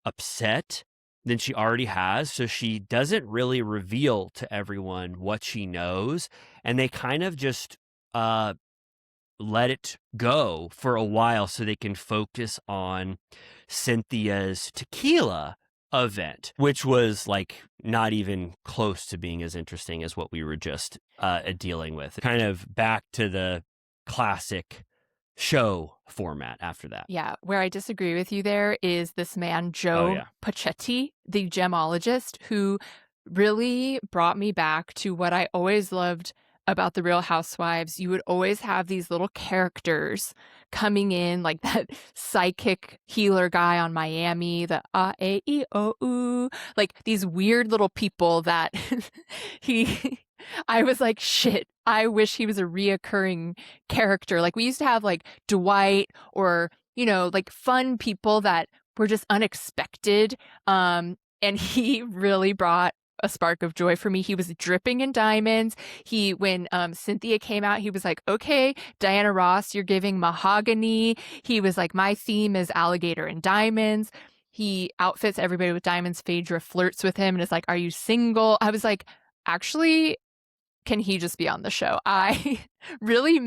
upset than she already has. So she doesn't really reveal to everyone what she knows. And they kind of just let it go for a while so they can focus on Cynthia's tequila event, which was like not even close to being as interesting as what we were just dealing with. Kind of back to the classic show format after that. Yeah, where I disagree with you there is this man, Joe Pachetti, the gemologist, who really brought me back to what I always loved about the Real Housewives. You would always have these little characters coming in, like that psychic healer guy on Miami, the A-E-O-U, like these weird little people that I was like, shit, I wish he was a reoccurring character. Like, we used to have like Dwight or, like fun people that were just unexpected. And he really brought a spark of joy for me. He was dripping in diamonds. When Cynthia came out, he was like, okay, Diana Ross, you're giving mahogany. He was like, my theme is alligator and diamonds. He outfits everybody with diamonds. Phaedra flirts with him and is like, are you single? I was like, actually, can he just be on the show? I really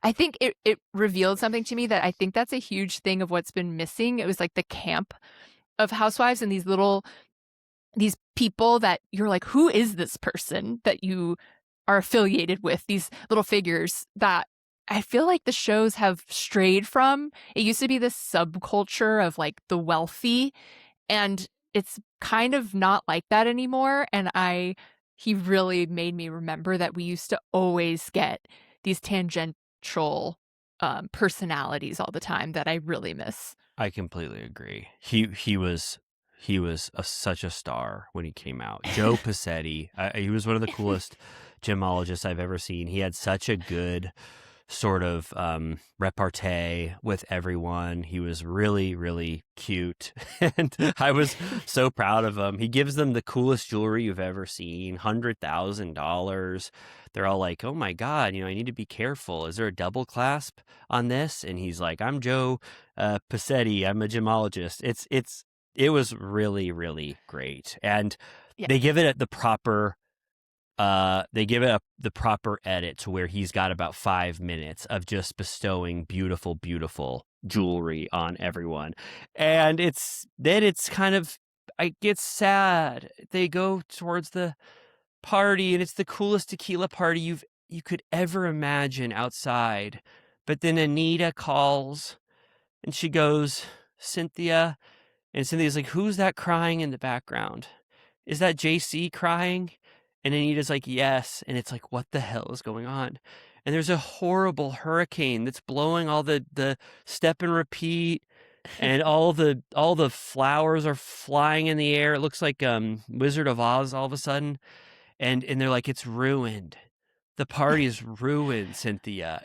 I think it revealed something to me that I think that's a huge thing of what's been missing. It was like the camp of housewives and these people that you're like, who is this person that you are affiliated with? These little figures that I feel like the shows have strayed from. It used to be this subculture of like the wealthy, and it's kind of not like that anymore. And he really made me remember that we used to always get these tangential personalities all the time that I really miss. I completely agree. He was such a star when he came out. Joe Passetti, he was one of the coolest gemologists I've ever seen. He had such a good sort of repartee with everyone. He was really, really cute. And I was so proud of him. He gives them the coolest jewelry you've ever seen, $100,000. They're all like, oh my God, I need to be careful. Is there a double clasp on this? And he's like, I'm Joe Passetti. I'm a gemologist. It was really, really great. And they give it the proper the proper edit to where he's got about 5 minutes of just bestowing beautiful, beautiful jewelry on everyone. And it's kind of, I get sad. They go towards the party and it's the coolest tequila party you could ever imagine outside. But then Anita calls and she goes, Cynthia. And Cynthia's like, who's that crying in the background? Is that JC crying? And Anita's like, yes. And it's like, what the hell is going on? And there's a horrible hurricane that's blowing all the step and repeat, and all the flowers are flying in the air. It looks like Wizard of Oz all of a sudden. And they're like, it's ruined. The party is ruined, Cynthia.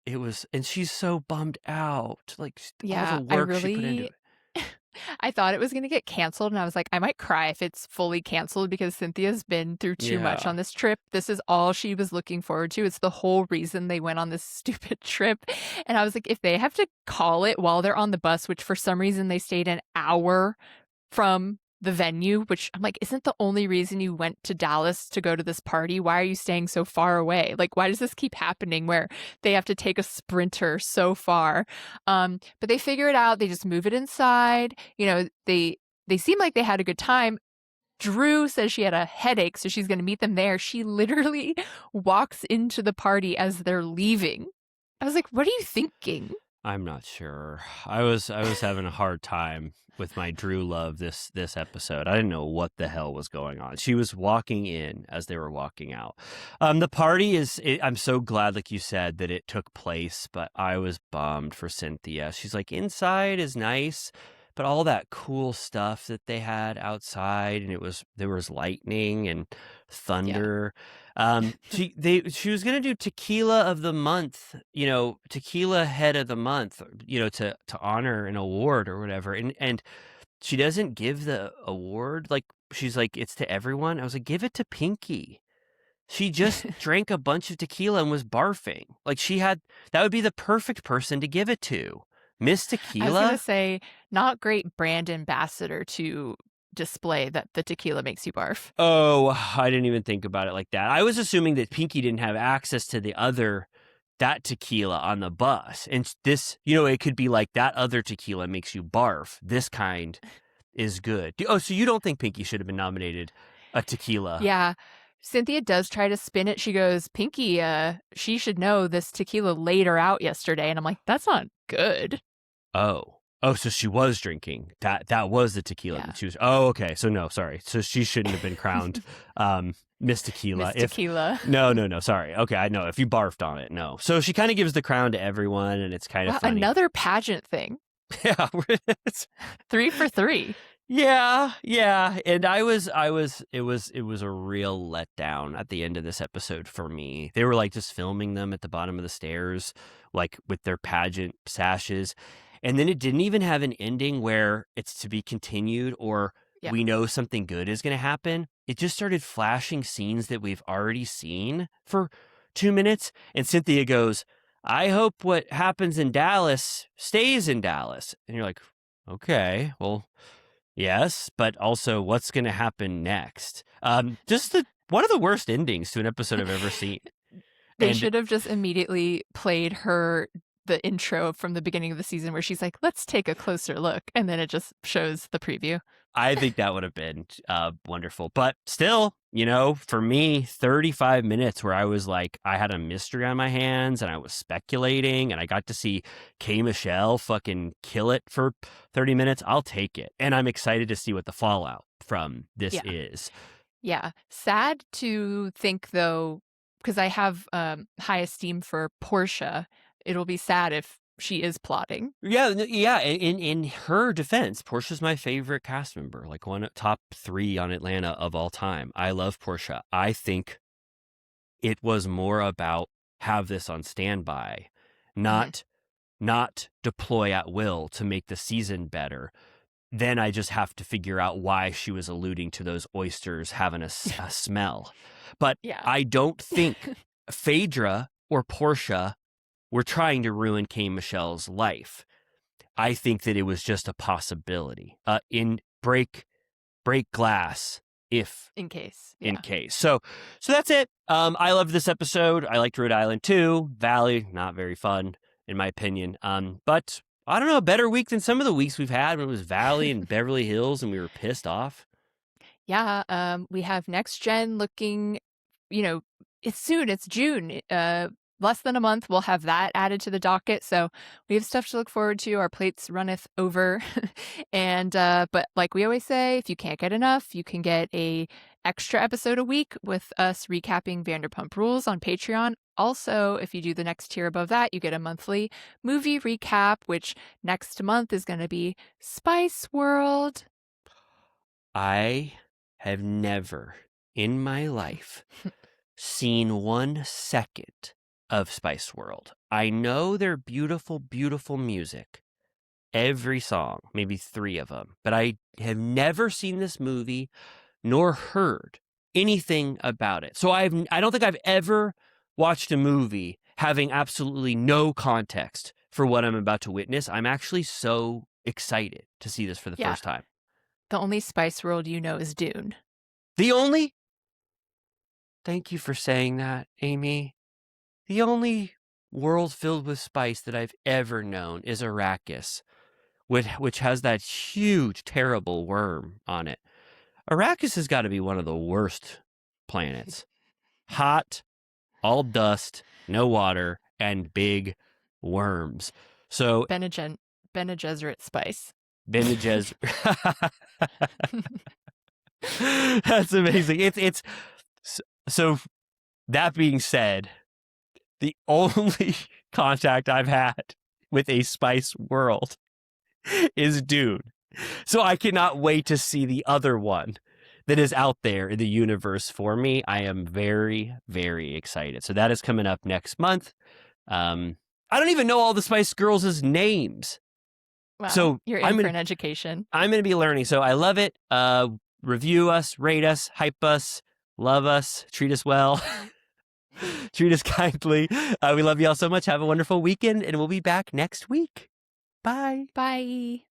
And she's so bummed out. Like all the work she put into it. I thought it was going to get canceled, and I was like, I might cry if it's fully canceled because Cynthia's been through too much on this trip. This is all she was looking forward to. It's the whole reason they went on this stupid trip. And I was like, if they have to call it while they're on the bus, which for some reason they stayed an hour from the venue, which I'm like, isn't the only reason you went to Dallas to go to this party? Why are you staying so far away? Like, why does this keep happening where they have to take a sprinter so far? But they figure it out. They just move it inside. They seem like they had a good time. Drew says she had a headache, so she's going to meet them there. She literally walks into the party as they're leaving. I was like, what are you thinking? I'm not sure. I was having a hard time with my Drew love this episode. I didn't know what the hell was going on. She was walking in as they were walking out. The party I'm so glad, like you said, that it took place, but I was bummed for Cynthia. She's like, inside is nice, but all that cool stuff that they had outside, and there was lightning and thunder. She was gonna do tequila of the month, tequila head of the month, to honor an award or whatever, and she doesn't give the award. Like, she's like, it's to everyone. I was like, give it to Pinky. She just drank a bunch of tequila and was barfing. Like, that would be the perfect person to give it to. Miss Tequila. I was gonna say, not great brand ambassador to display that the tequila makes you barf. Oh, I didn't even think about it like that. I was assuming that Pinky didn't have access to that tequila on the bus. And this, it could be like that other tequila makes you barf. This kind is good. Oh, so you don't think Pinky should have been nominated a tequila? Yeah. Cynthia does try to spin it. She goes, Pinky, she should know this tequila laid her out yesterday. And I'm like, that's not good. Oh, so she was drinking. That was the tequila that she was. Oh, okay. So no, sorry. So she shouldn't have been crowned Miss Tequila. Tequila. No. Sorry. Okay, I know. If you barfed on it, no. So she kind of gives the crown to everyone, and it's kind of funny. Another pageant thing. Yeah. 3 for 3. Yeah. And it was a real letdown at the end of this episode for me. They were like just filming them at the bottom of the stairs, like with their pageant sashes. And then it didn't even have an ending where it's to be continued or we know something good is going to happen. it just started flashing scenes that we've already seen for 2 minutes. And Cynthia goes, I hope what happens in Dallas stays in Dallas. And you're like, okay, well, yes, but also what's going to happen next? Just one of the worst endings to an episode I've ever seen. They And should have just immediately played the intro from the beginning of the season where she's like, let's take a closer look. And then it just shows the preview. I think that would have been wonderful. But still, for me, 35 minutes where I was like, I had a mystery on my hands and I was speculating and I got to see K. Michelle fucking kill it for 30 minutes. I'll take it. And I'm excited to see what the fallout from this is. Yeah. Sad to think, though, because I have high esteem for Portia. It'll be sad if she is plotting. Yeah. In her defense, Portia's my favorite cast member, like top 3 on Atlanta of all time. I love Portia. I think it was more about have this on standby, not deploy at will to make the season better. Then I just have to figure out why she was alluding to those oysters having a smell. But I don't think Phaedra or Portia were trying to ruin K. Michelle's life. I think that it was just a possibility. In break glass if in case. In case. So that's it. I loved this episode. I liked Rhode Island too. Valley, not very fun in my opinion. But I don't know, a better week than some of the weeks we've had when it was Valley and Beverly Hills and we were pissed off. Yeah. We have Next Gen looking, it's soon. It's June. Less than a month. We'll have that added to the docket. So we have stuff to look forward to. Our plates runneth over. And, but like we always say, if you can't get enough, you can get a extra episode a week with us recapping Vanderpump Rules on Patreon. Also, if you do the next tier above that, you get a monthly movie recap, which next month is going to be Spice World. I have never in my life seen 1 second of Spice World. I know they're beautiful, beautiful music. Every song, maybe 3 of them. But I have never seen this movie nor heard anything about it. So I don't think I've ever watched a movie having absolutely no context for what I'm about to witness. I'm actually so excited to see this for the first time. The only Spice World you know is Dune. The only? Thank you for saying that, Amy. The only world filled with spice that I've ever known is Arrakis, which has that huge, terrible worm on it. Arrakis has got to be one of the worst planets. Hot, all dust, no water, and big worms. So Bene Gesserit spice. Bene Gesserit. That's amazing. It's so. That being said, the only contact I've had with a spice world is Dune. So I cannot wait to see the other one that is out there in the universe for me. I am very, very excited. So that is coming up next month. I don't even know all the Spice Girls' names. Wow, so you're in for an education. I'm going to be learning. So I love it. Review us, rate us, hype us, love us, treat us well. Treat us kindly. We love you all so much. Have a wonderful weekend, and we'll be back next week. Bye. Bye.